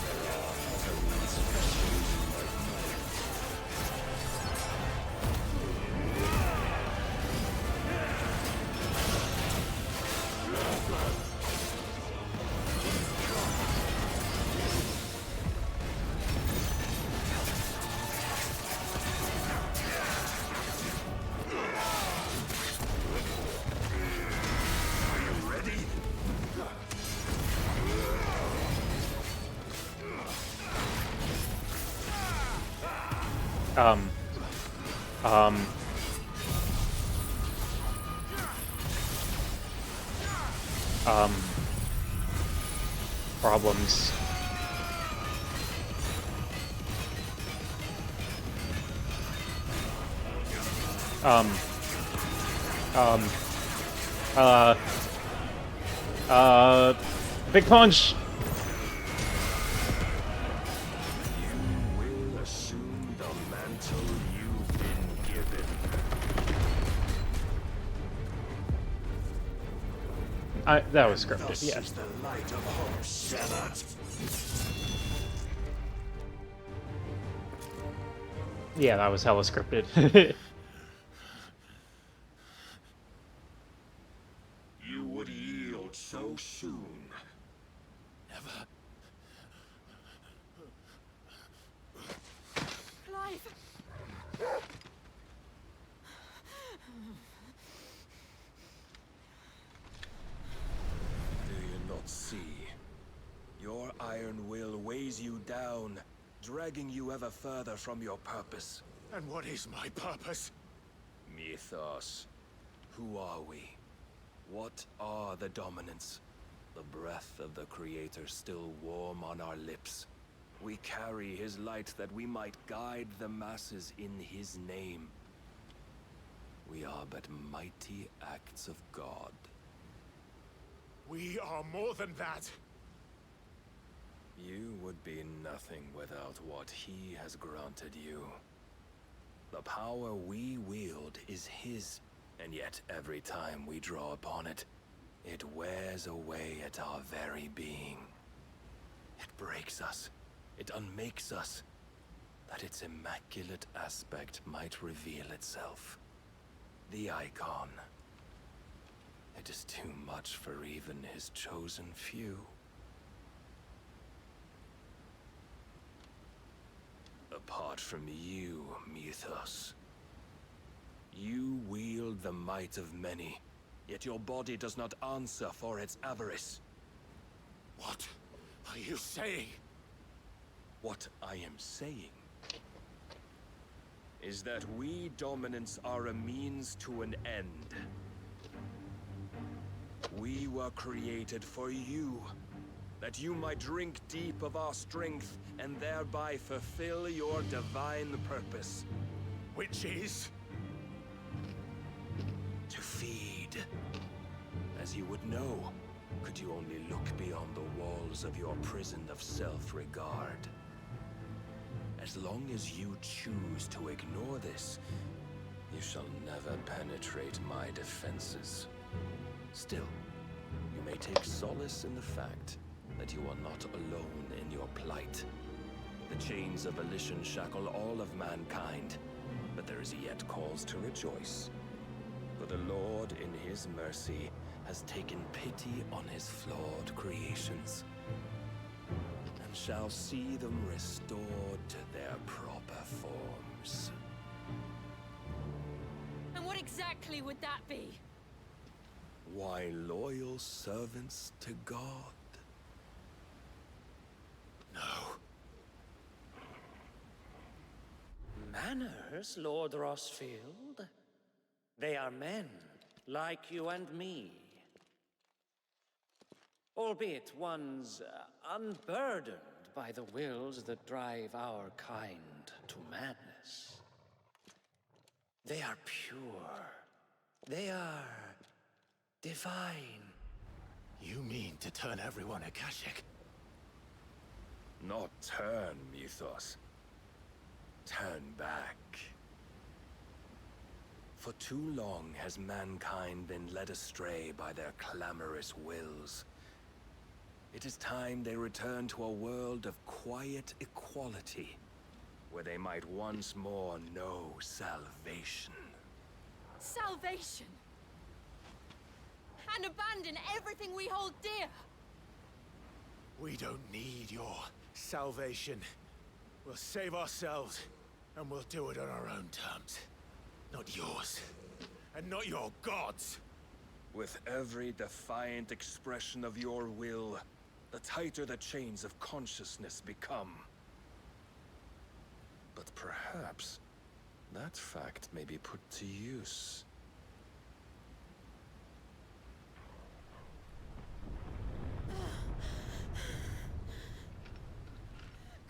there are other means of persuasion like Problems. Big punch! you will assume the mantle you've been That was scripted, Thus yeah. is the light of hope severed. Yeah, that was hella scripted. You would yield so soon. Never. Clive! Do you not see? Your iron will weighs you down, dragging you ever further from your purpose. And what is my purpose? Mythos. Who are we? What are the dominants? The breath of the Creator still warm on our lips. We carry his light that we might guide the masses in his name. We are but mighty acts of God. We are more than that. You would be nothing without what he has granted you. The power we wield is his, and yet every time we draw upon it, it wears away at our very being. It breaks us, it unmakes us, that its immaculate aspect might reveal itself. The icon. It is too much for even his chosen few. Apart from you, Mythos. You wield the might of many, yet your body does not answer for its avarice. What are you saying? What I am saying is that we dominants are a means to an end. We were created for you, that you might drink deep of our strength and thereby fulfill your divine purpose. Which is? To feed. As you would know, could you only look beyond the walls of your prison of self-regard. As long as you choose to ignore this, you shall never penetrate my defenses. Still, you may take solace in the fact that you are not alone in your plight. The chains of volition shackle all of mankind, but there is yet cause to rejoice. For the Lord, in his mercy, has taken pity on his flawed creations, and shall see them restored to their proper forms. And what exactly would that be? Why, loyal servants to God. No. Manners, Lord Rossfield? They are men, like you and me. Albeit ones unburdened by the wills that drive our kind to madness. They are pure. They are divine. You mean to turn everyone Akashic? Not turn, Mythos. Turn back. For too long has mankind been led astray by their clamorous wills. It is time they return to a world of quiet equality, where they might once more know salvation. Salvation! And abandon everything we hold dear! We don't need your salvation. We'll save ourselves, and we'll do it on our own terms. Not yours, and not your gods. With every defiant expression of your will, the tighter the chains of consciousness become. But perhaps that fact may be put to use.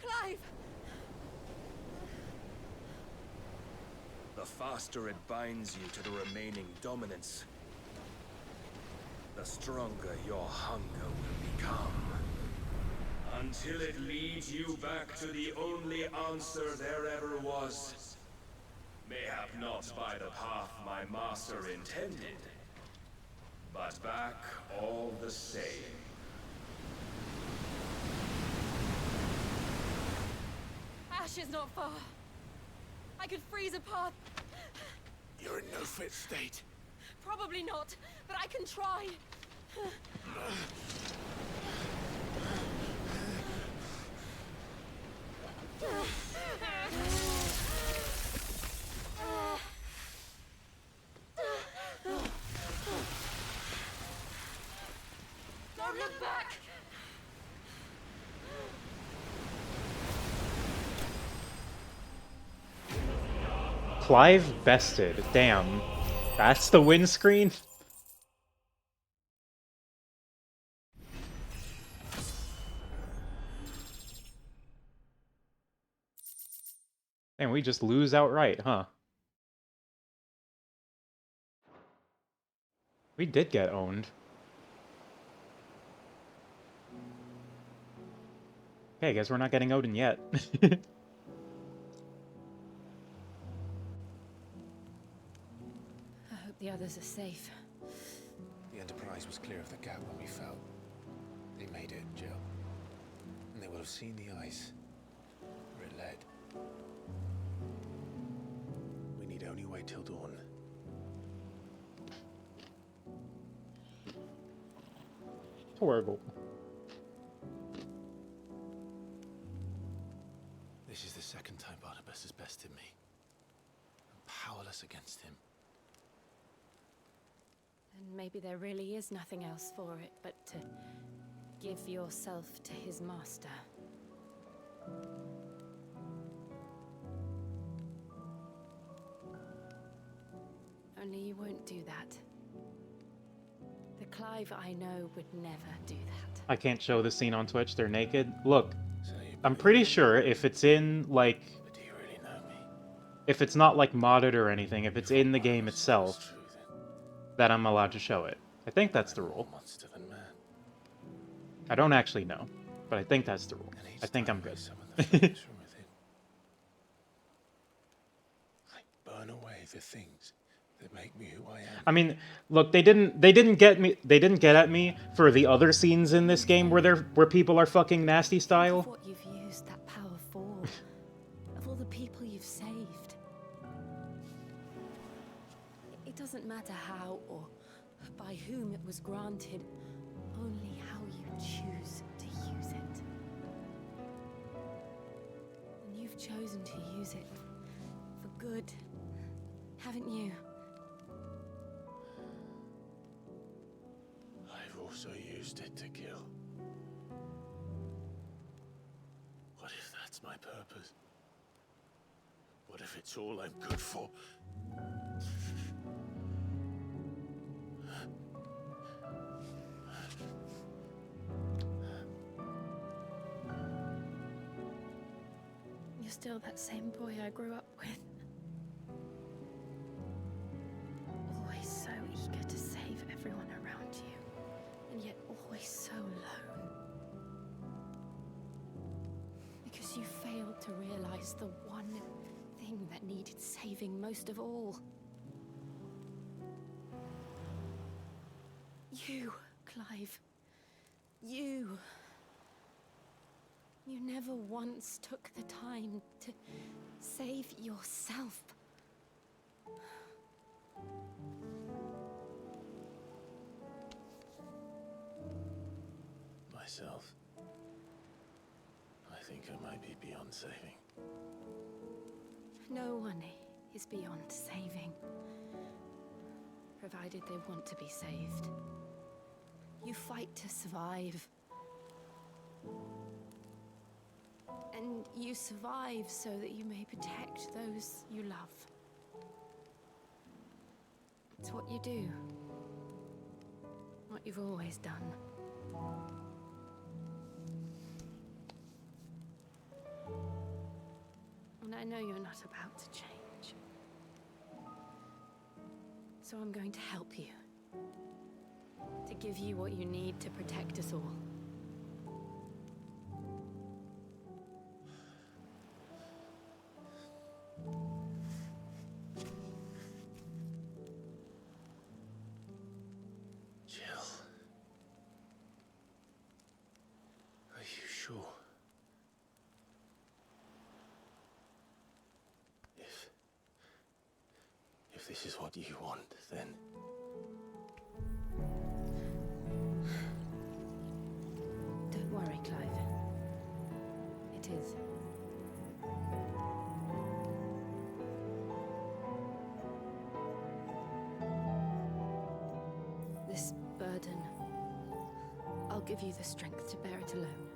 Clive! The faster it binds you to the remaining dominance, the stronger your hunger will become. Until it leads you back to the only answer there ever was. Mayhap not by the path my master intended, but back all the same. Ash is not far. I could freeze a path. You're in no fit state. Probably not, but I can try. Don't look back! Clive bested. Damn. That's the windscreen? And we just lose outright, huh? We did get owned. Okay, I guess we're not getting Odin yet. I hope the others are safe. The Enterprise was clear of the gap when we fell. They made it, Jill. And they will have seen the ice where it led. We need only wait till dawn. Horrible. This is the second time Barnabas has bested me. I'm powerless against him. And maybe there really is nothing else for it but to give yourself to his master. Only you won't do that. The Clive I know would never do that. I can't show the scene on Twitch, they're naked. Look, I'm pretty sure if it's in, like... If it's not, like, modded or anything, if it's in the game itself, that I'm allowed to show it. I think that's the rule. I don't actually know, but I think that's the rule. I think I'm good. Burn away the things that make me who I am. I mean, look, they didn't get at me for the other scenes in this game where people are fucking nasty style. What you've used that power for, of all the people you've saved. It doesn't matter how or by whom it was granted, only how you choose to use it. And you've chosen to use it for good, haven't you? I've also used it to kill. What if that's my purpose? What if it's all I'm good for? You're still that same boy I grew up with. Always so eager to save everyone around you, and yet always so alone. Because you failed to realize the one thing that needed saving most of all. You, Clive. You. You never once took the time to save yourself. Myself. I think I might be beyond saving. No one is beyond saving, provided they want to be saved. You fight to survive. And you survive so that you may protect those you love. It's what you do. What you've always done. And I know you're not about to change. So I'm going to help you. To give you what you need to protect us all. If this is what you want, then... Don't worry, Clive. It is. This burden, I'll give you the strength to bear it alone.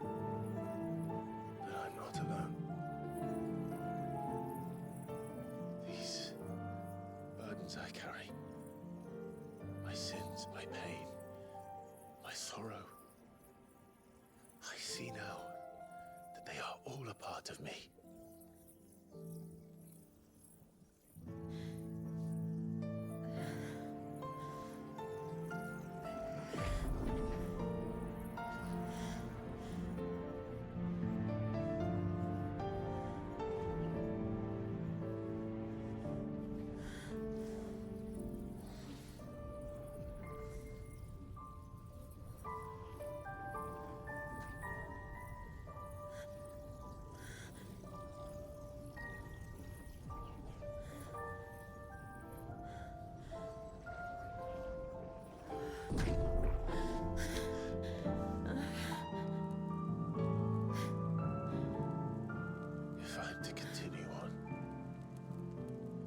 But I'm not alone. These burdens I carry, my sins, my pain, my sorrow, I see now that they are all a part of me. If I'm to continue on,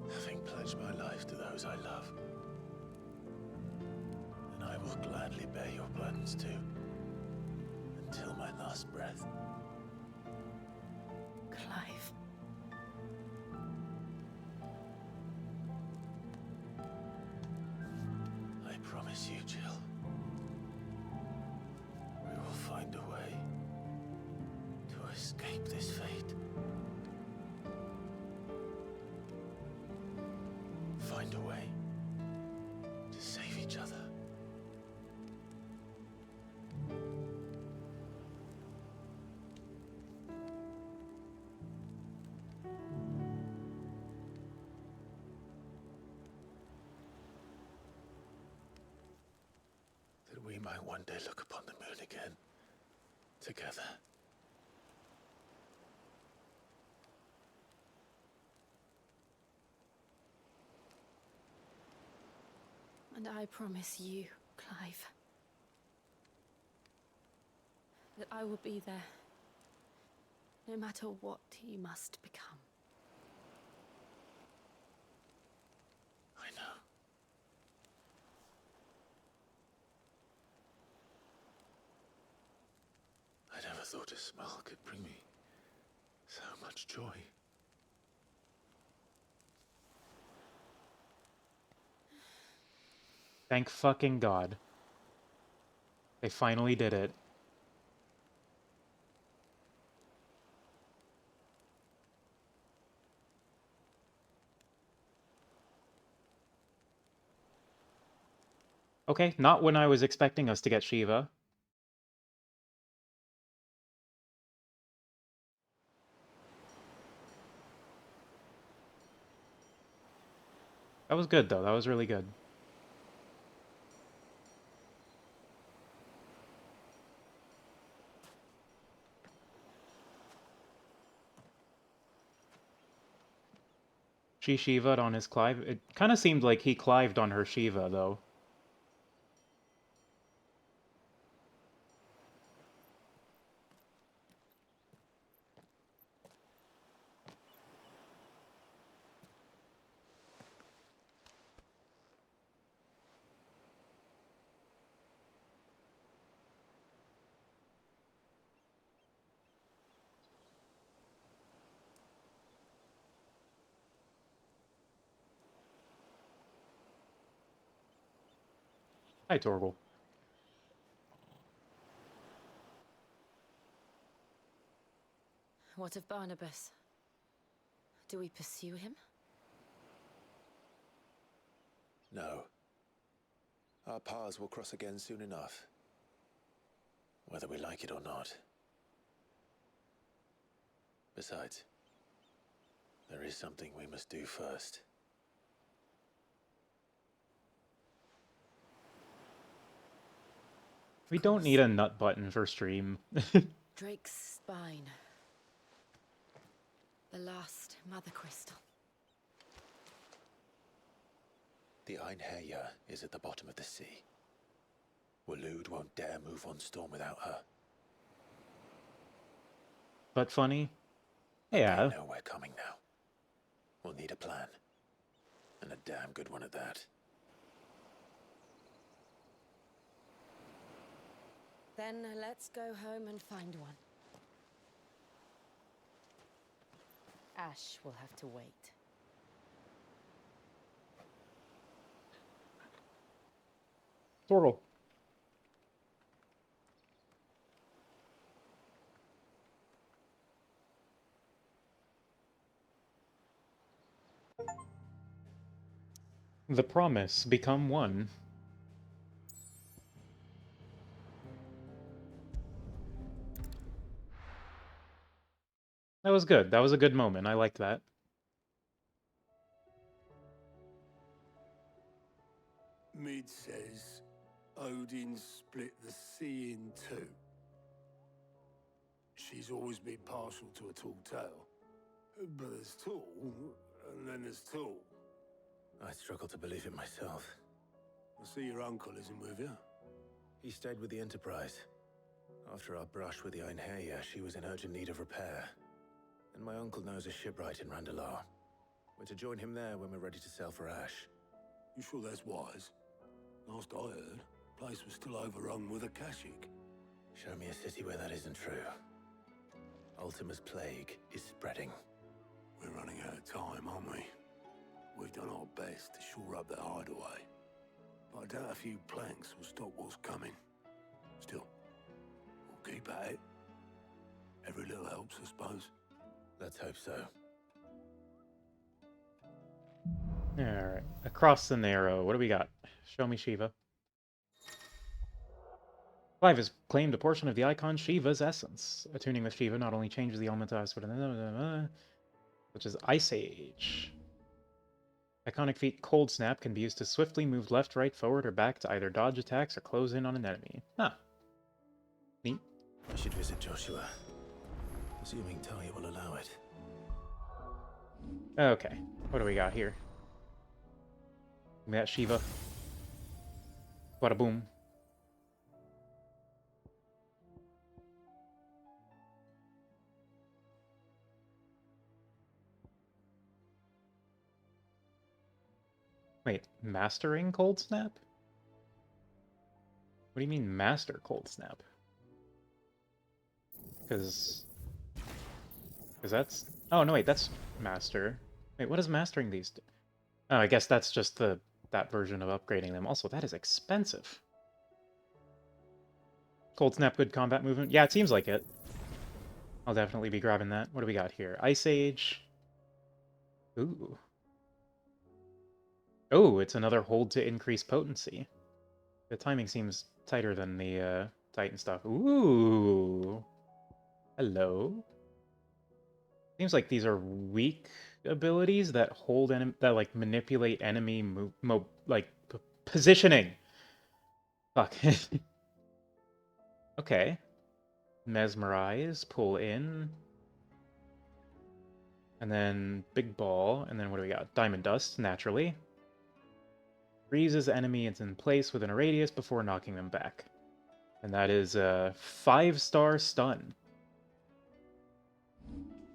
having pledged my life to those I love, then I will gladly bear your burdens too, until my last breath. Clive. I promise you, Jill, we will find a way to escape this fate. Find a way to save each other. That we might one day look upon the moon again, together. And I promise you, Clive, that I will be there, no matter what you must become. I know. I never thought a smile could bring me so much joy. Thank fucking God. They finally did it. Okay, not when I was expecting us to get Shiva. That was good, though. That was really good. She Shiva'd on his Clive. It kind of seemed like he clived on her Shiva, though. Hi, Torgal. What of Barnabas? Do we pursue him? No. Our paths will cross again soon enough. Whether we like it or not. Besides, there is something we must do first. We don't need a nut button for stream. Drake's spine. The last mother crystal. The Einherja is at the bottom of the sea. Waloed won't dare move on Storm without her. But funny? Yeah. They know we're coming now. We'll need a plan. And a damn good one at that. Then let's go home and find one. Ash will have to wait. Sorrel. The promise become one. That was good. That was a good moment. I liked that. Mid says Odin split the sea in two. She's always been partial to a tall tale. But there's tall, and then there's tall. I struggle to believe it myself. I see your uncle isn't with you. He stayed with the Enterprise. After our brush with the Einherja, she was in urgent need of repair. And my uncle knows a shipwright in Randalar. We're to join him there when we're ready to sail for Ash. You sure that's wise? Last I heard, the place was still overrun with Akashic. Show me a city where that isn't true. Ultima's plague is spreading. We're running out of time, aren't we? We've done our best to shore up the hideaway. But I doubt a few planks will stop what's coming. Still, we'll keep at it. Every little helps, I suppose. Let's hope so. Alright. Across the Narrow. What do we got? Show me Shiva. Clive has claimed a portion of the icon Shiva's essence. Attuning with Shiva not only changes the element of which is Ice Age. Iconic feat Cold Snap can be used to swiftly move left, right, forward, or back to either dodge attacks or close in on an enemy. Huh. Neat. I should visit Joshua. Assuming Talia will allow it. Okay. What do we got here? Give me that Shiva. Bada boom. Wait, mastering Cold Snap? What do you mean master Cold Snap? Because that's... Oh, no, wait, that's master. Wait, what does mastering these do? Oh, I guess that's just that version of upgrading them. Also, that is expensive. Cold Snap, good combat movement? Yeah, it seems like it. I'll definitely be grabbing that. What do we got here? Ice Age. Ooh. Oh, it's another hold to increase potency. The timing seems tighter than the Titan stuff. Ooh. Hello. Seems like these are weak abilities that hold that like manipulate enemy positioning. Fuck. Okay. Mesmerize, pull in. And then Big Ball, and then what do we got? Diamond Dust, naturally. Freezes enemies in place within a radius before knocking them back. And that is a 5-star stun.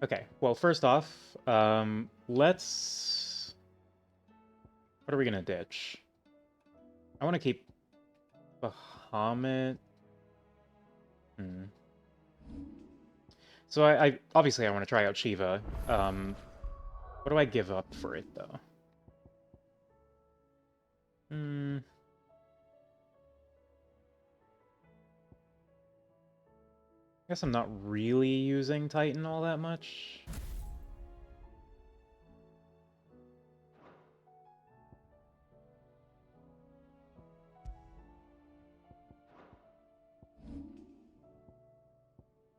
Okay, well, first off, let's... What are we gonna ditch? I want to keep Bahamut. So I obviously I want to try out Shiva. What do I give up for it, though? Guess I'm not really using Titan all that much.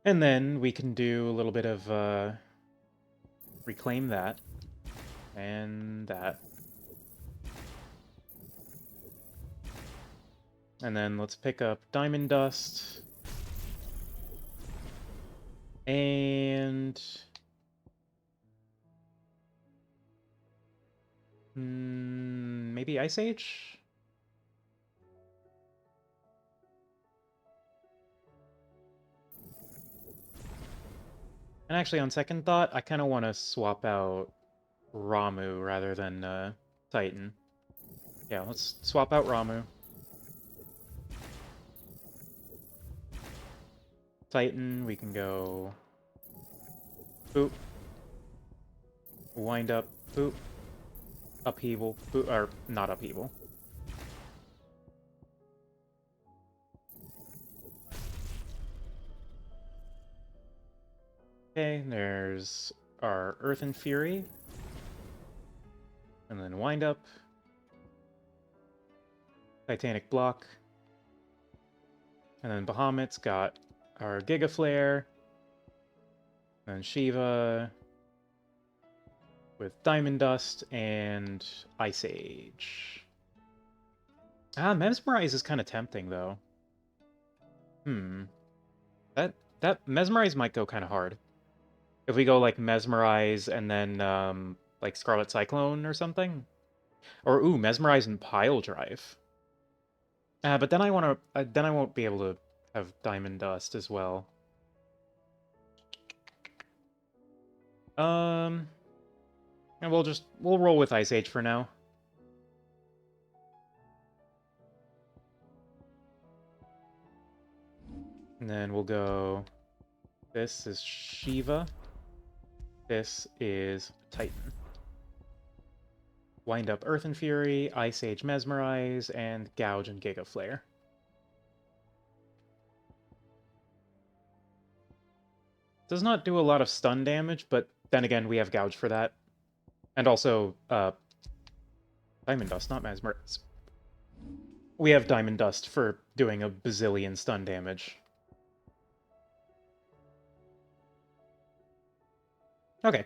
And then we can do a little bit of reclaim that and that. And then let's pick up Diamond Dust. And... Maybe Ice Age? And actually, on second thought, I kind of want to swap out Ramu rather than Titan. Yeah, let's swap out Ramu. Titan, we can go... Boop. Wind up. Boop. Upheaval. Boop. Or, not upheaval. Okay, there's our Earth and Fury. And then Wind Up. Titanic Block. And then Bahamut's got our Giga Flare. And Shiva with Diamond Dust and Ice Age. Mesmerize is kind of tempting, though. That Mesmerize might go kind of hard. If we go, like, Mesmerize and then, like, Scarlet Cyclone or something? Or, ooh, Mesmerize and Pile Drive. But then I won't be able to have Diamond Dust as well. And we'll roll with Ice Age for now. And then we'll go... This is Shiva. This is Titan. Wind up Earth and Fury, Ice Age Mesmerize, and Gouge and Giga Flare. Does not do a lot of stun damage, but then again, we have Gouge for that. And also, Diamond Dust, not Mesmerize. We have Diamond Dust for doing a bazillion stun damage. Okay.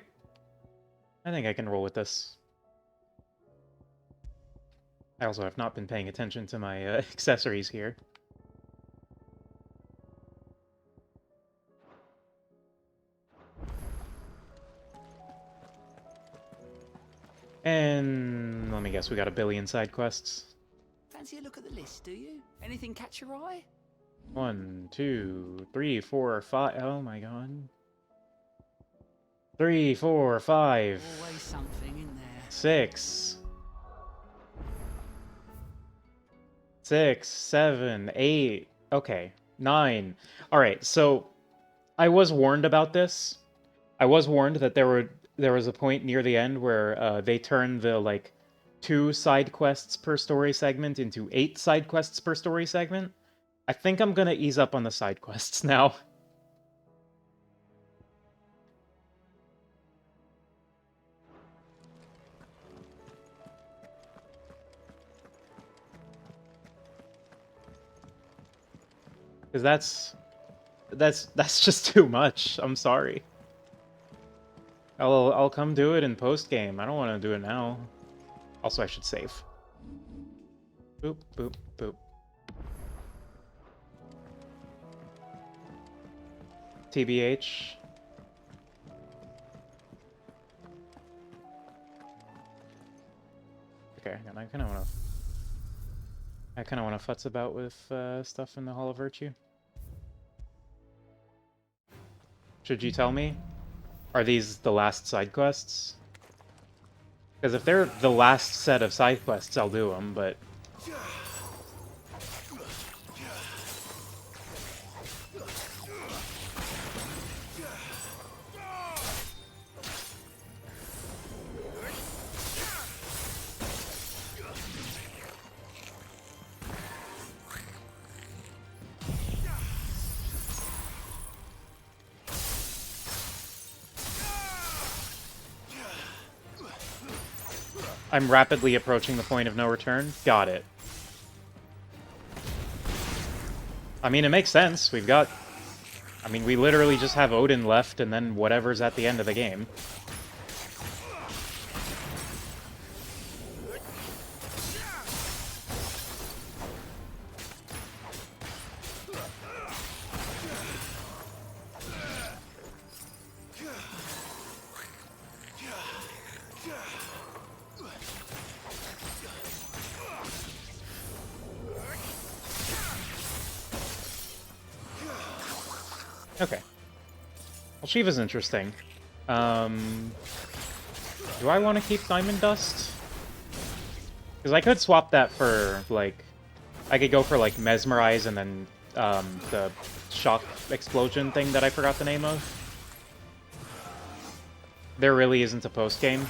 I think I can roll with this. I also have not been paying attention to my accessories here. And let me guess, we got a billion side quests. Fancy a look at the list, do you? Anything catch your eye? 1, 2, 3, 4, 5. Oh my god. 3, 4, 5. Always something in there. 6. 6, 7, 8. Okay, 9. All right, so I was warned about this. I was warned that there was a point near the end where they turned the like 2 side quests per story segment into 8 side quests per story segment. I think I'm gonna ease up on the side quests now. Because that's just too much. I'm sorry. I'll come do it in post game. I don't want to do it now. Also, I should save. Boop boop boop. TBH. Okay, and I kind of want to futz about with stuff in the Hall of Virtue. Should you tell me? Are these the last side quests? Because if they're the last set of side quests, I'll do them, but... I'm rapidly approaching the point of no return. Got it. I mean, it makes sense. We've got... I mean, we literally just have Odin left and then whatever's at the end of the game. Okay. Well, Shiva's interesting. Do I want to keep Diamond Dust? Because I could swap that for, like... I could go for, like, Mesmerize and then, the Shock Explosion thing that I forgot the name of. There really isn't a post-game.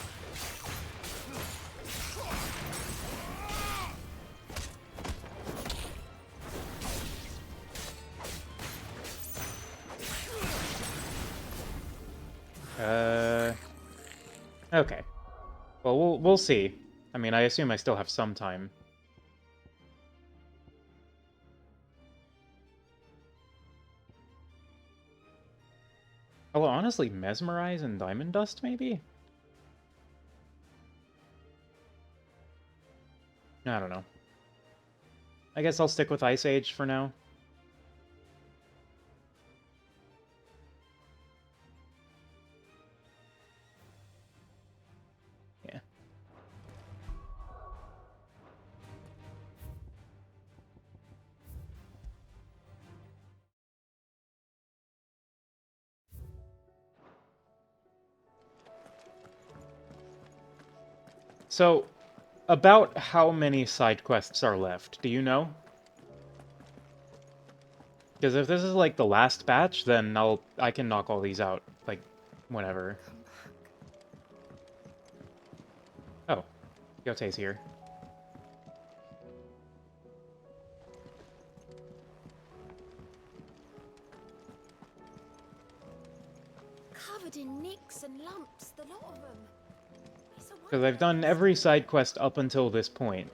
Okay. Well, we'll see. I mean, I assume I still have some time. Although, honestly, Mesmerize and Diamond Dust, maybe? I don't know. I guess I'll stick with Ice Age for now. Yeah. So, about how many side quests are left, do you know? Because if this is like the last batch, then I can knock all these out, like, whenever. Oh, Yote's here. Covered in nicks and lumps, the lot of them. Because I've done every side quest up until this point.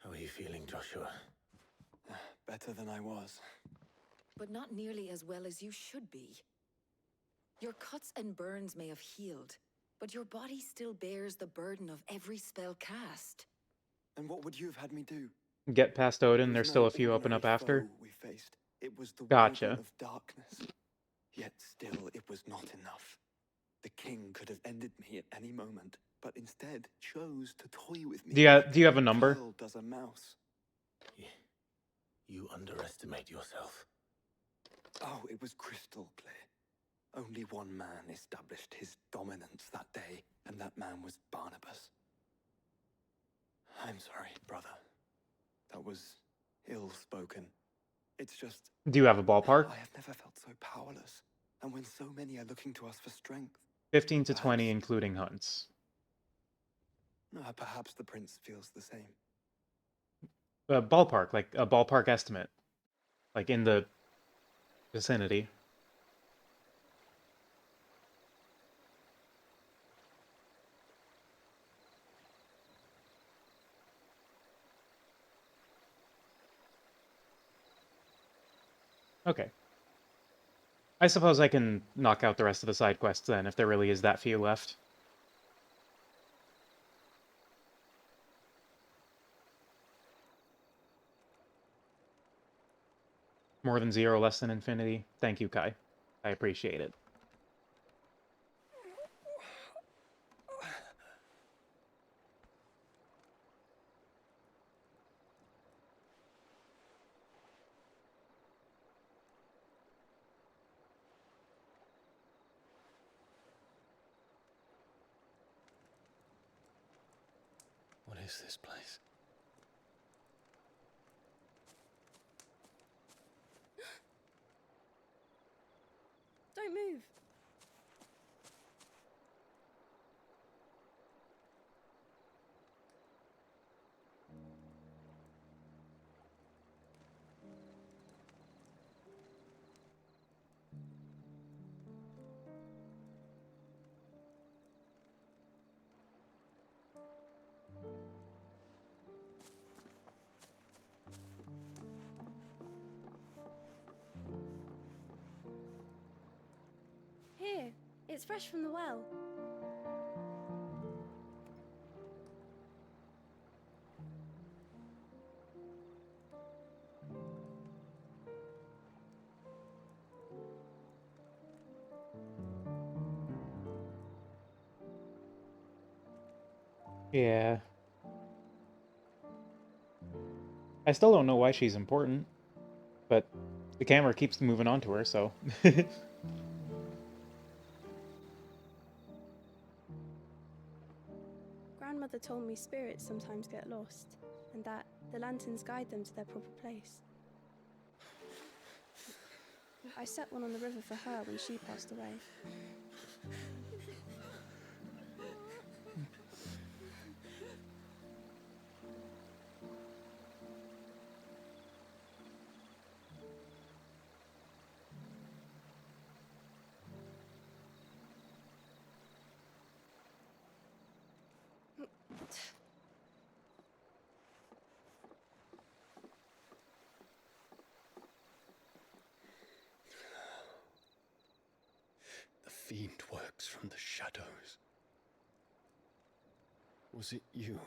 How are you feeling, Joshua? Better than I was. But not nearly as well as you should be. Your cuts and burns may have healed, but your body still bears the burden of every spell cast. And what would you have had me do? Get past Odin, It there's was still no a few open ordinary up after. foe we faced. It was the Gotcha. Warden of Darkness. Yet still, it was not enough. The king could have ended me at any moment, but instead chose to toy with me. Do you have a number? Girl does a mouse. You underestimate yourself. Oh, it was crystal clear. Only one man established his dominance that day, and that man was Barnabas. I'm sorry, brother. That was ill-spoken. It's just... Do you have a ballpark? I have never felt so powerless. And when so many are looking to us for strength... 15 to 20, including hunts. Perhaps the prince feels the same. Ballpark, like a ballpark estimate. Like in the vicinity. Okay. I suppose I can knock out the rest of the side quests then, if there really is that few left. More than 0, less than infinity. Thank you, Kai. I appreciate it. What is this place? Don't move. Here, it's fresh from the well. Yeah. I still don't know why she's important, but the camera keeps moving on to her, so... Grandmother told me spirits sometimes get lost, and that the lanterns guide them to their proper place. I set one on the river for her when she passed away. The fiend works from the shadows. Was it you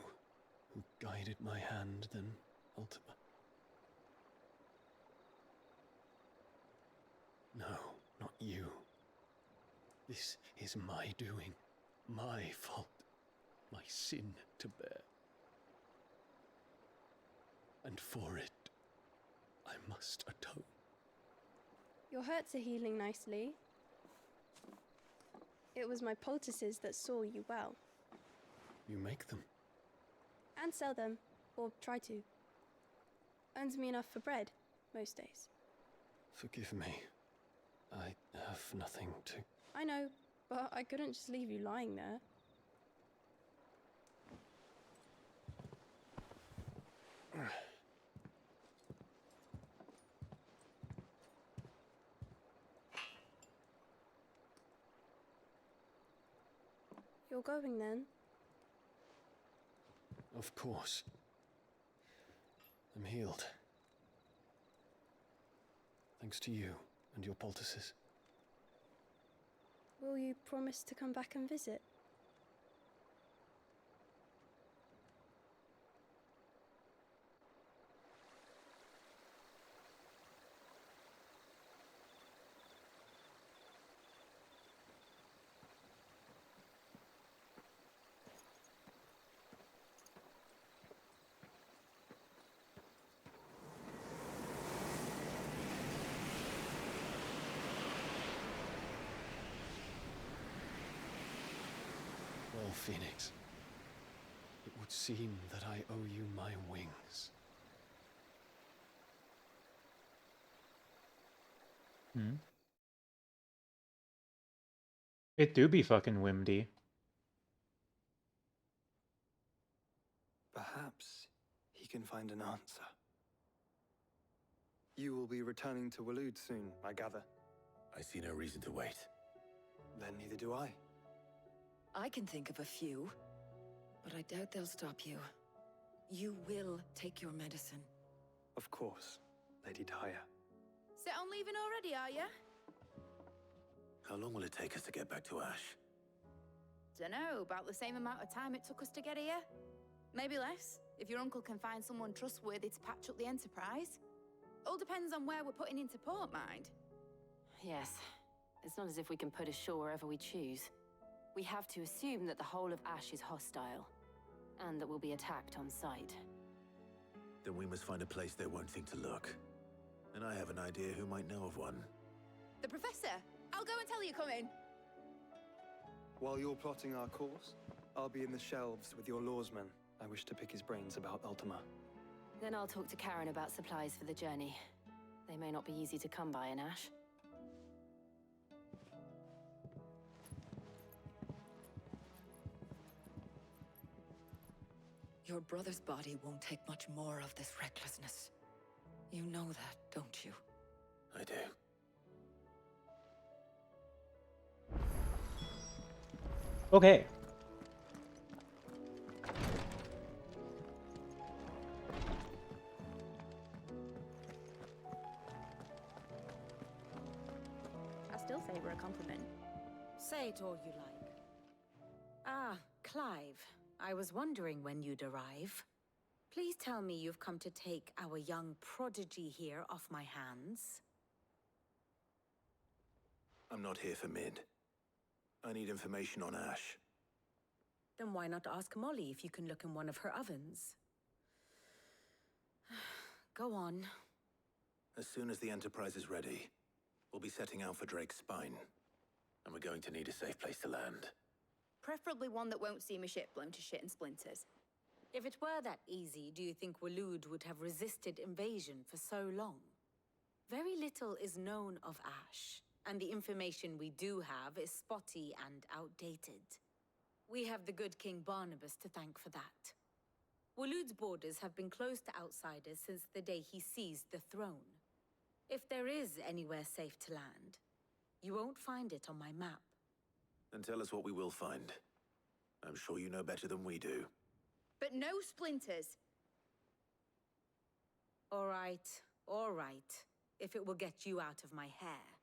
who guided my hand then, Ultima? No, not you. This is my doing, my fault, my sin to bear. And for it, I must atone. Your hurts are healing nicely. It was my poultices that saw you well. You make them? And sell them, or try to. Earns me enough for bread, most days. Forgive me. I have nothing to... I know, but I couldn't just leave you lying there. You're going then? Of course. I'm healed. Thanks to you and your poultices. Will you promise to come back and visit? Well, Phoenix, it would seem that I owe you my wings. Hmm? It do be fucking whimdy. Perhaps he can find an answer. You will be returning to Waloed soon, I gather. I see no reason to wait. Then neither do I. I can think of a few, but I doubt they'll stop you. You will take your medicine. Of course, Lady Daya. Set on leaving already, are ya? How long will it take us to get back to Ash? Dunno, about the same amount of time it took us to get here. Maybe less, if your uncle can find someone trustworthy to patch up the Enterprise. All depends on where we're putting into port, mind. Yes. It's not as if we can put ashore wherever we choose. We have to assume that the whole of Ash is hostile, and that we'll be attacked on sight. Then we must find a place they won't think to look. And I have an idea who might know of one. The Professor! I'll go and tell you come in. While you're plotting our course, I'll be in the shelves with your lawsman. I wish to pick his brains about Ultima. Then I'll talk to Karen about supplies for the journey. They may not be easy to come by in Ash. Your brother's body won't take much more of this recklessness. You know that, don't you? I do. Okay. I still favor a compliment. Say it all you like. Ah, Clive. I was wondering when you'd arrive. Please tell me you've come to take our young prodigy here off my hands. I'm not here for Mid. I need information on Ash. Then why not ask Molly if you can look in one of her ovens? Go on. As soon as the Enterprise is ready, we'll be setting out for Drake's Spine. And we're going to need a safe place to land. Preferably one that won't see my ship blown to shit and splinters. If it were that easy, do you think Waloed would have resisted invasion for so long? Very little is known of Ash, and the information we do have is spotty and outdated. We have the good King Barnabas to thank for that. Waloed's borders have been closed to outsiders since the day he seized the throne. If there is anywhere safe to land, you won't find it on my map. Then tell us what we will find. I'm sure you know better than we do. But no splinters. All right, if it will get you out of my hair.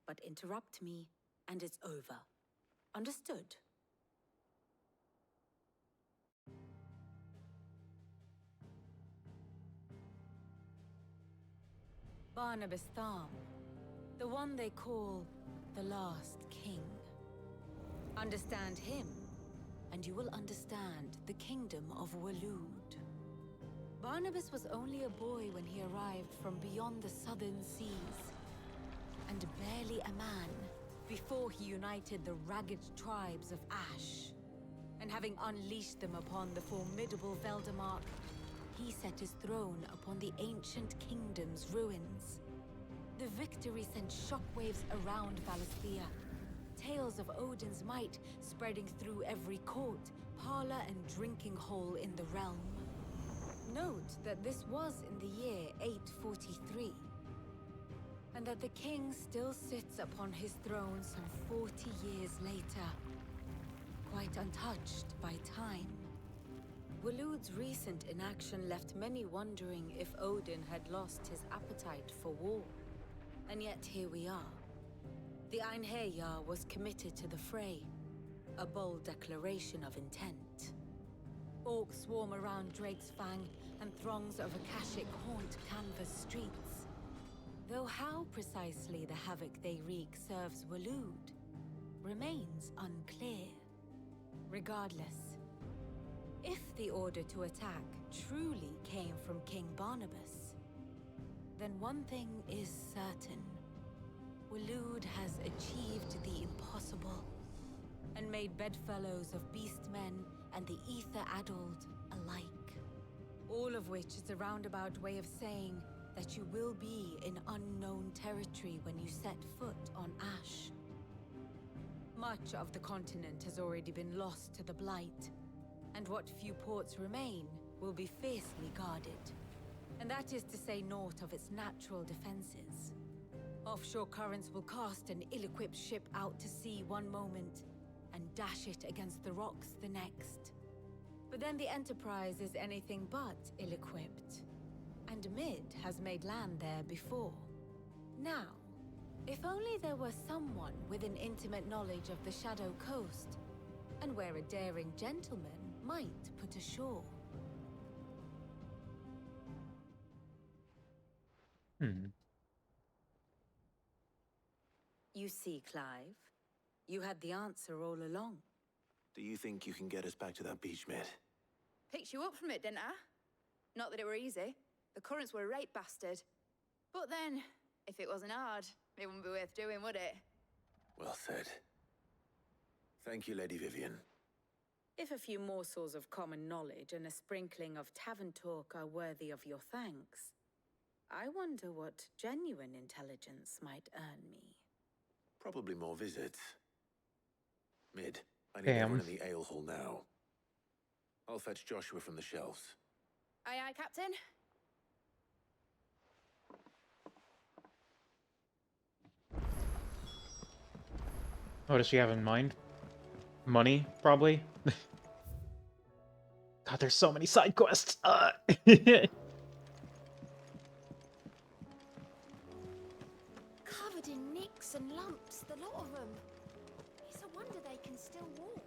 But interrupt me, and it's over. Understood? Barnabas Tham, the one they call the Last King. Understand him, and you will understand the kingdom of Waloed. Barnabas was only a boy when he arrived from beyond the southern seas, and barely a man before he united the ragged tribes of Ash. And having unleashed them upon the formidable Veldamark, he set his throne upon the ancient kingdom's ruins. The victory sent shockwaves around Valisthea, tales of Odin's might spreading through every court, parlor, and drinking hole in the realm. Note that this was in the year 843, and that the king still sits upon his throne some 40 years later, quite untouched by time. Waloed's recent inaction left many wondering if Odin had lost his appetite for war. And yet here we are. The Einherjar was committed to the fray, a bold declaration of intent. Orcs swarm around Drake's Fang, and throngs of Akashic haunt Canvas streets. Though how precisely the havoc they wreak serves Waloed remains unclear. Regardless, if the order to attack truly came from King Barnabas, then one thing is certain. Waloed has achieved the impossible, and made bedfellows of beastmen and the ether-addled alike. All of which is a roundabout way of saying that you will be in unknown territory when you set foot on Ash. Much of the continent has already been lost to the Blight, and what few ports remain will be fiercely guarded. And that is to say naught of its natural defenses. Offshore currents will cast an ill-equipped ship out to sea one moment, and dash it against the rocks the next. But then the Enterprise is anything but ill-equipped, and Mid has made land there before. Now, if only there were someone with an intimate knowledge of the Shadow Coast, and where a daring gentleman might put ashore. You see, Clive, you had the answer all along. Do you think you can get us back to that beach, Mid? Picked you up from it, didn't I? Not that it were easy. The currents were a right bastard. But then, if it wasn't hard, it wouldn't be worth doing, would it? Well said. Thank you, Lady Vivian. If a few morsels of common knowledge and a sprinkling of tavern talk are worthy of your thanks, I wonder what genuine intelligence might earn me. Probably more visits. Mid, I need Damn. everyone in the ale hall now. I'll fetch Joshua from the shelves. Aye, aye, Captain. What does she have in mind? Money, probably? God, there's so many side quests! Covered in nicks and lumps, the lot of them. It's a wonder they can still walk.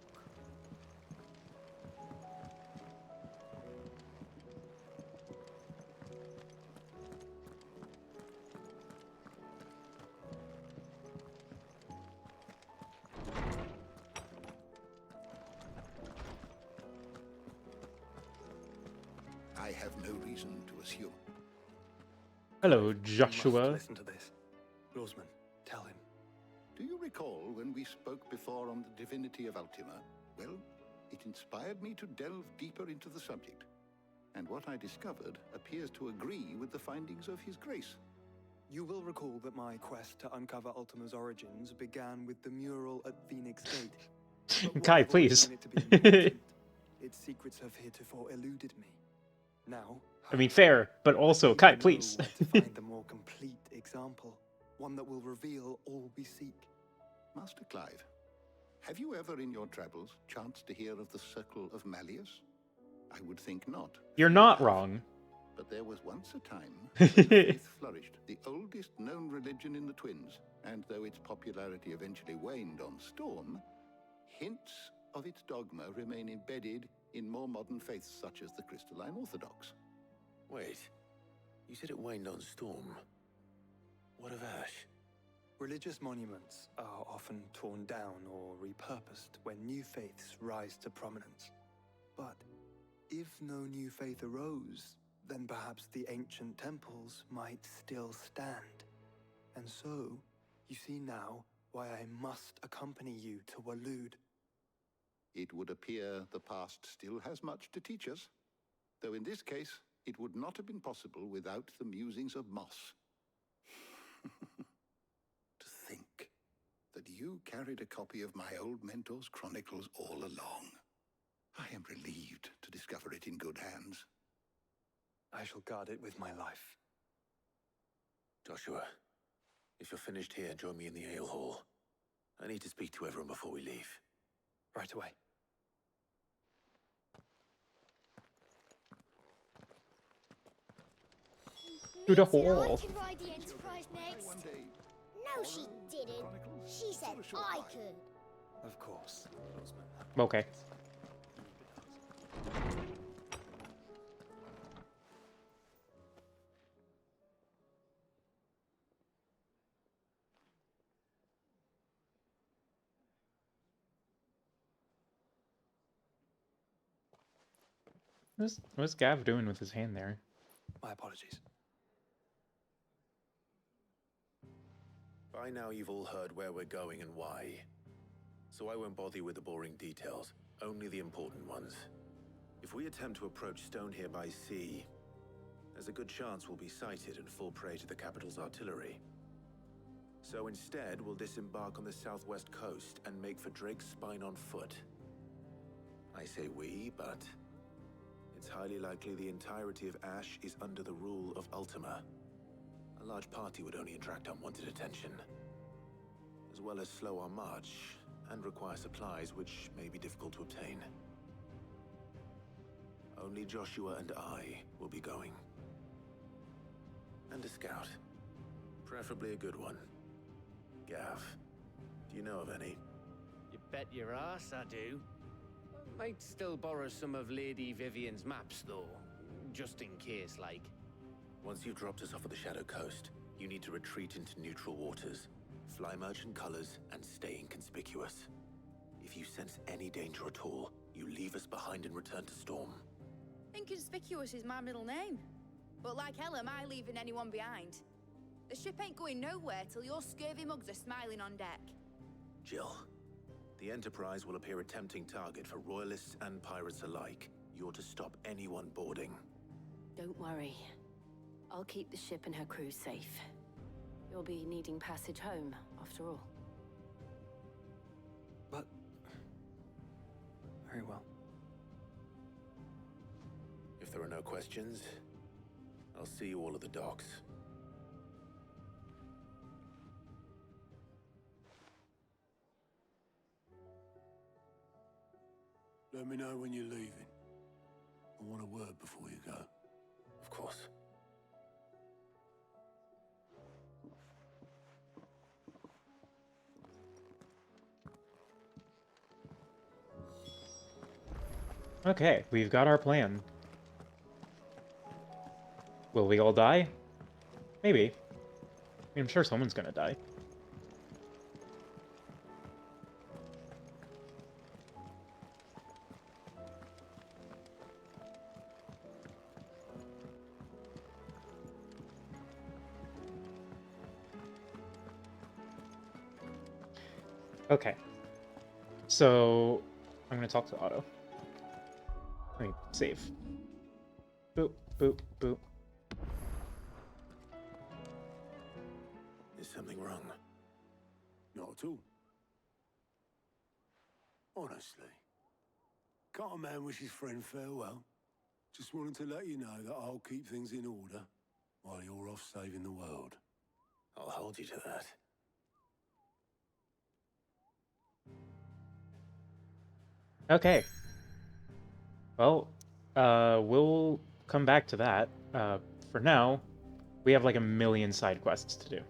I have no reason to assume. Hello, You must Joshua. listen to this. Lawsman, tell him. Do you recall when we spoke before on the divinity of Ultima? Well, it inspired me to delve deeper into the subject. And what I discovered appears to agree with the findings of His Grace. You will recall that my quest to uncover Ultima's origins began with the mural at Phoenix Gate. But Kai, while I've always please. known it to be important, its secrets have heretofore eluded me. Now, I mean, fair, but also, Kai, please. where to find the more complete example, one that will reveal all we seek. Master Clive, have you ever in your travels chanced to hear of the Circle of Malleus? I would think not. You're not wrong. But there was once a time when the faith flourished, the oldest known religion in the Twins, and though its popularity eventually waned on Storm, hints of its dogma remain embedded in more modern faiths such as the Crystalline Orthodox. Wait, you said it waned on Storm. What of Ash? Religious monuments are often torn down or repurposed when new faiths rise to prominence. But if no new faith arose, then perhaps the ancient temples might still stand. And so, you see now why I must accompany you to Waloed. It would appear the past still has much to teach us, though in this case, it would not have been possible without the musings of Moss. To think that you carried a copy of my old mentor's chronicles all along. I am relieved to discover it in good hands. I shall guard it with my life. Joshua, if you're finished here, join me in the ale hall. I need to speak to everyone before we leave. Right away. To the I hall. can ride the Enterprise next. No, she didn't. She said I could. Of course. Okay. What's Gav doing with his hand there? My apologies. By now you've all heard where we're going and why. So I won't bother you with the boring details, only the important ones. If we attempt to approach Stone here by sea, there's a good chance we'll be sighted and fall prey to the capital's artillery. So instead, we'll disembark on the southwest coast and make for Drake's Spine on foot. I say we, but it's highly likely the entirety of Ash is under the rule of Ultima. A large party would only attract unwanted attention, as well as slow our march and require supplies which may be difficult to obtain. Only Joshua and I will be going. And a scout. Preferably a good one. Gav, do you know of any? You bet your ass I do. Might still borrow some of Lady Vivian's maps, though. Just in case, like. Once you've dropped us off at the Shadow Coast, you need to retreat into neutral waters, fly merchant colors, and stay inconspicuous. If you sense any danger at all, you leave us behind and return to Storm. Inconspicuous is my middle name. But like hell am I leaving anyone behind. The ship ain't going nowhere till your scurvy mugs are smiling on deck. Jill, the Enterprise will appear a tempting target for royalists and pirates alike. You're to stop anyone boarding. Don't worry. I'll keep the ship and her crew safe. You'll be needing passage home, after all. But... very well. If there are no questions, I'll see you all at the docks. Let me know when you're leaving. I want a word before you go. Of course. Okay, we've got our plan. Will we all die? Maybe. I mean, I'm sure someone's gonna die. Okay. So I'm gonna talk to Otto. Let me save. Boop, boop, boop. Is something wrong? Not at all. Honestly. Can't a man wish his friend farewell? Just wanted to let you know that I'll keep things in order while you're off saving the world. I'll hold you to that. Okay. Well, we'll come back to that. For now, we have like a million side quests to do.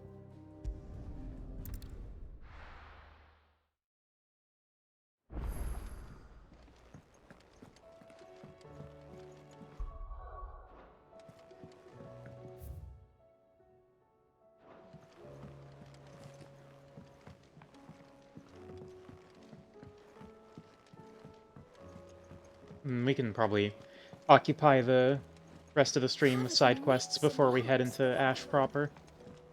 We can probably occupy the rest of the stream with side quests before we head into Ash proper.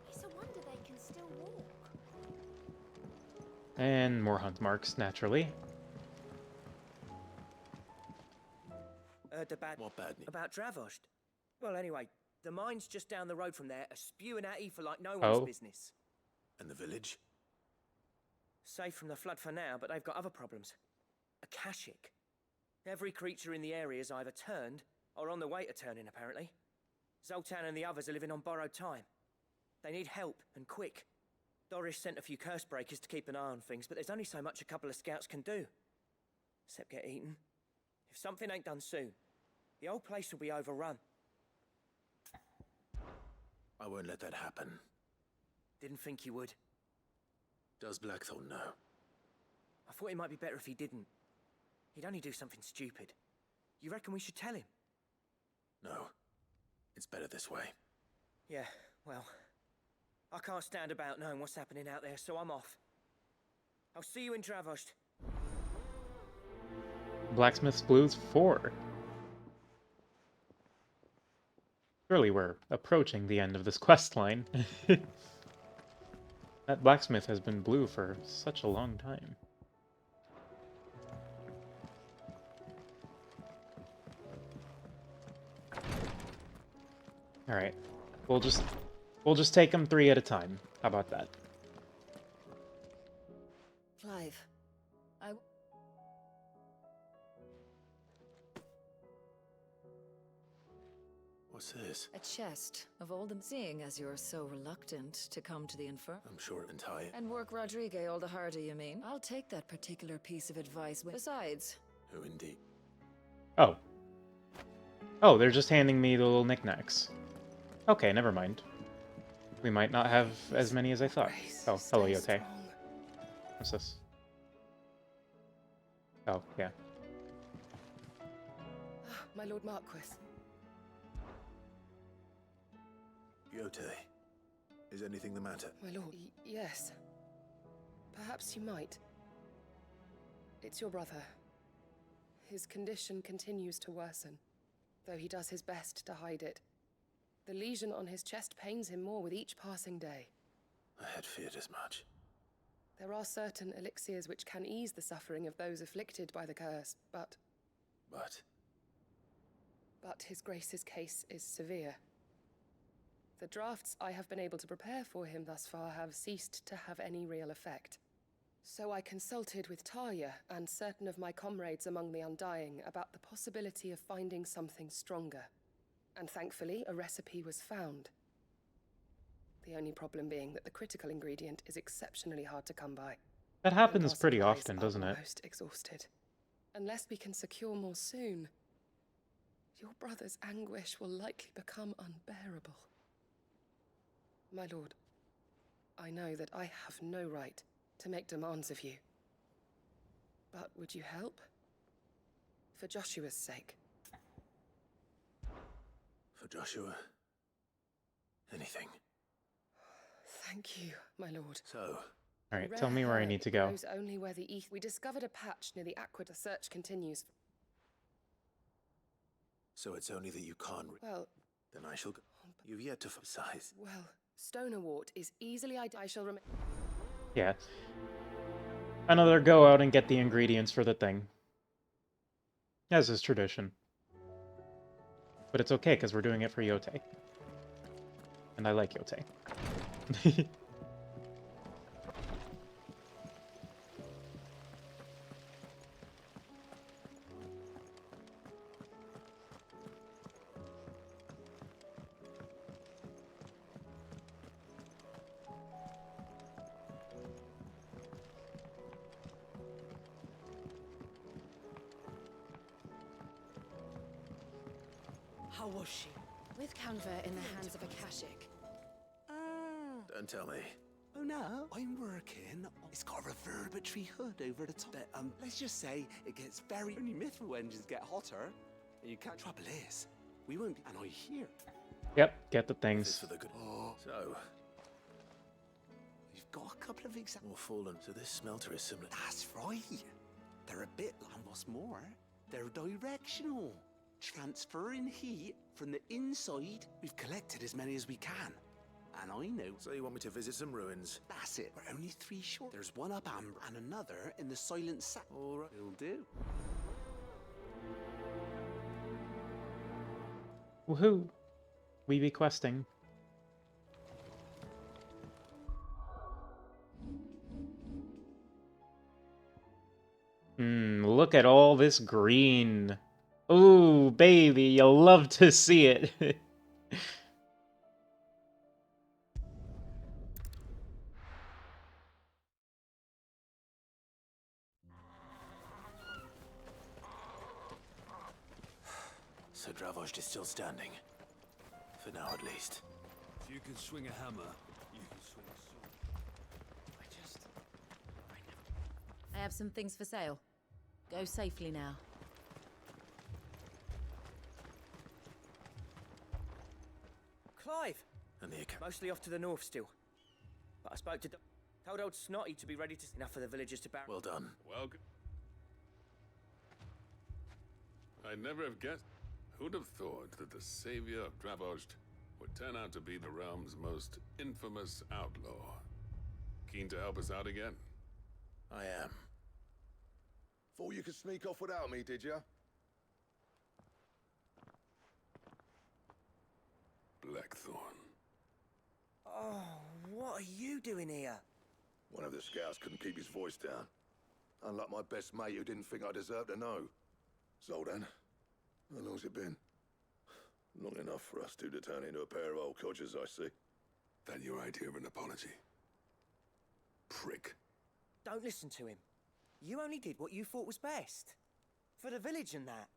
It's a wonder they can still walk. And more hunt marks, naturally. What bad news? About Dravost. Well, anyway, the mine's just down the road from there, are spewing at Aoife like no one's business. And the village? Safe from the flood for now, but they've got other problems. Akashic. Every creature in the area is either turned, or on the way to turning, apparently. Zoltan and the others are living on borrowed time. They need help, and quick. Doris sent a few curse breakers to keep an eye on things, but there's only so much a couple of scouts can do. Except get eaten. If something ain't done soon, the whole place will be overrun. I won't let that happen. Didn't think you would. Does Blackthorn know? I thought it might be better if he didn't. He'd only do something stupid. You reckon we should tell him? No. It's better this way. Yeah, well, I can't stand about knowing what's happening out there, so I'm off. I'll see you in Dravost. Blacksmith's Blues 4. Surely we're approaching the end of this quest line. That blacksmith has been blue for such a long time. Alright. We'll just take them 3 at a time. How about that? Clive, What's this? a chest of all them. Seeing as you're so reluctant to come to the Infer. I'm sure it entire. And work Rodrigue all the harder, you mean? I'll take that particular piece of advice with. Besides. Who indeed? Oh. Oh, they're just handing me the little knickknacks. Okay, never mind. We might not have as many as I thought. Oh, hello, you okay? What's this? Oh, yeah. My Lord Marquis. Yote, is anything the matter? My lord, yes. Perhaps you might. It's your brother. His condition continues to worsen, though he does his best to hide it. The lesion on his chest pains him more with each passing day. I had feared as much. There are certain elixirs which can ease the suffering of those afflicted by the curse, but His Grace's case is severe. The drafts I have been able to prepare for him thus far have ceased to have any real effect. So I consulted with Tarja and certain of my comrades among the Undying about the possibility of finding something stronger. And thankfully, a recipe was found. The only problem being that the critical ingredient is exceptionally hard to come by. That happens pretty often, doesn't it? Almost exhausted. Unless we can secure more soon, your brother's anguish will likely become unbearable. My lord, I know that I have no right to make demands of you. But would you help? For Joshua's sake. For Joshua? Anything. Thank you, my lord. So... Alright, tell me where I need to go. Grows only where the we discovered a patch near the aqueduct. Search continues. So it's only that you can't... Well... Then I shall go... You've yet to... Besides... Well, Stonewort is easily... I shall remain... Yeah. another go out and get the ingredients for the thing. As is tradition. But it's okay, because we're doing it for Yote. And I like Yote. How was she? With Canva in the hands of Akashic. Don't tell me. Oh no, I'm working. It's got a reverberatory hood over the top. Let's just say it gets very only mithril engines get hotter. You can't. Trouble is, we won't be. And I hear. Yep, get the things. For the good. Oh. So, We've got a couple of examples. more fallen. So this smelter is similar. That's right. They're a bit, and what's more, they're directional. Transferring heat from the inside. We've collected as many as we can. And I know. So you want me to visit some ruins? That's it. We're only 3 short. There's one up Amber and another in the Silent Sack. All right. Will do. Woohoo! We be questing. Look at all this green. Ooh, baby, you'll love to see it. So Dravost is still standing. For now, at least. If you can swing a hammer, you can swing a sword. I have some things for sale. Go safely now. Clive! And the Mostly off to the north still. But I spoke to told old Snotty to be ready to... Enough for the villagers to back... Well done. Welcome. I'd never have guessed. Who'd have thought that the savior of Dravost would turn out to be the realm's most infamous outlaw? Keen to help us out again? I am. Thought you could sneak off without me, did you? Blackthorn. Oh, what are you doing here? One of the scouts couldn't keep his voice down. Unlike my best mate who didn't think I deserved to know. Zoltan, how long's it been? Long enough for us two to turn into a pair of old codgers, I see. That your idea of an apology? Prick. Don't listen to him. You only did what you thought was best. For the village and that.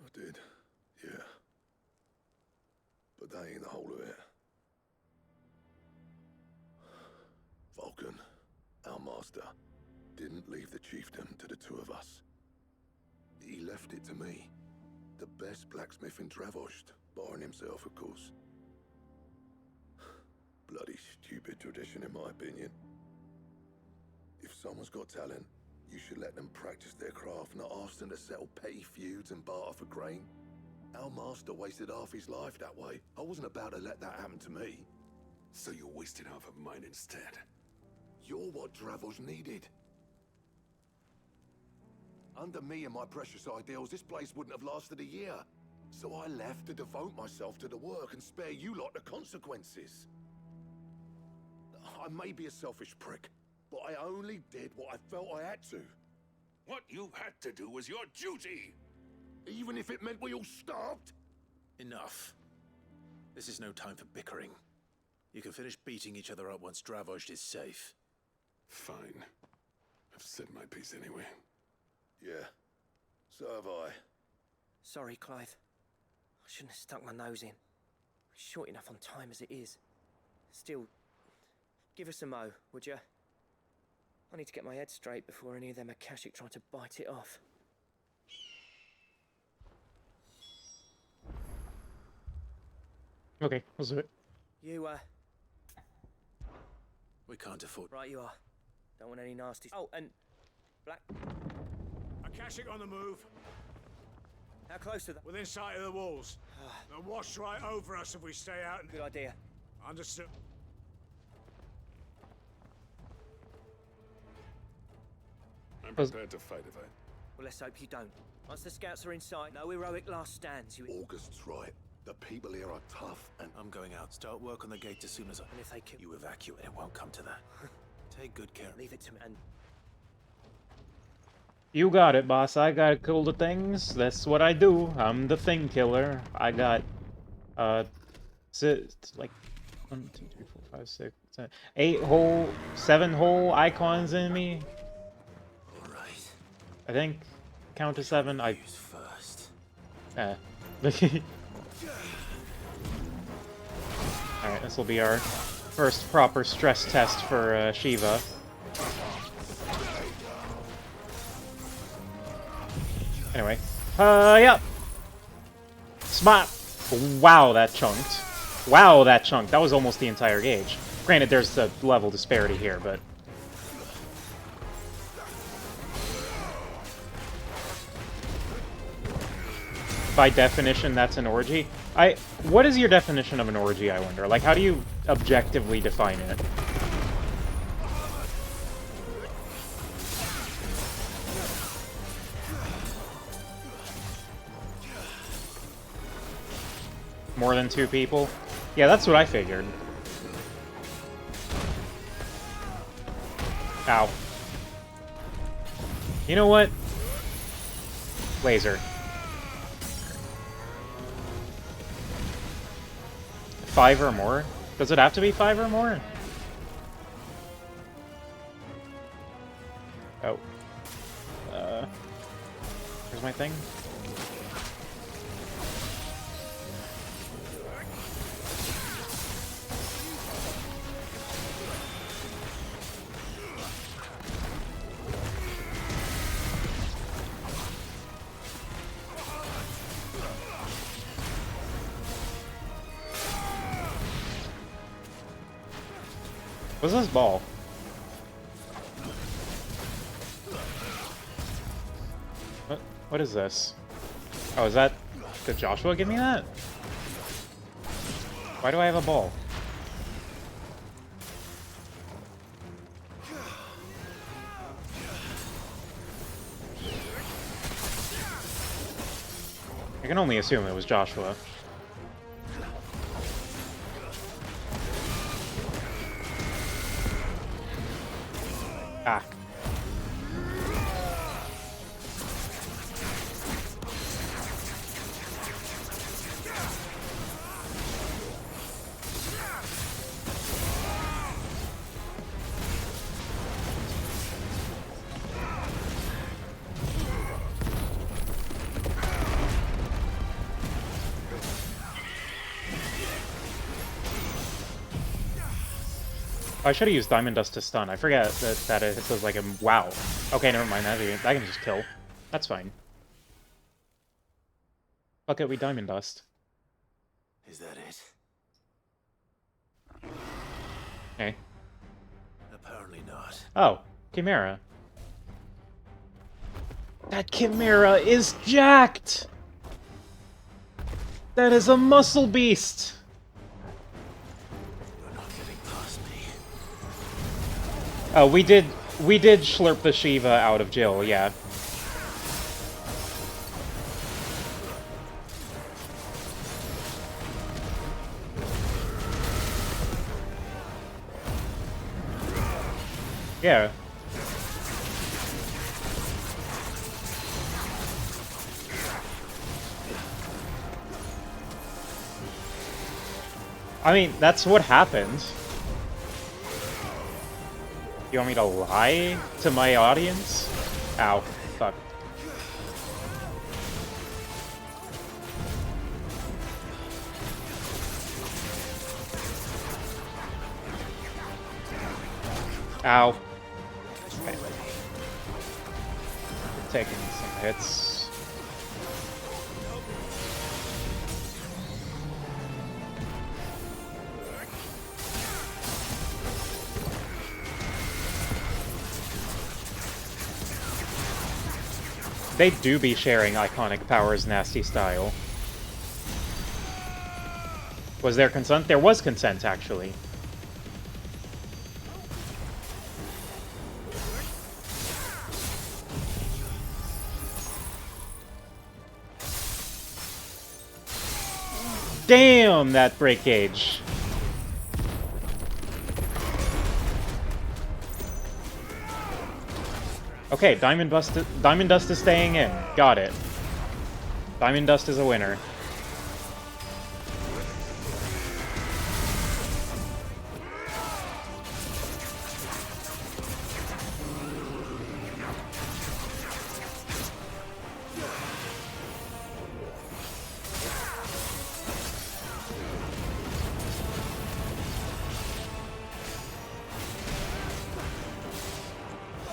I did, yeah. But that ain't the whole of it. Vulcan, our master, didn't leave the chiefdom to the two of us. He left it to me. The best blacksmith in Dravost, barring himself, of course. Bloody stupid tradition, in my opinion. If someone's got talent, you should let them practice their craft, not ask them to settle petty feuds and barter for grain. Our master wasted half his life that way. I wasn't about to let that happen to me. So you wasted half of mine instead. You're what Dravost needed. Under me and my precious ideals, this place wouldn't have lasted a year. So I left to devote myself to the work and spare you lot the consequences. I may be a selfish prick, but I only did what I felt I had to. What you had to do was your duty! Even if it meant we all starved? Enough. This is no time for bickering. You can finish beating each other up once Dravost is safe. Fine. I've said my piece anyway. Yeah, so have I. Sorry, Clive. I shouldn't have stuck my nose in. It's short enough on time as it is. Still, give us a mo, would you? I need to get my head straight before any of them Akashic try to bite it off. Okay, let's do it. You, We can't afford... Right you are. Don't want any nasty... Oh, and... Black... Akashic on the move. How close to that? Within sight of the walls. They'll wash right over us if we stay out. Good idea. Understood. I'm prepared to fight if I... Well, let's hope you don't. Once the scouts are in sight, no heroic last stands, you... August's right. The people here are tough, and... I'm going out. Start work on the gate as soon as I... And if they kill... You evacuate, it won't come to that. Take good care. Leave it to me, and... You got it, boss. I gotta kill the things. That's what I do. I'm the thing killer. I got, like 1, 2, 3, 4, 5, 6, 7, 8 whole, 7 whole icons in me. All right. I think count to 7. I. First. All right, this will be our first proper stress test for Shiva. Anyway, yeah. Smart. Wow, that chunked. Wow, that chunked. That was almost the entire gauge. Granted, there's a level disparity here, but... By definition, that's an orgy? What is your definition of an orgy, I wonder? Like, how do you objectively define it? More than 2 people? Yeah, that's what I figured. Ow. You know what? Laser. 5 or more? Does it have to be 5 or more? Oh. Here's my thing. What's this ball? What is this? Oh, is that... Did Joshua give me that? Why do I have a ball? I can only assume it was Joshua. Ah. I should have used Diamond Dust to stun. I forget that it does like a... Wow. Okay, never mind. I can just kill. That's fine. Fuck it, we Diamond Dust. Is that it? Hey. Apparently not. Oh, Chimera. That Chimera is jacked! That is a muscle beast! Oh, we did slurp the Shiva out of Jill, yeah. Yeah. I mean, that's what happened. You want me to lie to my audience? Ow. Fuck. Ow. Okay. Taking some hits. They do be sharing iconic powers, nasty style. Was there consent? There was consent, actually. Damn, that break gauge. Okay, Diamond Dust is staying in. Got it. Diamond Dust is a winner.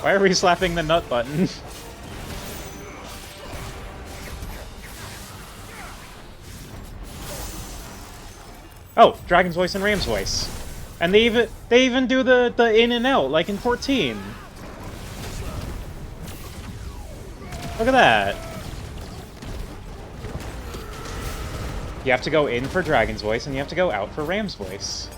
Why are we slapping the nut button? Oh, Dragon's Voice and Ram's Voice. And they even do the in and out, like in 14. Look at that. You have to go in for Dragon's Voice, and you have to go out for Ram's Voice.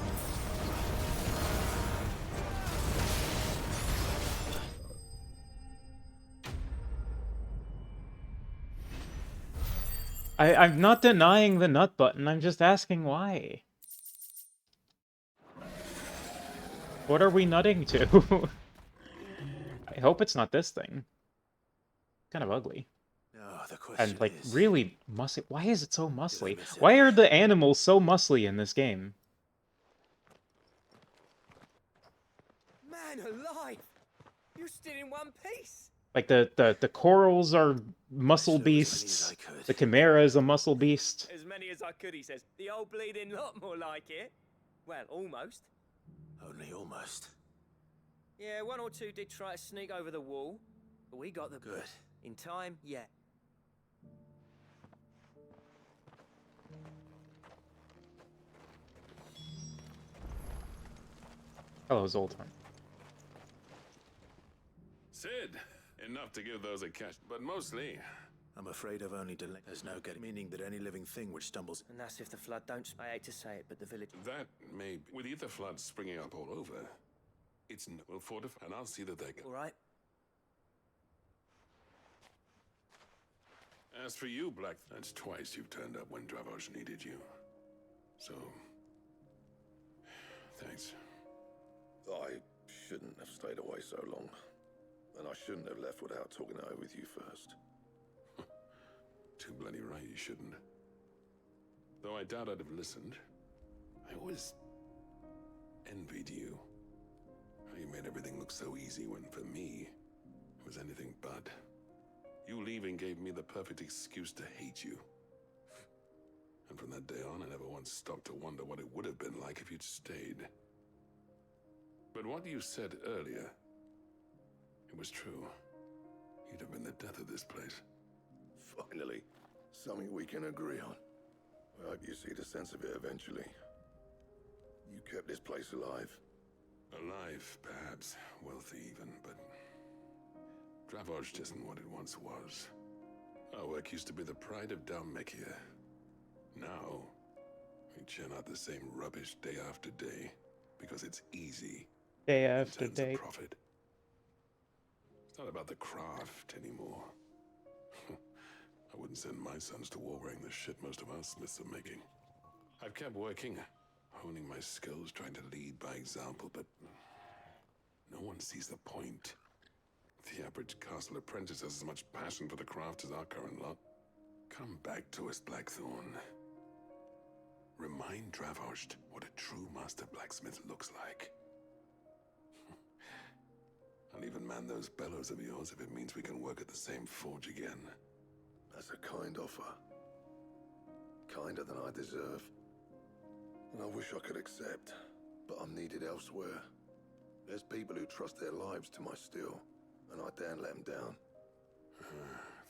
I'm not denying the nut button, I'm just asking why. What are we nutting to? I hope it's not this thing. Kind of ugly. And, like, really muscly. Why is it so muscly? Why are the animals so muscly in this game? Man alive! You're still in one piece! Like, the corals are muscle beasts. The chimera is a muscle beast. As many as I could, he says. The old bleeding lot more like it. Well, almost. Only almost. Yeah, one or two did try to sneak over the wall, but we got them. Good. In time, yeah. Hello, Zoltan. Sid, enough to give those a catch, but mostly... I'm afraid I've only delayed. There's no getting, meaning that any living thing which stumbles... And that's if the flood don't... I hate to say it, but the village... That may be. With ether floods springing up all over, it's... We'll fortify, and I'll see that they get... All right. As for you, Black, that's twice you've turned up when Dravosh needed you. So... Thanks. I shouldn't have stayed away so long. And I shouldn't have left without talking it over with you first. Too bloody right you shouldn't. Though I doubt I'd have listened. I always envied you. How you made everything look so easy when, for me, it was anything but. You leaving gave me the perfect excuse to hate you. And from that day on, I never once stopped to wonder what it would have been like if you'd stayed. But what you said earlier, it was true. You'd have been the death of this place. Finally, something we can agree on. I hope you see the sense of it eventually. You kept this place alive. Alive, perhaps. Wealthy even, but... Dravosh isn't what it once was. Our work used to be the pride of Dalmekia. Now, we churn out the same rubbish day after day, because it's easy. Day after day. Profit. It's not about the craft anymore. I wouldn't send my sons to war wearing the shit most of our smiths are making. I've kept working, honing my skills, trying to lead by example, but no one sees the point. The average castle apprentice has as much passion for the craft as our current lot. Come back to us, Blackthorn. Remind Dravosh what a true master blacksmith looks like. I'll even man those bellows of yours if it means we can work at the same forge again. That's a kind offer. Kinder than I deserve. And I wish I could accept, but I'm needed elsewhere. There's people who trust their lives to my steel, and I daren't let them down.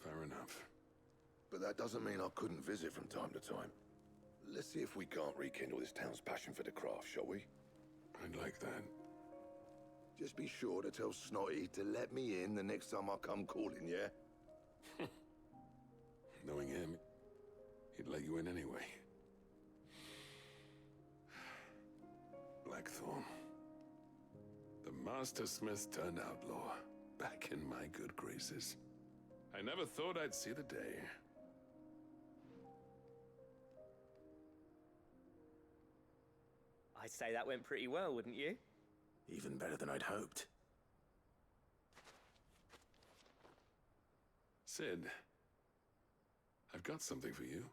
Fair enough. But that doesn't mean I couldn't visit from time to time. Let's see if we can't rekindle this town's passion for the craft, shall we? I'd like that. Just be sure to tell Snotty to let me in the next time I come calling, yeah? Knowing him, he'd let you in anyway. Blackthorn. The Master Smith turned outlaw, back in my good graces. I never thought I'd see the day. I'd say that went pretty well, wouldn't you? Even better than I'd hoped. Sid, I've got something for you.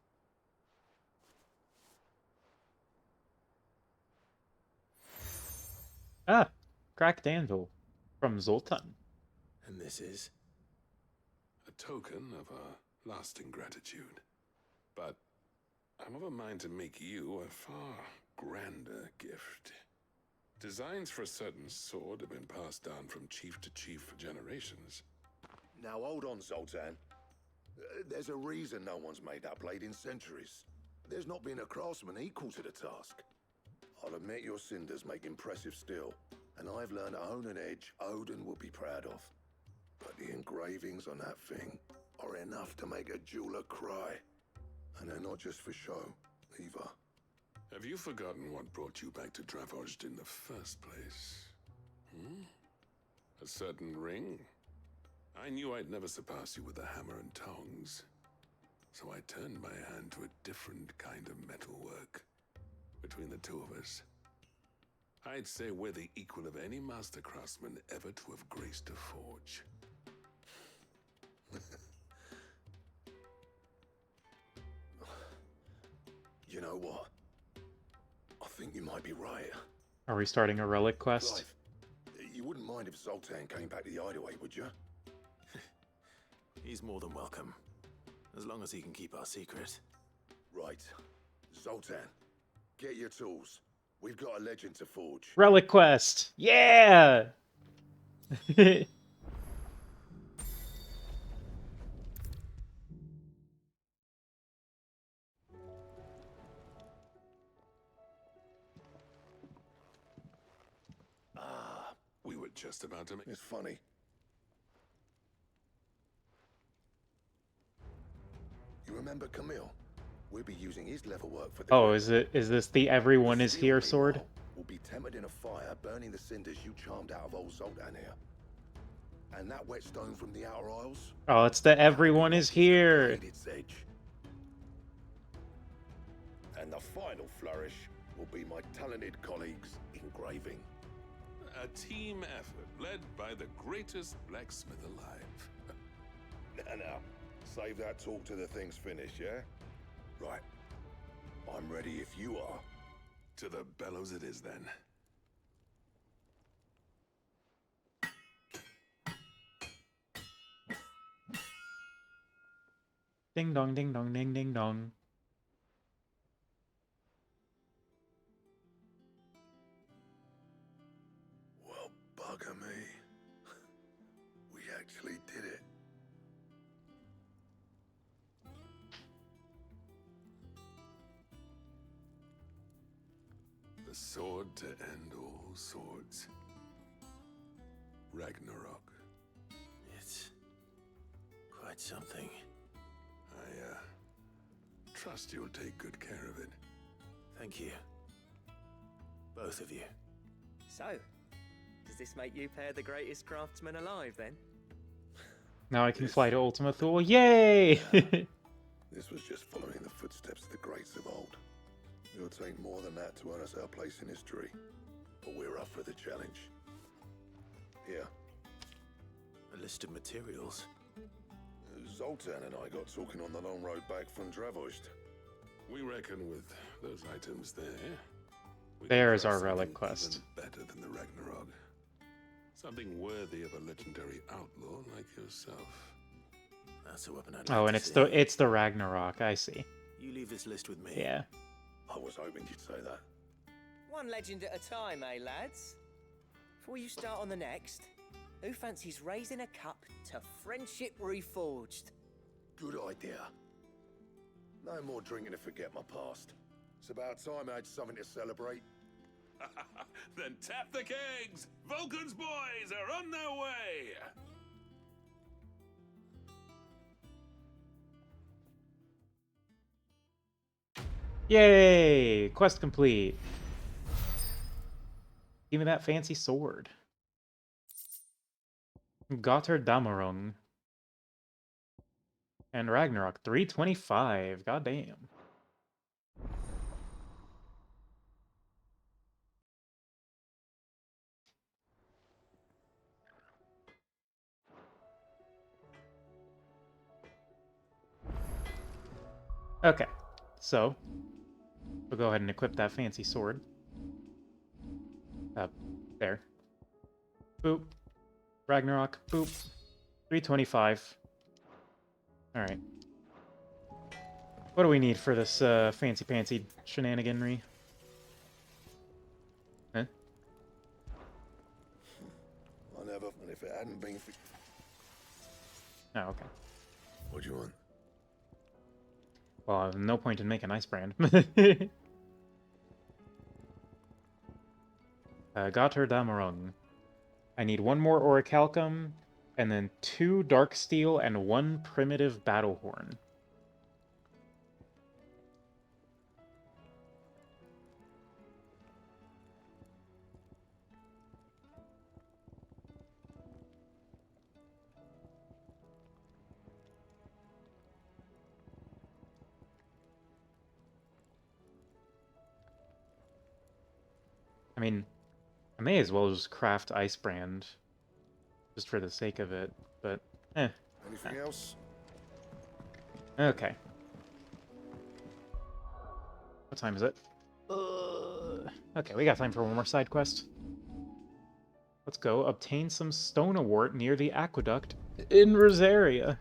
Ah, cracked anvil from Zoltan. And this is? A token of a lasting gratitude. But I'm of a mind to make you a far grander gift. Designs for a certain sword have been passed down from chief to chief for generations. Now hold on, Zoltan. There's a reason no one's made that blade in centuries. There's not been a craftsman equal to the task. I'll admit your cinders make impressive steel, and I've learned to own an edge Odin will be proud of. But the engravings on that thing are enough to make a jeweler cry. And they're not just for show, either. Have you forgotten what brought you back to Dravojd in the first place? Hmm? A certain ring? I knew I'd never surpass you with a hammer and tongs. So I turned my hand to a different kind of metalwork. Between the two of us, I'd say we're the equal of any master craftsman ever to have graced a forge. You know what? I think you might be right. Are we starting a relic quest? Clive, you wouldn't mind if Zoltan came back to the hideaway, would you? He's more than welcome. As long as he can keep our secret. Right. Zoltan, get your tools. We've got a legend to forge. Relic quest! Yeah! We were just about to make... It's funny. You remember Camille? We'll be using his leather work for the... Oh, is this the everyone is here sword? We'll be tempered in a fire, burning the cinders you charmed out of old Zoltan here. And that whetstone from the Outer Isles? Oh, it's the everyone is here. Its edge. And the final flourish will be my talented colleagues engraving. A team effort led by the greatest blacksmith alive. Now, save that talk to the thing's finished, yeah? Right. I'm ready if you are. To the bellows it is, then. Ding dong, ding dong, ding ding dong. Well, bugger me. We actually did it. The sword to end all swords. Ragnarok. It's quite something. I trust you'll take good care of it. Thank you. Both of you. So, does this make you pair the greatest craftsman alive, then? Now I can fly to Ultima Thule. Yay! This was just following the footsteps of the greats of old. It'll take more than that to earn us our place in history. But we're up for the challenge. Here. A list of materials. Zoltan and I got talking on the long road back from Dravojd. We reckon with those items there, There's our relic quest. Better than the Ragnarok. Something worthy of a legendary outlaw like yourself. That's a weapon I'd Oh, and it's the Ragnarok. I see. You leave this list with me. Yeah. I was hoping you'd say that. One legend at a time, eh, lads? Before you start on the next, who fancies raising a cup to Friendship Reforged? Good idea. No more drinking to forget my past. It's about time I had something to celebrate. Then tap the kegs! Vulcan's boys are on their way! Yay! Quest complete. Give me that fancy sword. Gotterdamerung. And Ragnarok 325. Goddamn. Okay, so we'll go ahead and equip that fancy sword. There. Boop. Ragnarok. Boop. 325. Alright. What do we need for this fancy-pantsy shenaniganry? Huh? I never, and if it hadn't been for... Oh, okay. What do you want? Well, no point in making ice brand. Gotterdammerung. I need one more orichalcum, and then 2 dark steel and 1 primitive battle horn. I mean, I may as well just craft ice brand, just for the sake of it, but Anything else? Okay. What time is it? Okay, we got time for one more side quest. Let's go obtain some stone awort near the aqueduct in Rosaria.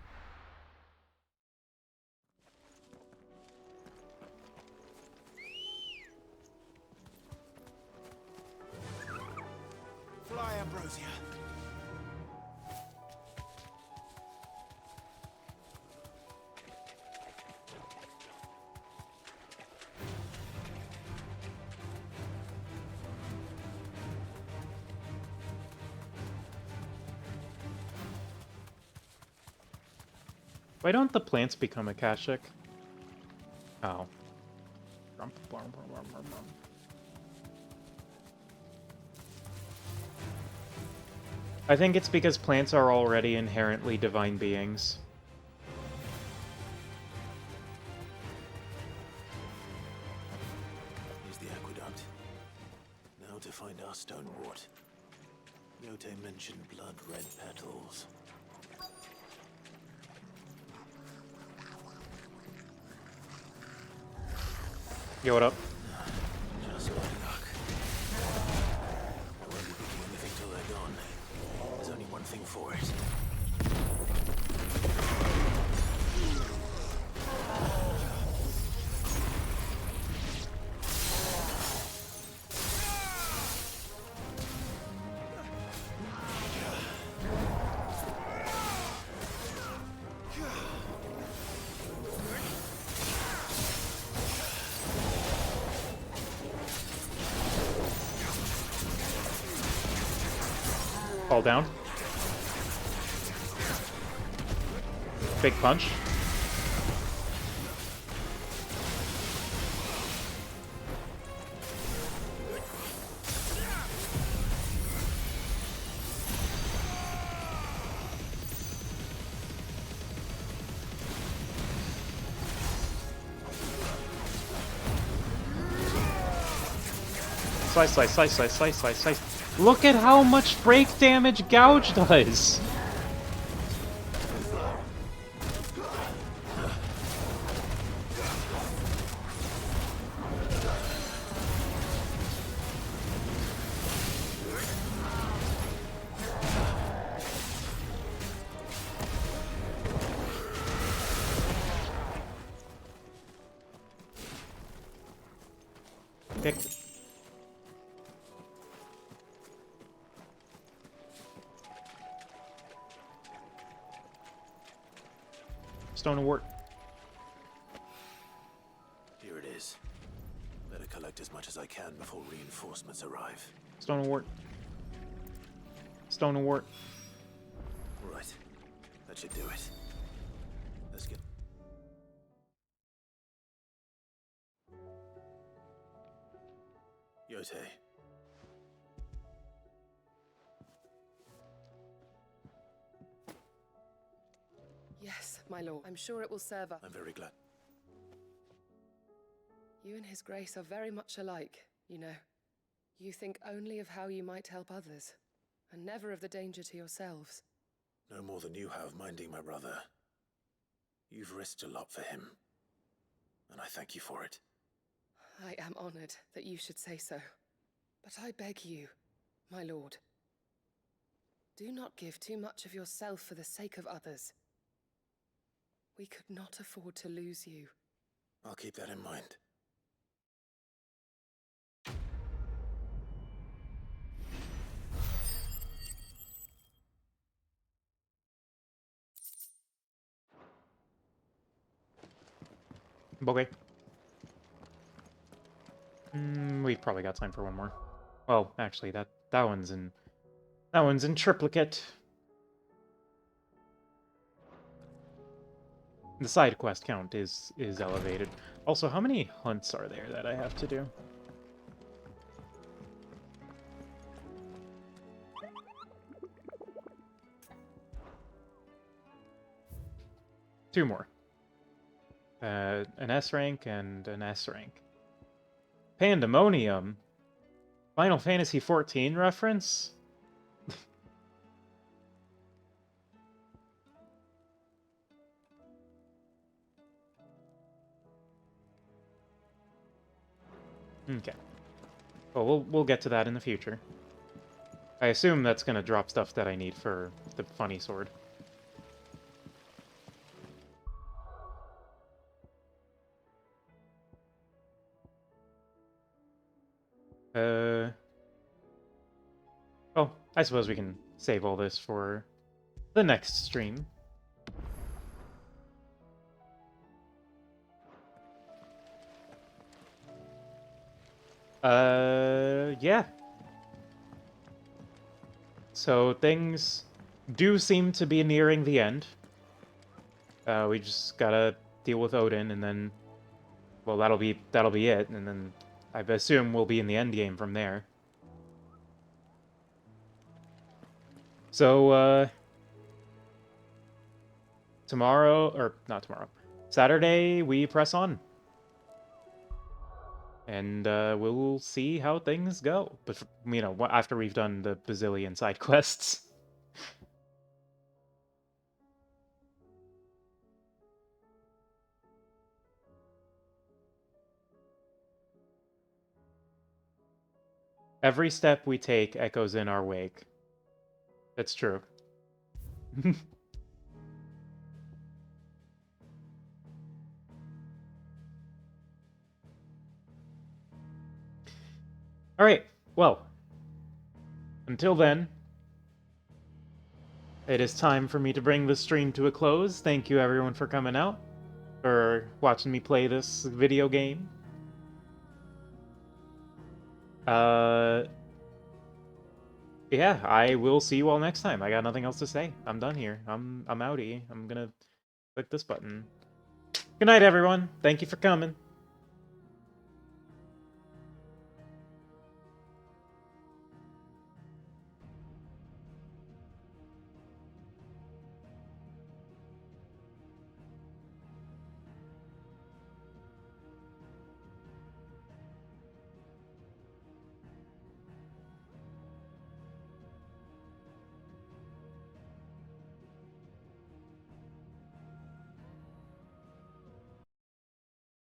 Fly, Ambrosia. Why don't the plants become Akashic? Oh. I think it's because plants are already inherently divine beings. Here's the aqueduct. Now to find our stone wart. Yote mentioned blood red petals. Yo, what up? Just my luck. I won't be picking anything till they're gone. There's only one thing for it. Fall down. Big punch. Slice, slice, slice, slice, slice, slice, slice. Look at how much break damage Gouge does! Picked it. Stone of Wart. Here it is. Better collect as much as I can before reinforcements arrive. Stone of Wart. Stone of Wart. Right. That should do it. Let's get... Yote. Yes, my lord. I'm sure it will serve us. I'm very glad. You and His Grace are very much alike, you know. You think only of how you might help others, and never of the danger to yourselves. No more than you have minding my brother. You've risked a lot for him. and I thank you for it. I am honored that you should say so. But I beg you, my lord, do not give too much of yourself for the sake of others. We could not afford to lose you. I'll keep that in mind. Okay. We've probably got time for one more. Well, actually, that one's in triplicate. The side quest count is elevated. Also, how many hunts are there that I have to do? Two more. An S rank and an S rank. Pandemonium? Final Fantasy XIV reference? Okay. Well, we'll get to that in the future. I assume that's gonna drop stuff that I need for the funny sword. Oh, I suppose we can save all this for the next stream. Yeah. So things do seem to be nearing the end. We just gotta deal with Odin, and then, well, that'll be it, and then I assume we'll be in the end game from there. So, tomorrow, or not tomorrow, Saturday, we press on. And we'll see how things go. But, you know, after we've done the bazillion side quests. Every step we take echoes in our wake. That's true. Alright, well, until then, it is time for me to bring the stream to a close. Thank you everyone for coming out, for watching me play this video game. Yeah, I will see you all next time. I got nothing else to say. I'm done here. I'm outie. I'm gonna click this button. Good night, everyone. Thank you for coming.